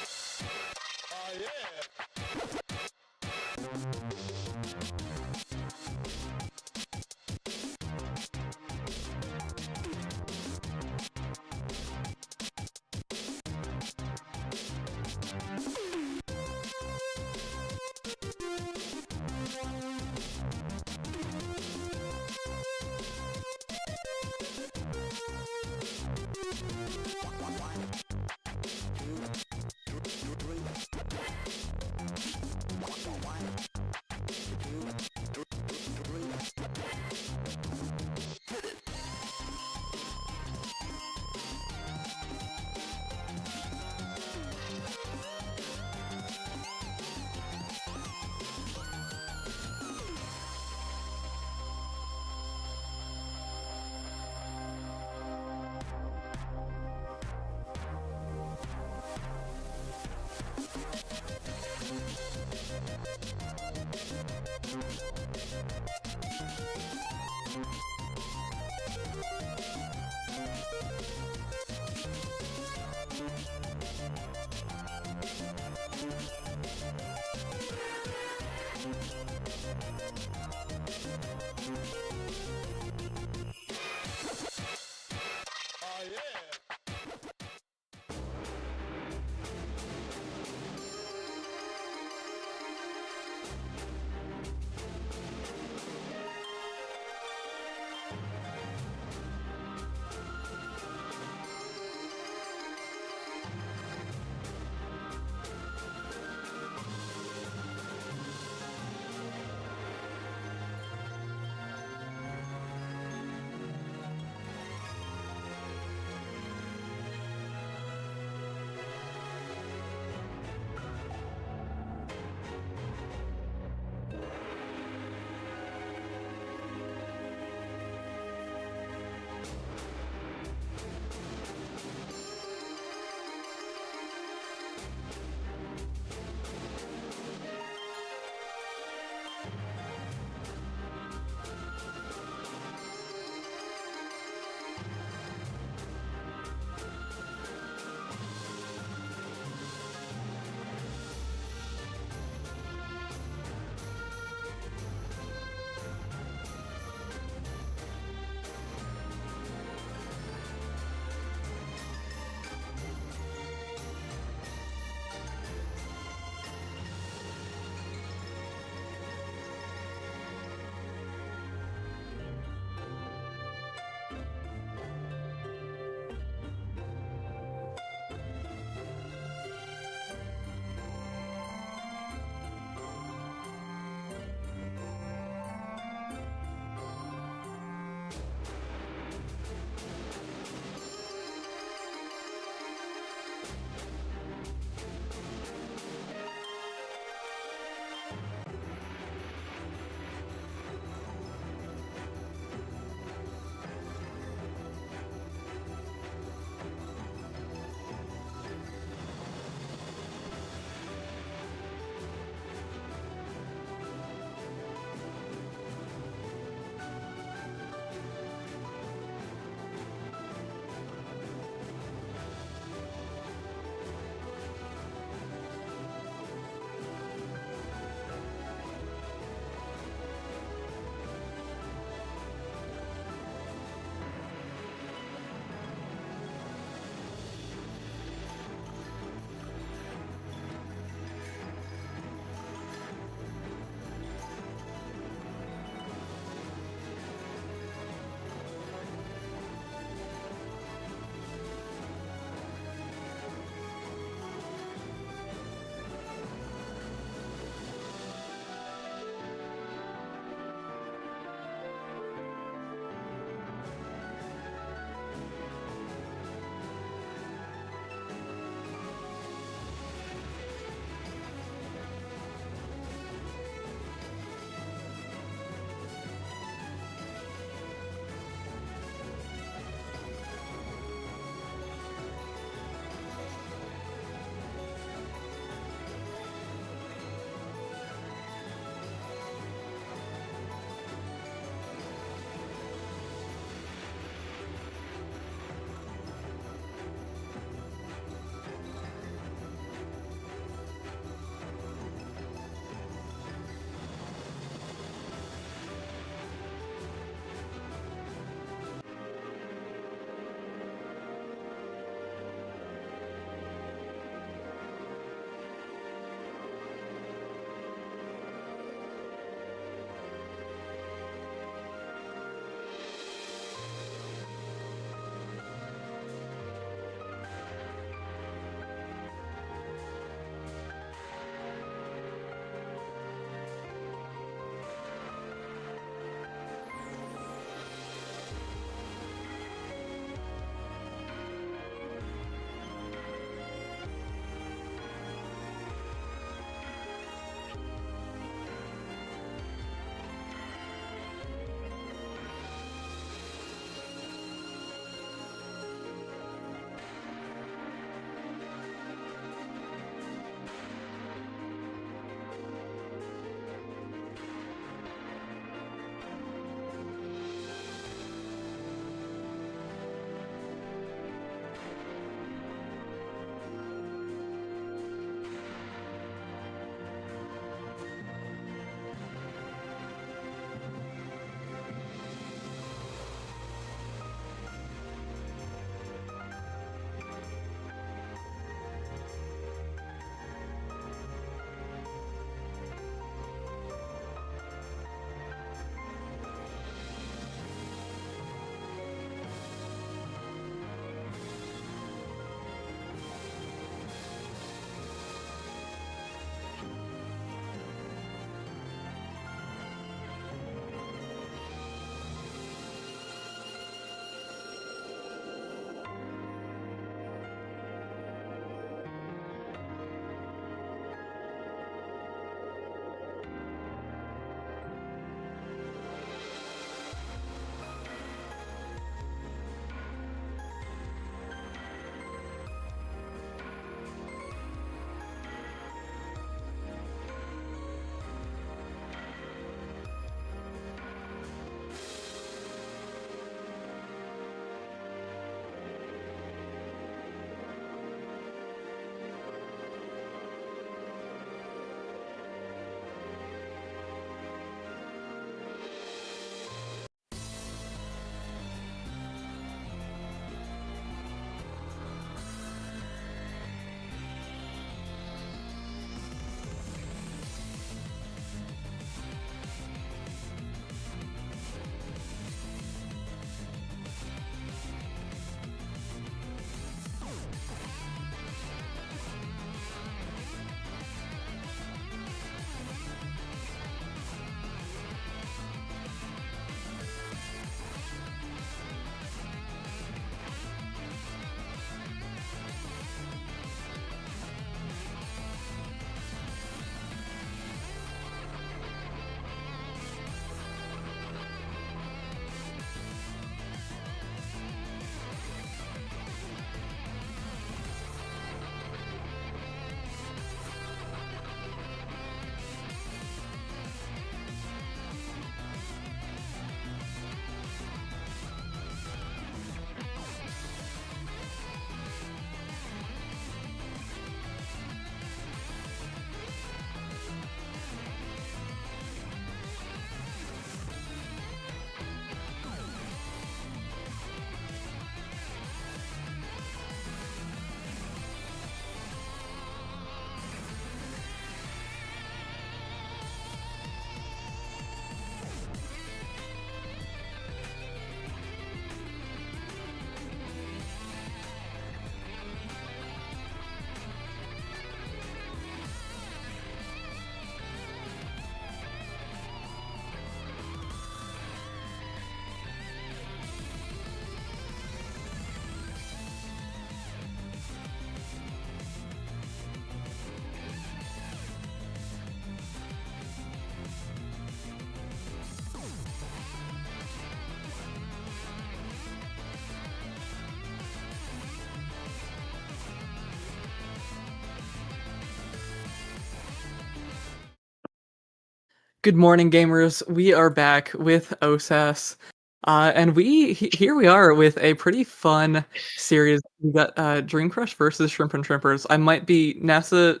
Good morning, gamers. We are back with OSAS, and here we are with a pretty fun series. We got Dream Crush versus Shrimp and Shrimpers. I might be NASA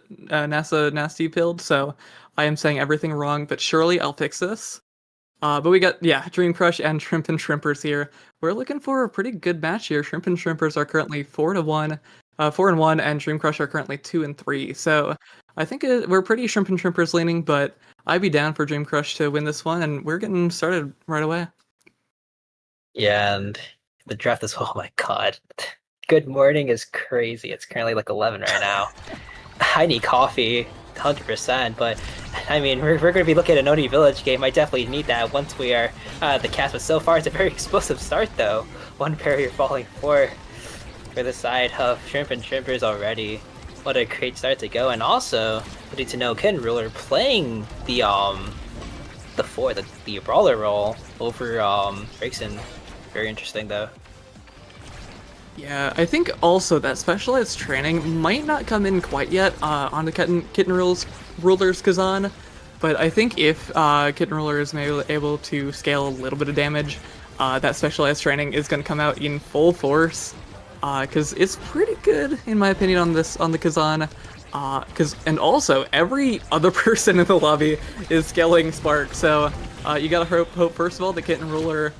nasty pilled, so I am saying everything wrong, but surely I'll fix this. But we got Dream Crush and Shrimp and Shrimpers here. We're looking for a pretty good match here. Shrimp and Shrimpers are currently 4-1, 4-1, and Dream Crush are currently 2-3. So I think we're pretty Shrimp and Shrimpers leaning, but I'd be down for Dream Crush to win this one, and we're getting started right away. Yeah, and the draft is, oh my god. Good morning is crazy. It's currently like 11 right now. I need coffee, 100%, but I mean, we're going to be looking at an Oni Village game. I definitely need that once we are the cast, but so far it's a very explosive start though. One barrier falling for the side of Shrimp and Shrimpers already. What a great start to go, and also we need to know Ken Ruler playing the brawler role over Braixen. Very interesting though. Yeah, I think also that specialized training might not come in quite yet on the Kitten Ruler's Kazan, but I think if Kitten Ruler is maybe able to scale a little bit of damage, that specialized training is going to come out in full force, because it's pretty good in my opinion on the Kazan. And also every other person in the lobby is scaling Spark, so you gotta hope first of all the Kitten Ruler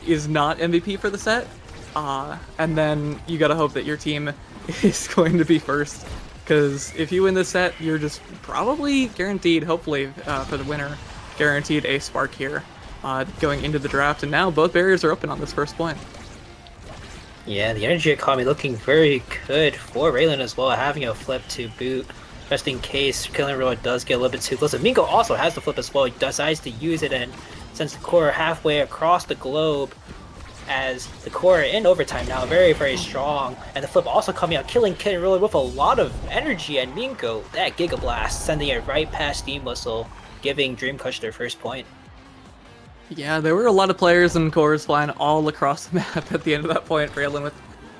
is not MVP for the set. And then you gotta hope that your team is going to be first, because if you win this set, you're just probably guaranteed, hopefully for the winner, guaranteed a Spark here going into the draft. And now both barriers are open on this first point. Yeah, the energy economy looking very good for Raylan as well, having a flip to boot, just in case Killing Roller does get a little bit too close. Mingo also has the flip as well. He decides to use it and sends the core halfway across the globe, as the core in overtime now, very, very strong. And the flip also coming out, killing Kid Ruler with a lot of energy, and Mingo, that Giga Blast, sending it right past Steam Whistle, giving Dream Crush their first point. Yeah, there were a lot of players and cores flying all across the map at the end of that point. Raylan with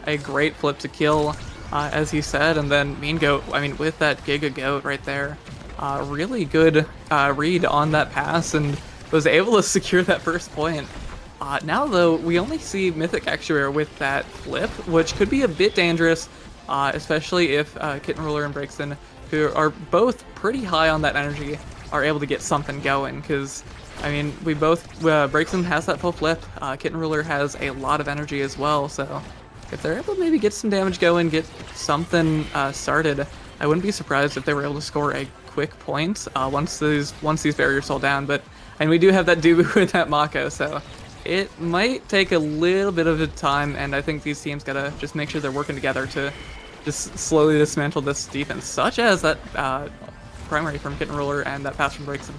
a great flip to kill, as he said, and then Mean Goat, I mean, with that Giga Goat right there, really good read on that pass, and was able to secure that first point. Now, though, we only see Mythic Actuator with that flip, which could be a bit dangerous, especially if Kitten Ruler and Braixen, who are both pretty high on that energy, are able to get something going, because I mean, we both, Braixen has that full flip, Kitten Ruler has a lot of energy as well, so if they're able to maybe get some damage going, get something started, I wouldn't be surprised if they were able to score a quick point once these barriers fall down. But, and we do have that Dubu and that Mako, so it might take a little bit of a time, and I think these teams gotta just make sure they're working together to just slowly dismantle this defense, such as that primary from Kitten Ruler and that pass from Braixen.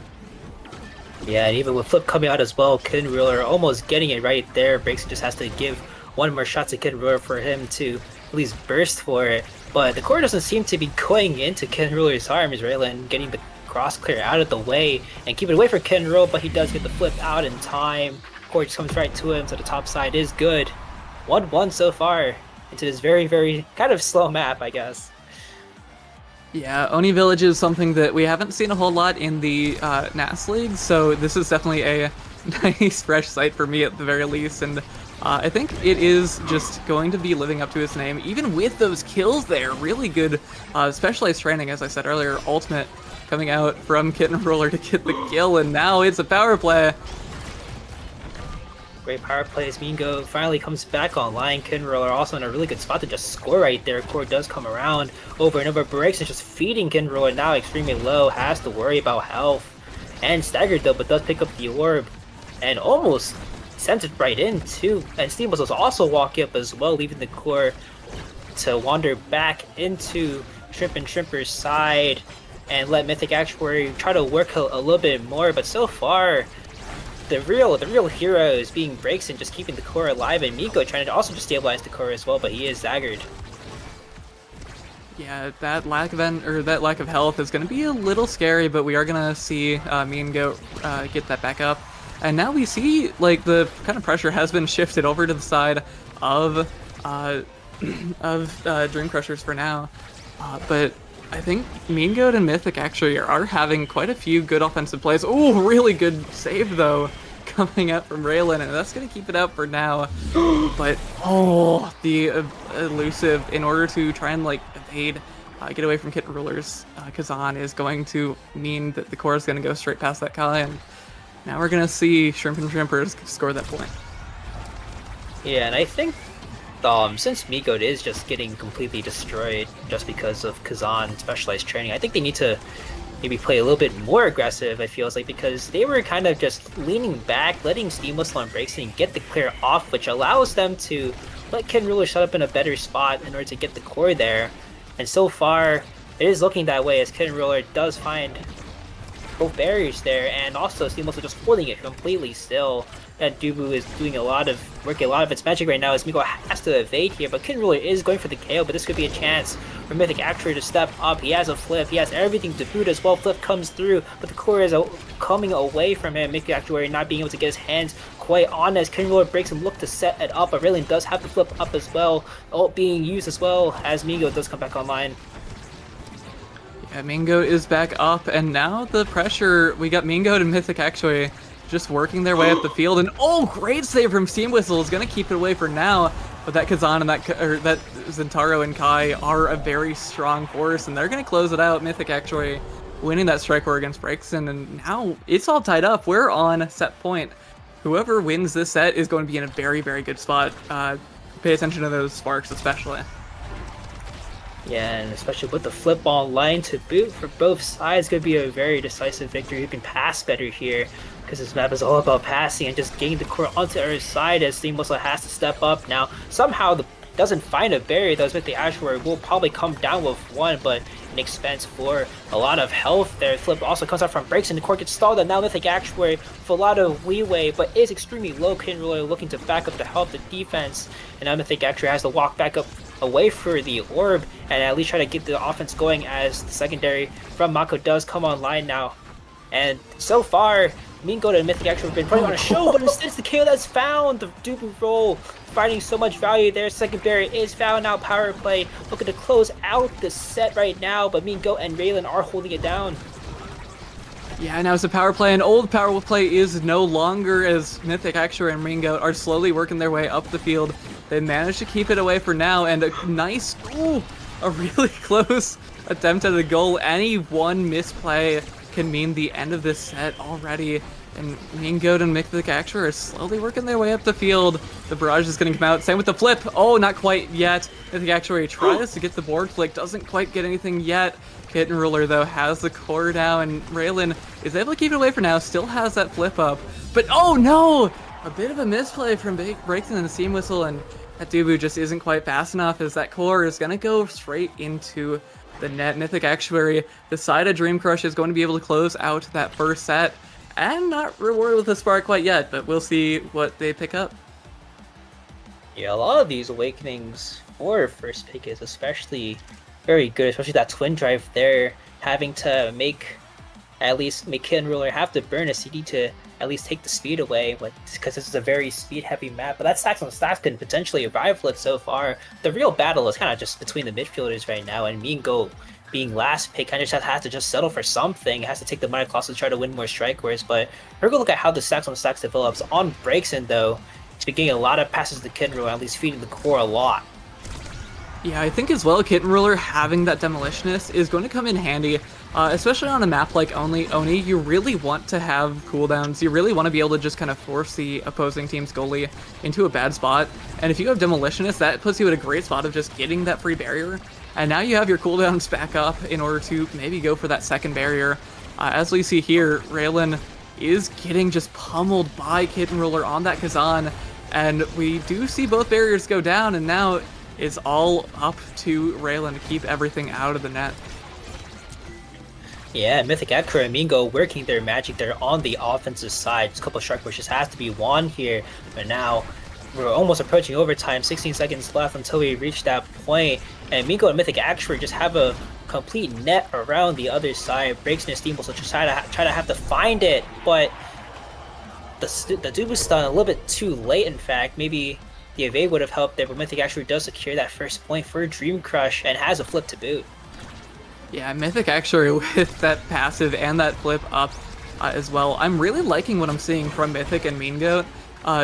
Yeah, and even with flip coming out as well, Kid Ruler almost getting it right there. Braixen just has to give one more shot to Kid Ruler for him to at least burst for it. But the core doesn't seem to be going into Kid Ruler's arms. Raylan getting the cross clear out of the way and keep it away for Kid Ruler, but he does get the flip out in time. Core just comes right to him, so the top side is good. 1-1 so far into this very, very kind of slow map, I guess. Yeah, Oni Village is something that we haven't seen a whole lot in the NAS League, so this is definitely a nice fresh sight for me at the very least, and I think it is just going to be living up to its name, even with those kills there. Really good specialized training, as I said earlier, ultimate coming out from Kitten Ruler to get the kill, and now it's a power play. Great power plays. Mingo finally comes back online. Kid Ruler also in a really good spot to just score right there. Core does come around over and over. Breaks and just feeding Kid Ruler now extremely low. Has to worry about health. And staggered though, but does pick up the orb. And almost sends it right in too. And Steam Whistles also walking up as well, leaving the core to wander back into Shrimp and Shrimper's side. And let Mythic Actuary try to work a little bit more. But so far, the real hero is being Braixen, just keeping the core alive, and Miko trying to also just stabilize the core as well, but he is staggered. Yeah, that lack of health is going to be a little scary, but we are going to see Mean Goat get that back up. And now we see, like, the kind of pressure has been shifted over to the side of Dream Crushers for now. But I think Mean Goat and Mythic actually are having quite a few good offensive plays. Oh, really good save though, coming out from Raylan, and that's going to keep it out for now. But, oh, the elusive, in order to try and, like, evade, get away from Kitten Ruler's Kazan is going to mean that the core is going to go straight past that Kai, and now we're going to see Shrimp and Shrimpers score that point. Yeah, and I think since Migoat is just getting completely destroyed just because of Kazan specialized training, I think they need to maybe play a little bit more aggressive, I feels like, because they were kind of just leaning back, letting Steam Whistle and Breakson get the clear off, which allows them to let Kitten Ruler shut up in a better spot in order to get the core there. And so far, it is looking that way as Kitten Ruler does find both barriers there, and also Steam Whistle just holding it completely still. That Dubu is doing working a lot of its magic right now as Miko has to evade here, but Kitten Ruler is going for the KO, but this could be a chance for Mythic Actuary to step up. He has a flip, he has everything to boot as well. Flip comes through, but the core is coming away from him. Mythic Actuary not being able to get his hands quite on as Kitten Ruler breaks him, look to set it up, but Raylan does have the flip up as well. Ult being used as well as Migo does come back online. Yeah, Mingo is back up, and now the pressure, we got Mingo and Mythic Actuary just working their way up the field, and oh, great save from Steam Whistle is going to keep it away for now. But that Kazan and that Zentaro and Kai are a very strong force, and they're going to close it out. Mythic actually winning that strike war against Breakson, and now it's all tied up. We're on set point. Whoever wins this set is going to be in a very, very good spot. Pay attention to those sparks especially. Yeah, and especially with the flip online to boot for both sides, could be a very decisive victory. Who can pass better here, because this map is all about passing and just getting the core onto our side as Steam Whistle has to step up now. Somehow doesn't find a barrier, though. Mythic Actuary will probably come down with one, but an expense for a lot of health there. Flip also comes out from breaks, and the core gets stalled, and now Mythic Actuary with a lot of leeway, but is extremely low. Kitten Ruler looking to back up to help the defense, and now Mythic Actuary has to walk back up away for the orb and at least try to get the offense going as the secondary from Mako does come online now. And so far, Mingo and Mythic Actually have been putting on a show, but instead it's the KO that's found. The Dubu roll finding so much value there. Second barrier is found now. Power play looking to close out the set right now, but Mingo and Raylan are holding it down. Yeah, now it's a power play, and old power play is no longer, as Mythic Actuary and Ringo are slowly working their way up the field. They managed to keep it away for now, and a nice, a really close attempt at a goal. Any one misplay can mean the end of this set already. And Mingo and Mythic Actuary are slowly working their way up the field. The barrage is going to come out. Same with the flip. Oh, not quite yet. Mythic Actuary tries to get the board flick. Doesn't quite get anything yet. Kitten Ruler, though, has the core now, and Raylan is able to keep it away for now. Still has that flip up. But, oh, no! A bit of a misplay from Breakson and the Steam Whistle, and that Dubu just isn't quite fast enough, as that core is going to go straight into the net. Mythic Actuary, the side of Dream Crush, is going to be able to close out that first set. And not rewarded with a spark quite yet, but we'll see what they pick up. Yeah, a lot of these awakenings for first pick is especially very good, especially that twin drive there, having to make Kitten Ruler have to burn a CD to at least take the speed away, because this is a very speed-heavy map. But that stacks on stacks can potentially rival it so far. The real battle is kind of just between the midfielders right now, and Mingo being last pick kind of just has to just settle for something. It has to take the Minor Claws to try to win more strike wars, but we're going to look at how the stacks on stacks develops. On Breakson, though, it's been getting a lot of passes to Kitten Ruler, at least feeding the core a lot. Yeah, I think as well, Kitten Ruler having that Demolitionist is going to come in handy, especially on a map like Oni. You really want to have cooldowns. You really want to be able to just kind of force the opposing team's goalie into a bad spot. And if you have Demolitionist, that puts you in a great spot of just getting that free barrier. And now you have your cooldowns back up in order to maybe go for that second barrier. As we see here, Raylan is getting just pummeled by Kitten Ruler on that Kazan. And we do see both barriers go down, and now it's all up to Raylan to keep everything out of the net. Yeah, Mythic Actuary and Mingo working their magic there on the offensive side. Just a couple of strike pushes has to be won here, but now we're almost approaching overtime. 16 seconds left until we reach that point, and Mingo and Mythic Actuary just have a complete net around the other side. Breaks and Steam Whistle just try to have to find it, but the Dubu stun a little bit too late. In fact, maybe the evade would have helped there, but Mythic Actuary does secure that first point for Dream Crush and has a flip to boot. Yeah, Mythic actually with that passive and that flip up as well. I'm really liking what I'm seeing from Mythic and Mean Goat.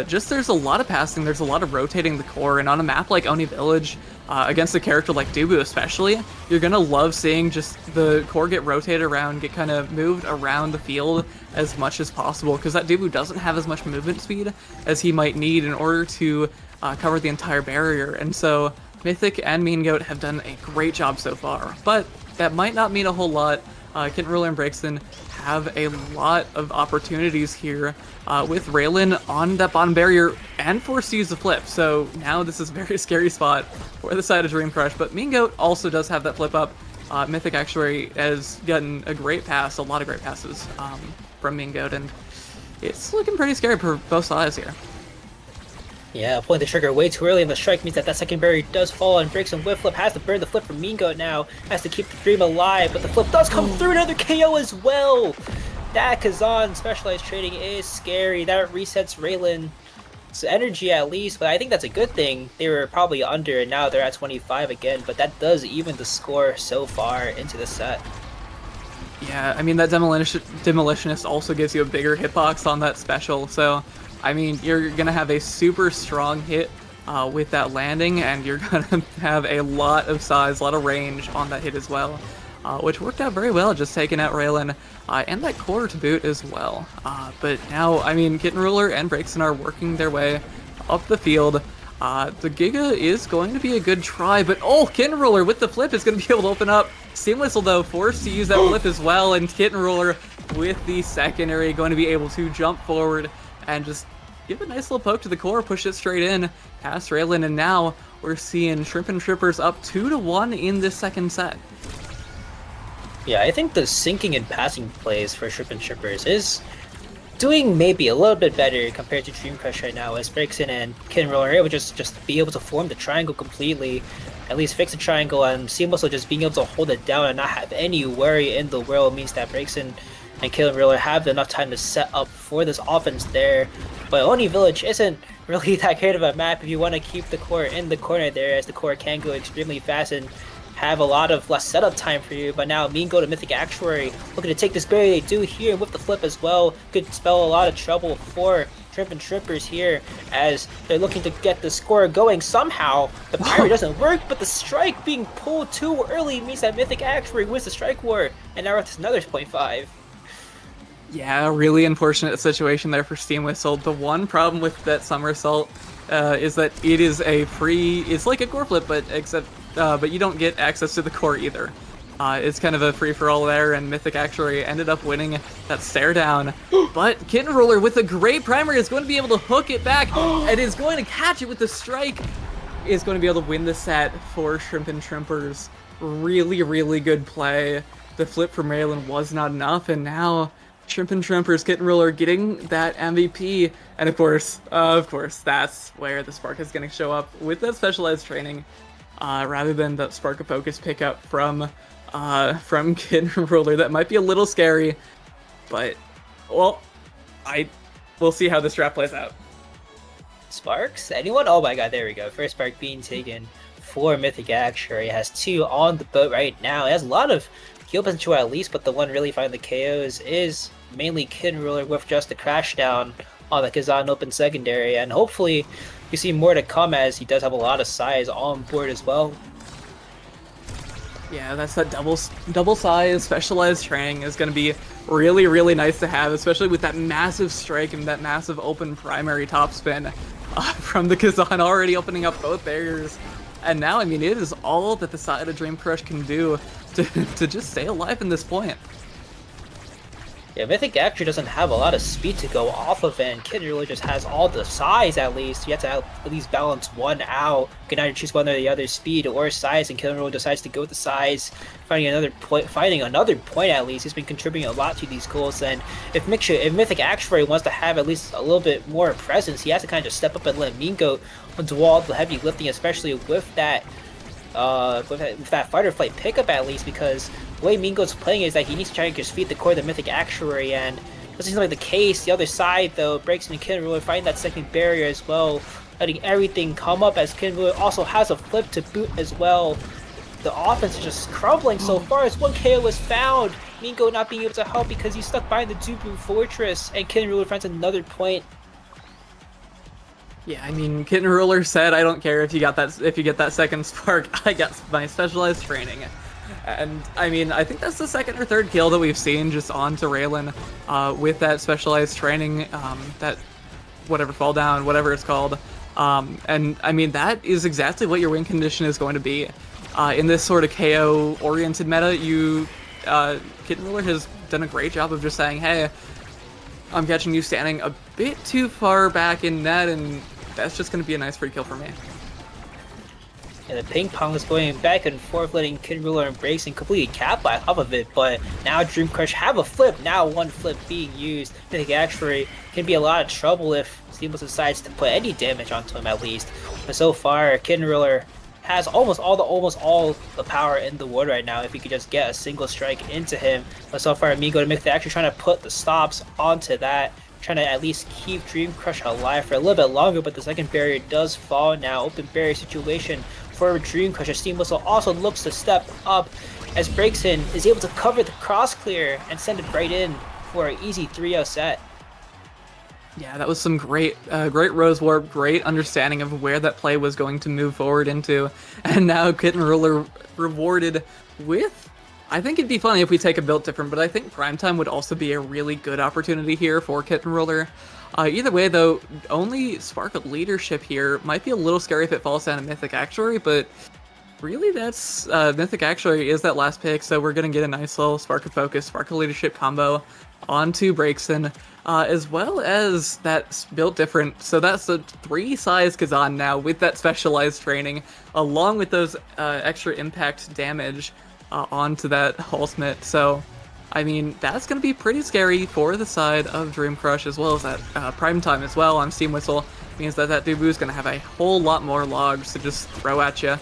Just there's a lot of passing, there's a lot of rotating the core, and on a map like Oni Village, against a character like Dubu especially, you're gonna love seeing just the core get rotated around, get kind of moved around the field as much as possible, because that Dubu doesn't have as much movement speed as he might need in order to cover the entire barrier, and so Mythic and Mean Goat have done a great job so far, but that might not mean a whole lot. Kitten Ruler and Brixton have a lot of opportunities here with Raylan on that bottom barrier and forced to use the flip. So now this is a very scary spot for the side of Dream Crush, but Mean Goat also does have that flip up. Mythic actually has gotten a great pass, a lot of great passes from Mean Goat, and it's looking pretty scary for both sides here. Yeah, pulling the trigger way too early, and the strike means that that second barrier does fall, and Brixton with flip has to burn the flip from Mean Goat now, has to keep the dream alive, but the flip does come through, another KO as well! That Kazan specialized trading is scary, that resets Raylan's energy at least, but I think that's a good thing. They were probably under, and now they're at 25 again, but that does even the score so far into the set. Yeah, I mean, that Demolitionist also gives you a bigger hitbox on that special, so I mean, you're going to have a super strong hit with that landing, and you're going to have a lot of size, a lot of range on that hit as well, which worked out very well, just taking out Raylan, and that core to boot as well. But now, I mean, Kitten Ruler and Brixton are working their way up the field. The Giga is going to be a good try, but oh, Kitten Ruler with the flip is going to be able to open up. Steam Whistle, though, forced to use that flip as well, and Kitten Ruler with the secondary going to be able to jump forward and just give a nice little poke to the core, push it straight in, past Raylan, and now we're seeing Shrimp and Trippers up 2-1 in this second set. Yeah, I think the sinking and passing plays for Shrimp and Trippers is doing maybe a little bit better compared to Dream Crush right now, as Brixton and Kitten Ruler are able to just be able to form the triangle completely, at least fix the triangle, and Steam Whistle just being able to hold it down and not have any worry in the world means that Brixton and Kitten Ruler have enough time to set up for this offense there. But Oni Village isn't really that great of a map if you want to keep the core in the corner there, as the core can go extremely fast and have a lot of less setup time for you. But now Mean Goat to Mythic Actuary looking to take this barrier they do here with the flip as well. Could spell a lot of trouble for Shrimp and Trippers here, as they're looking to get the score going somehow. The parry doesn't work, but the strike being pulled too early means that Mythic Actuary wins the strike war, and now it's another 0.5. Yeah, really unfortunate situation there for Steam Whistle. The one problem with that somersault is that it is a free, it's like a core flip, but you don't get access to the core either. It's kind of a free-for-all there, and Mythic actually ended up winning that stare down. But Kitten Ruler with a great primary is going to be able to hook it back and is going to catch it with the strike. Is going to be able to win the set for Shrimp and Shrimpers. Really, really good play. The flip from Raylan was not enough, and now Shrimp and Shrimpers, Kitten Ruler getting that MVP, and of course, that's where the Spark is going to show up with that specialized training, rather than the Spark of Focus pickup from Kitten Ruler. That might be a little scary, but well, we'll see how this draft plays out. Sparks? Anyone? Oh my god, there we go. First spark being taken for Mythic Actuary. Has 2 on the boat right now. It has a lot of heal potential at least, but the one really finding the KOs is mainly Kitten Ruler with just the crash down on the Kazan open secondary, and hopefully you see more to come as he does have a lot of size on board as well. Yeah, that's that double size specialized training is going to be really, really nice to have, especially with that massive strike and that massive open primary topspin from the Kazan already opening up both barriers. And now, I mean, it is all that the side of Dream Crush can do to just stay alive in this point. Yeah, Mythic actually doesn't have a lot of speed to go off of, and Kitten Ruler just has all the size at least. You have to at least balance one out. You can either choose one or the other, speed or size, and Kitten Ruler decides to go with the size, finding another point at least. He's been contributing a lot to these goals, and if Mythic Actuary wants to have at least a little bit more presence, he has to kind of step up and let Mean Goat do all the heavy lifting, especially with that fight or flight pickup at least, because the way Mean Goat's playing is that he needs to try and just feed the core of the Mythic Actuary, and this seems like the case. The other side though, Brixton and Kitten Ruler find that second barrier as well, letting everything come up as Kitten Ruler also has a flip to boot as well. the offense is just crumbling so far as one KO was found. Mingo not being able to help because he's stuck behind the Dubu Fortress, and Kitten Ruler finds another point. Yeah, I mean, Kitten Ruler said, "I don't care if you get that second spark. I got my specialized training." And I mean, I think that's the second or third kill that we've seen just onto Raylan with that specialized training, that whatever fall down, whatever it's called. And I mean, that is exactly what your win condition is going to be. In this sort of KO-oriented meta, Kitten Ruler has done a great job of just saying, hey, I'm catching you standing a bit too far back in net, and that's just going to be a nice free kill for me. And the ping pong is going back and forth, letting Kid Ruler and Bracing completely cap by off of it, but now Dream Crush have a flip, now one flip being used. I think actually can be a lot of trouble if Steamboat decides to put any damage onto him at least. But so far, Kid Ruler has almost all the power in the world right now if he could just get a single strike into him. But so far, Amigo and Mythic actually trying to put the stops onto that, trying to at least keep Dream Crush alive for a little bit longer, but the second barrier does fall now. Open barrier situation for Dream Crush. Steam Whistle also looks to step up as Breaksin is able to cover the cross clear and send it right in for an easy 3-0 set. Yeah, that was some great Rose Warp, great understanding of where that play was going to move forward into. And now Kitten Ruler rewarded with, I think it'd be funny if we take a build different, but I think Primetime would also be a really good opportunity here for Kitten Ruler. Either way, though, only Spark of Leadership here might be a little scary if it falls down to Mythic Actuary, but really that's Mythic Actuary is that last pick, so we're going to get a nice little Spark of Focus, Spark of Leadership combo onto Breaksin, as well as that built different. So that's a 3-size Kazan now with that specialized training, along with those extra impact damage onto that ultimate. So I mean, that's going to be pretty scary for the side of Dream Crush, as well as that Prime Time as well on Steam Whistle. Means that Dubu is going to have a whole lot more logs to just throw at you.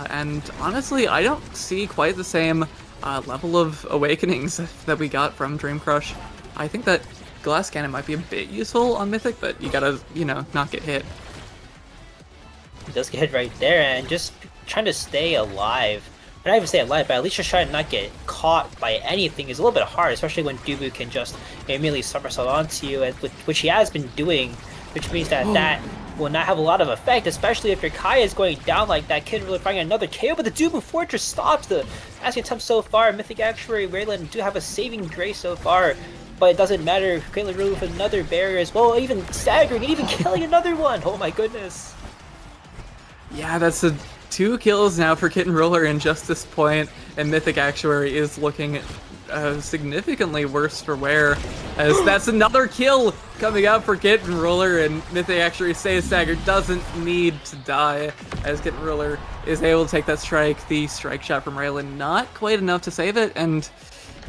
And honestly, I don't see quite the same level of awakenings that we got from Dream Crush. I think that Glass Cannon might be a bit useful on Mythic, but you gotta, not get hit. He does get hit right there, and just trying to stay alive. Not even stay alive, but at least just try to not get caught by anything is a little bit hard, especially when Dubu can just immediately somersault onto you, and which he has been doing, which means that that will not have a lot of effect, especially if your Kai is going down like that. Kid really finding another KO, but the Dubu Fortress stops the asking attempt so far. Mythic Actuary, Raylan do have a saving grace so far, but it doesn't matter. Caitlyn really with another barrier as well, even staggering and even killing another one. Oh my goodness. Yeah, that's 2 kills now for Kitten Ruler in just this point, and Mythic Actuary is looking significantly worse for wear, as that's another kill coming out for Kitten Ruler, and Mythic Actuary stays staggered, doesn't need to die, as Kitten Ruler is able to take that strike. The strike shot from Raylan not quite enough to save it, and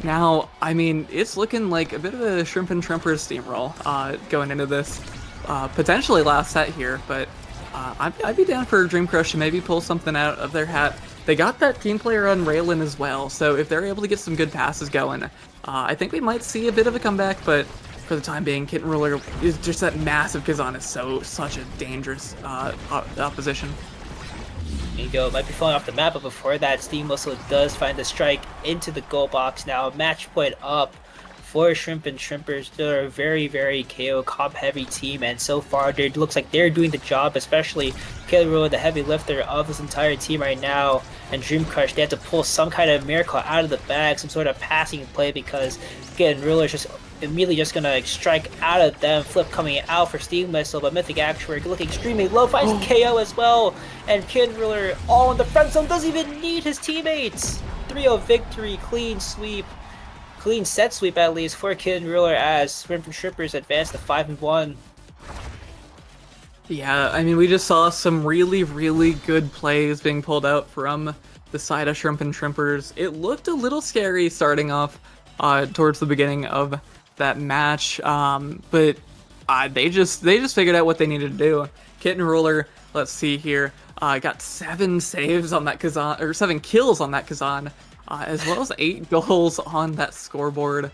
now, I mean, it's looking like a bit of a Shrimp and Shrimpers steamroll going into this potentially last set here, but I'd be down for Dream Crush to maybe pull something out of their hat. They got that team player on Raylan as well, so if they're able to get some good passes going, I think we might see a bit of a comeback, but for the time being, Kitten Ruler is just that massive Kazan is such a dangerous opposition. Mingo might be falling off the map, but before that, Steam Whistle does find the strike into the goal box now. Match point up for Shrimp and Shrimpers. They're a very, very KO comp heavy team, and so far it looks like they're doing the job, especially Killer, the heavy lifter of this entire team right now, and Dream Crush. They have to pull some kind of miracle out of the bag, some sort of passing play, because again, Ruler is just immediately just gonna strike out of them. Flip coming out for Steam Whistle, but Mythic Actuary looking extremely low, finds KO as well, and Kid Ruler all in the front zone, doesn't even need his teammates. 3-0 victory, clean sweep. Clean set sweep at least for Kid Ruler, as Shrimp and Shrimpers advance to 5-1. Yeah, I mean, we just saw some really, really good plays being pulled out from the side of Shrimp and Shrimpers. It looked a little scary starting off towards the beginning of that match, but they just figured out what they needed to do. Kitten Ruler, let's see here, got 7 saves on that Kazan, or 7 kills on that Kazan, as well as 8 goals on that scoreboard.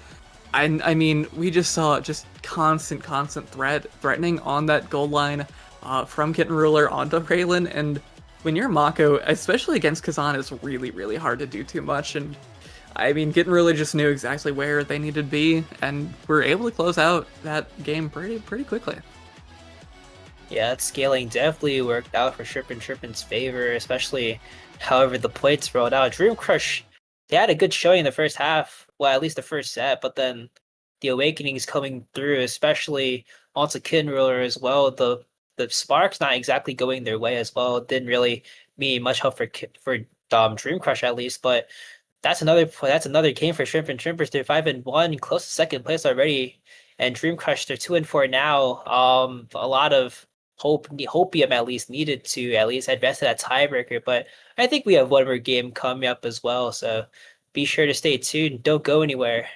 And I mean, we just saw just constant threatening on that goal line from Kitten Ruler onto Raylan, and when you're Mako, especially against Kazan, it's really, really hard to do too much. And I mean, Gitten really just knew exactly where they needed to be, and were able to close out that game pretty quickly. Yeah, that scaling definitely worked out for Trippin's favor, especially however the points rolled out. Dream Crush, they had a good showing in the first half, well, at least the first set, but then the Awakenings coming through, especially onto Kid Ruler as well. The sparks not exactly going their way as well. Didn't really mean much help for Dream Crush at least, but that's another game for Shrimp and Shrimpers. They're 5-1, close to second place already, and Dream Crush they're 2-4 now. A lot of hopium at least needed to at least advance to that tiebreaker, but I think we have one more game coming up as well. So be sure to stay tuned. Don't go anywhere.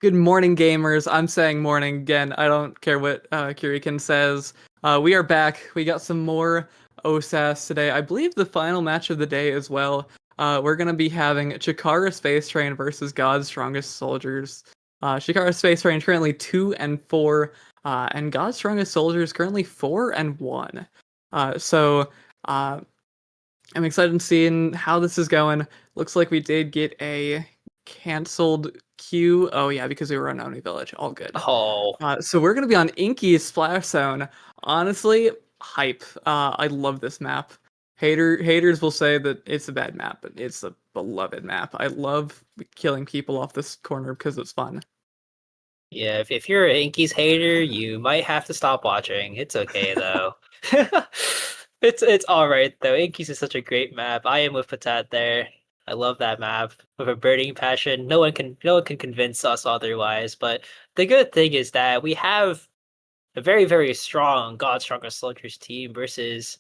Good morning, gamers. I'm saying morning again. I don't care what Kurikan says. We are back. We got some more OSAS today. I believe the final match of the day as well. We're going to be having Chikara Space Train versus God's Strongest Soldiers. Chikara Space Train currently 2-4, and God's Strongest Soldiers currently 4-1. I'm excited to see how this is going. Looks like we did get a canceled queue. Oh yeah, because we were on Oni Village. All good. Oh, So we're gonna be on Inky's Splash Zone. Honestly, hype. I love this map. Haters will say that it's a bad map, but it's a beloved map. I love killing people off this corner because it's fun. yeah. If you're an Inky's hater, you might have to stop watching. It's okay though. It's all right though. Inky's is such a great map. I am with Patat there. I love that map with a burning passion. No one can convince us otherwise. But the good thing is that we have a very, very strong God's Strongest Soldiers team versus,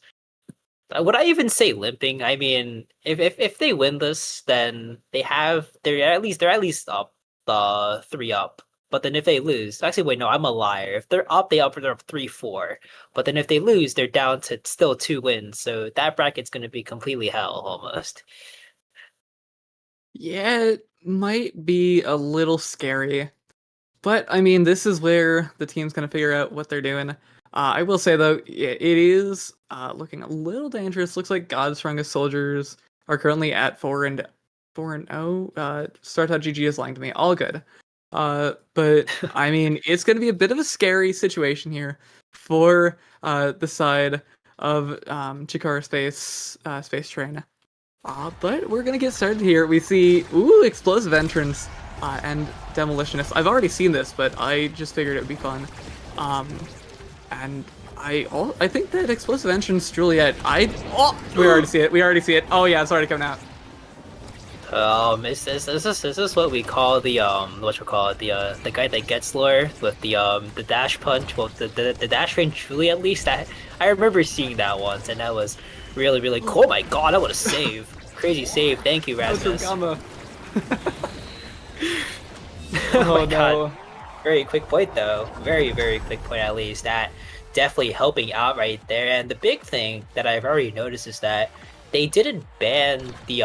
would I even say limping? I mean, if they win this, then they're at least up the 3-up. But then if they lose, actually wait, no, I'm a liar. If they're up, they're 3-4. But then if they lose, they're down to still 2 wins. So that bracket's going to be completely hell almost. Yeah, it might be a little scary. But, I mean, this is where the team's going to figure out what they're doing. I will say, though, it is looking a little dangerous. Looks like God's Strongest Soldiers are currently at 4-0. Start.gg is lying to me. All good. But, I mean, it's going to be a bit of a scary situation here for the side of Chikara Space Train. But we're going to get started here. We see, Explosive Entrance and Demolitionist. I've already seen this, but I just figured it would be fun. And I think that Explosive Entrance Juliet, we already see it. Oh yeah, it's already coming out. Is this what we call the the guy that gets lore with the dash punch? Well, the dash range Juliet, at least that I remember seeing that once, and that was really cool. Oh my god, that was a save. Crazy save. Thank you, Rasmus. Oh my no. God. Very quick point though. Very quick point at least. That definitely helping out right there. And the big thing that I've already noticed is that they didn't ban the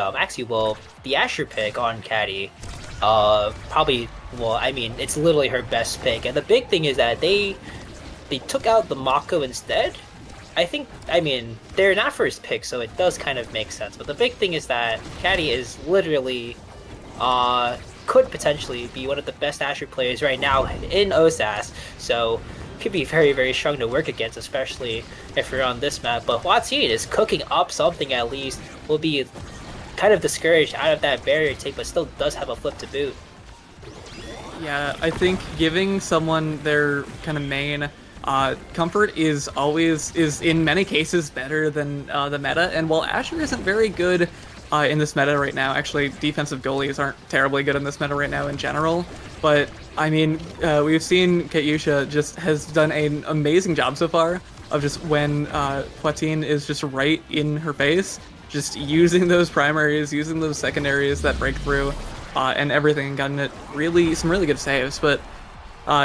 the Asher pick on Caddy. I mean, it's literally her best pick. And the big thing is that they took out the Mako instead. I mean, they're not first pick, so it does kind of make sense. But the big thing is that Caddy is literally, could potentially be one of the best Asher players right now in OSAS. So, could be very strong to work against, especially if you're on this map. But Joaquin is cooking up something at least. Will be kind of discouraged out of that barrier take, but still does have a flip to boot. Yeah, I think giving someone their kind of main comfort is in many cases better than the meta. And while Asher isn't very good in this meta right now, actually defensive goalies aren't terribly good in this meta right now in general. But I mean, we've seen Katyusha just has done an amazing job so far of just when Joaquin is just right in her face, just using those primaries, using those secondaries that break through, and everything, gotten it some really good saves. But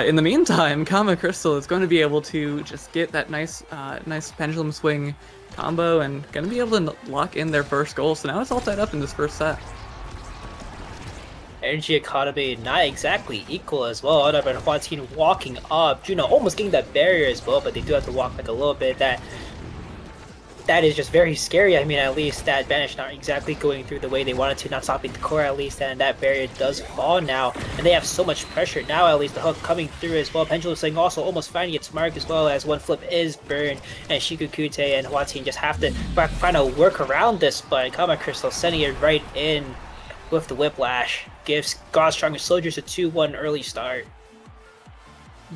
in the meantime, Kama Crystal is going to be able to just get that nice pendulum swing combo and going to be able to lock in their first goal. So now it's all tied up in this first set. Energy economy not exactly equal as well. Other than Joaquin walking up, Juno almost getting that barrier as well, but they do have to walk back a little bit. That is just very scary. I mean, at least that banish not exactly going through the way they wanted to, not stopping the core at least, and that barrier does fall now, and they have so much pressure now. At least the hook coming through as well. Pendulum Sling also almost finding its mark as well, as one flip is burned, and Shikukute and Joaquin just have to find a work around this, but Kama Crystal sending it right in with the whiplash gives God's Strongest Soldiers a 2-1 early start.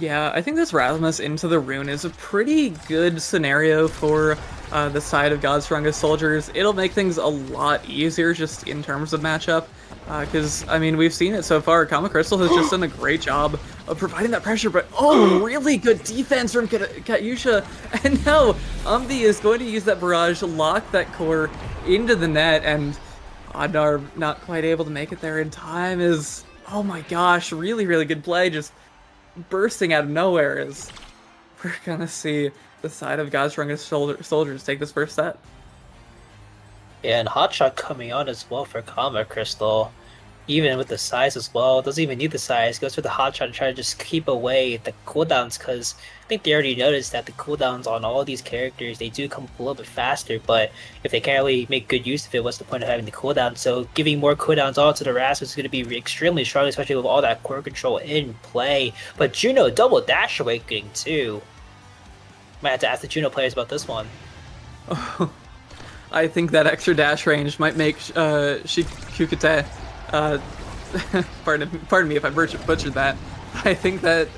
Yeah, I think this Rasmus into the rune is a pretty good scenario for the side of God's Strongest Soldiers. It'll make things a lot easier just in terms of matchup, because, I mean, we've seen it so far. Kama Crystal has just done a great job of providing that pressure, but really good defense from Katyusha. And now Umbi is going to use that barrage to lock that core into the net, and Oddnar not quite able to make it there in time is, oh my gosh, really, really good play, just bursting out of nowhere as we're gonna see the side of God's Strongest Soldiers take this first set. Yeah, and Hotshot coming on as well for Karma Crystal. Even with the size as well, doesn't even need the size. Goes for the Hotshot to try to just keep away the cooldowns, because I think they already noticed that the cooldowns on all of these characters, they do come a little bit faster, but if they can't really make good use of it, what's the point of having the cooldown? So giving more cooldowns onto the Rasp is going to be extremely strong, especially with all that core control in play. But Juno double dash awakening too. Might have to ask the Juno players about this one. I think that extra dash range might make Shikukute, pardon me if I butchered that. I think that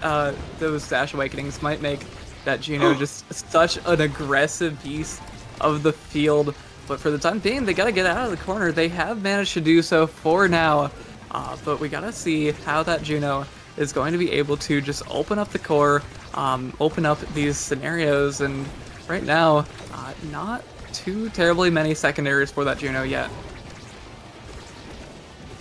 those dash awakenings might make that Juno just such an aggressive piece of the field. But for the time being, they gotta get out of the corner. They have managed to do so for now, but we gotta see how that Juno is going to be able to just open up the core, open up these scenarios, and right now, not too terribly many secondaries for that Juno yet.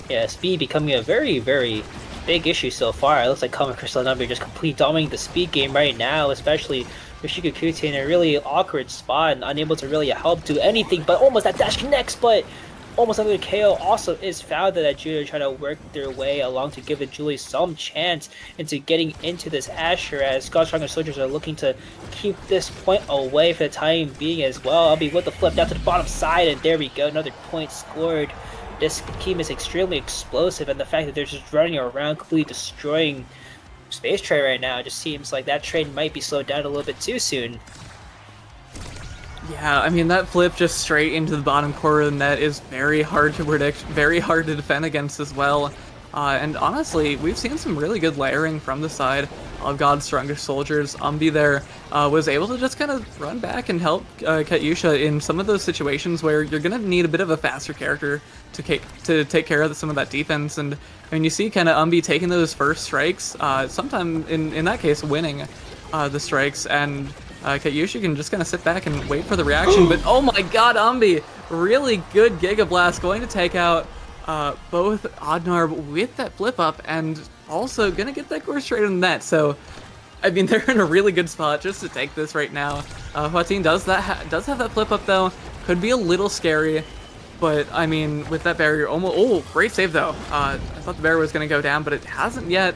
Yeah, speed becoming a very, very big issue so far. It looks like Karma Crystal and Umbi just completely dominating the speed game right now, especially with Shikukute in a really awkward spot and unable to really help do anything, but almost that dash connects, but almost another KO also is found that Julie trying to work their way along to give the Julie some chance into getting into this Asher, as God's Strongest Soldiers are looking to keep this point away for the time being as well. I'll be with the flip down to the bottom side, and there we go, another point scored. This team is extremely explosive, and the fact that they're just running around completely destroying Space Train right now, it just seems like that train might be slowed down a little bit too soon. Yeah, I mean, that flip just straight into the bottom corner of the net is very hard to predict, very hard to defend against as well. And honestly, we've seen some really good layering from the side of God's Strongest Soldiers. Umbi there was able to just kind of run back and help Katyusha in some of those situations where you're going to need a bit of a faster character to take care of some of that defense. And I mean, you see kind of Umbi taking those first strikes, sometime in that case winning the strikes, and Katyusha can just kind of sit back and wait for the reaction. But oh my god, Umbi! Really good Giga Blast, going to take out both Oddnar with that flip up, and also gonna get that core straight in the net. So, I mean, they're in a really good spot just to take this right now. Hwatin does have that flip up though. Could be a little scary, but I mean, with that barrier almost. Oh, great save though. I thought the barrier was gonna go down, but it hasn't yet.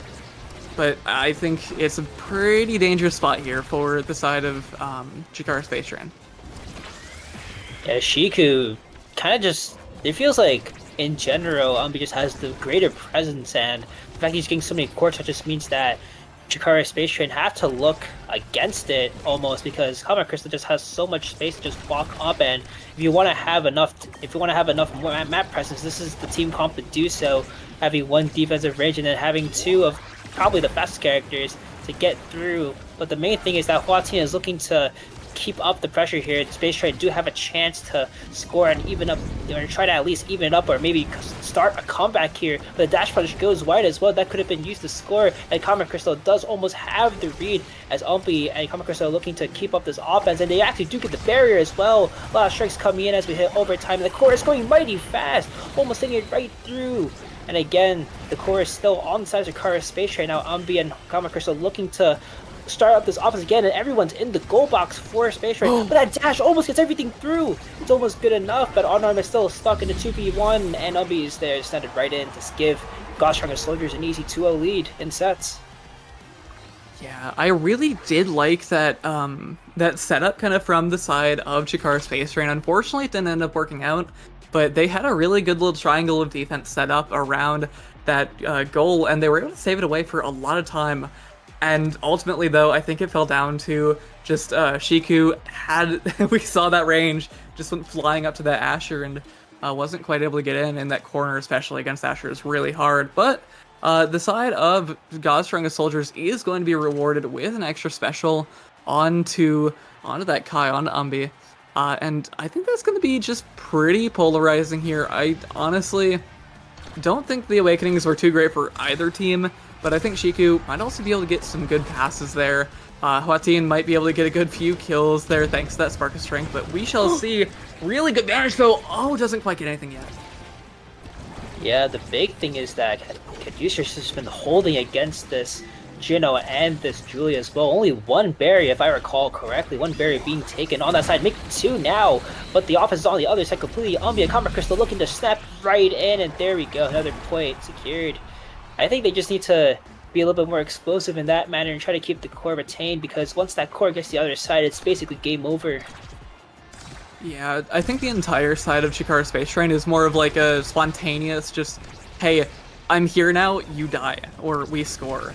But I think it's a pretty dangerous spot here for the side of Chikara Space Train. Yeah, Shiku kind of just, it feels like in general, Umbi just has the greater presence, and the fact he's getting so many core touches means that Chikara Space Train have to look against it almost, because Karma Crystal just has so much space to just walk up, and if you want to have enough map presence, this is the team comp to do so, having one defensive range and then having two of probably the fastest characters to get through. But the main thing is that Hwatin is looking to keep up the pressure here. The Space Train do have a chance to score and even up, or try to at least even it up, or maybe start a comeback here. But the dash punish goes wide as well. That could have been used to score, and Karma Crystal does almost have the read, as Umbi and Karma Crystal are looking to keep up this offense, and they actually do get the barrier as well. A lot of strikes coming in as we hit overtime. The core is going mighty fast, almost hitting it right through. And again, the core is still on the side of Chikara Space Train now. Umbi and Karma Crystal looking to start up this offense again, and everyone's in the goal box for Space Train. But that dash almost gets everything through. It's almost good enough, but Oddnar is still stuck in the 2v1, and Umbi is there, standing right in to give God's Strongest Soldiers an easy 2-0 lead in sets. Yeah, I really did like that that setup kind of from the side of Chikara Space Train. Unfortunately, it didn't end up working out, but they had a really good little triangle of defense set up around that goal, and they were able to save it away for a lot of time. And ultimately, though, I think it fell down to just Shiku we saw that range, just went flying up to that Asher and wasn't quite able to get in that corner, especially against Asher, is really hard. But the side of God's Strongest Soldiers is going to be rewarded with an extra special onto that Kai, onto Umbi. And I think that's going to be just pretty polarizing here. I honestly don't think the Awakenings were too great for either team, but I think Shiku might also be able to get some good passes there. Hwatin might be able to get a good few kills there thanks to that Spark of Strength, but we shall see. Really good damage though. Oh, doesn't quite get anything yet. Yeah, the big thing is that Caduceus has been holding against this Jino and this Julia as well. Only one berry, if I recall correctly, one berry being taken on that side, making two now. But the offense is on the other side completely. Umbia Karma Crystal looking to snap right in, and there we go, another point secured. I think they just need to be a little bit more explosive in that manner and try to keep the core retained, because once that core gets to the other side, it's basically game over. Yeah, I think the entire side of Chikara Space Train is more of like a spontaneous, just, hey, I'm here now, you die, or we score.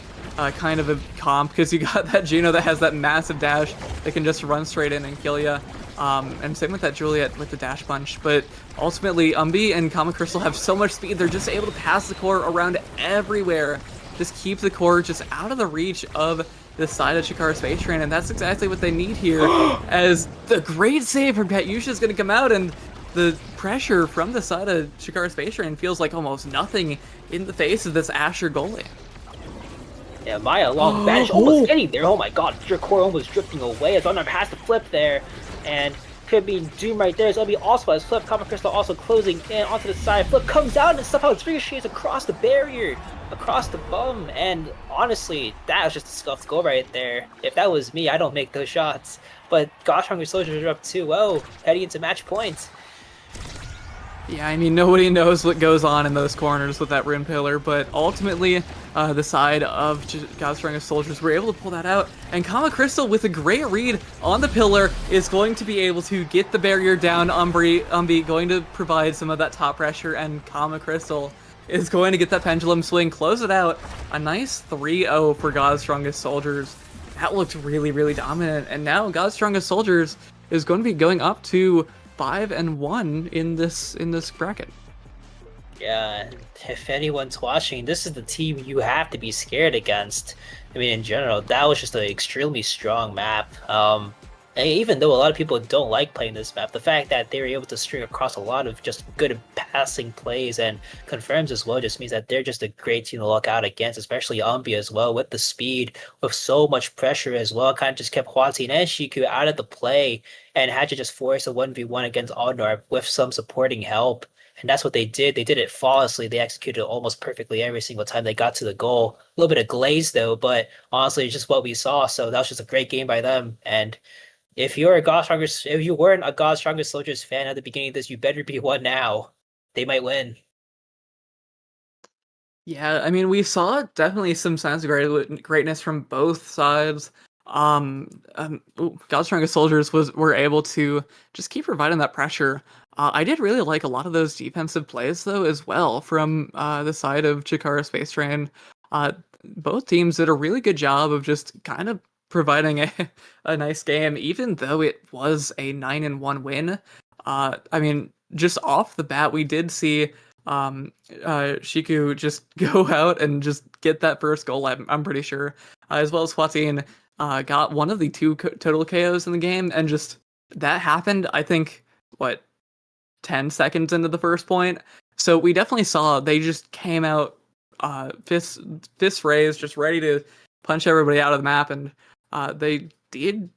Kind of a comp, because you got that Juno that has that massive dash that can just run straight in and kill you. And same with that Juliet with the dash punch. But ultimately, Umbi and Kama Crystal have so much speed, they're just able to pass the core around everywhere. Just keep the core just out of the reach of the side of Chikara Space Train, and that's exactly what they need here, as the great save from Katyusha is going to come out, and the pressure from the side of Chikara Space Train feels like almost nothing in the face of this Asher goalie. Yeah, Maya long vanish, almost getting there. Oh my god, your core almost drifting away as Unknown has to flip there, and could be Doom right there. Zombie also has flip. Copper Crystal also closing in onto the side. Flip comes out and somehow it's ricochets across the barrier, across the bum. And honestly, that was just a scuffed goal right there. If that was me, I don't make those shots. But Gosh Hungry Soldiers are up 2-0, heading into match point. Yeah, I mean, nobody knows what goes on in those corners with that Rune Pillar, but ultimately, the side of God's Strongest Soldiers were able to pull that out, and Kama Crystal, with a great read on the pillar, is going to be able to get the barrier down. Umbi going to provide some of that top pressure, and Kama Crystal is going to get that pendulum swing, close it out. A nice 3-0 for God's Strongest Soldiers. That looked really, really dominant, and now God's Strongest Soldiers is going to be going up to 5-1 in this bracket. Yeah, if anyone's watching, this is the team you have to be scared against. I mean, in general, that was just an extremely strong map. And even though a lot of people don't like playing this map, the fact that they were able to string across a lot of just good passing plays and confirms as well just means that they're just a great team to look out against, especially Umbia as well, with the speed, with so much pressure as well. Kind of just kept Hwatin and Shiku out of the play and had to just force a 1v1 against Aldnar with some supporting help. And that's what they did. They did it flawlessly. They executed it almost perfectly every single time they got to the goal. A little bit of glaze though, but honestly, it's just what we saw. So that was just a great game by them. And if you weren't a God's Strongest Soldiers fan at the beginning of this, you better be one now. They might win. Yeah, I mean, we saw definitely some signs of greatness from both sides. God's Strongest Soldiers were able to just keep providing that pressure. I did really like a lot of those defensive plays though as well from the side of Chikara Space Train. Both teams did a really good job of just kind of providing a nice game, even though it was a 9-1 win. I mean, just off the bat, we did see Shiku just go out and just get that first goal, I'm pretty sure, as well as Hwatin got one of the two total KOs in the game, and just that happened, I think, 10 seconds into the first point. So we definitely saw they just came out fists raised, just ready to punch everybody out of the map, and they did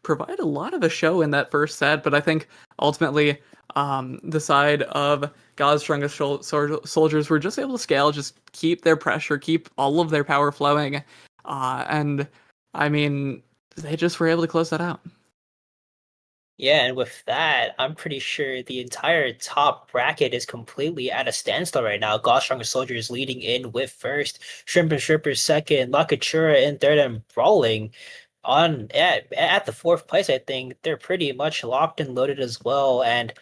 provide a lot of a show in that first set, but I think ultimately the side of God's Strongest Soldiers were just able to scale, just keep their pressure, keep all of their power flowing, and I mean, they just were able to close that out. Yeah, and with that, I'm pretty sure the entire top bracket is completely at a standstill right now. God's Strongest Soldiers leading in with first, Shrimp and Strippers second, Lakachura in third, and Brawling on at the fourth place. I think they're pretty much locked and loaded as well. And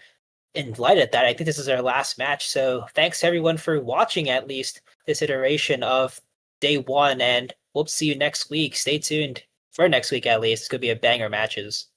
in light of that, I think this is our last match. So thanks everyone for watching at least this iteration of day one, and we'll see you next week. Stay tuned for next week at least. It's gonna be a banger matches.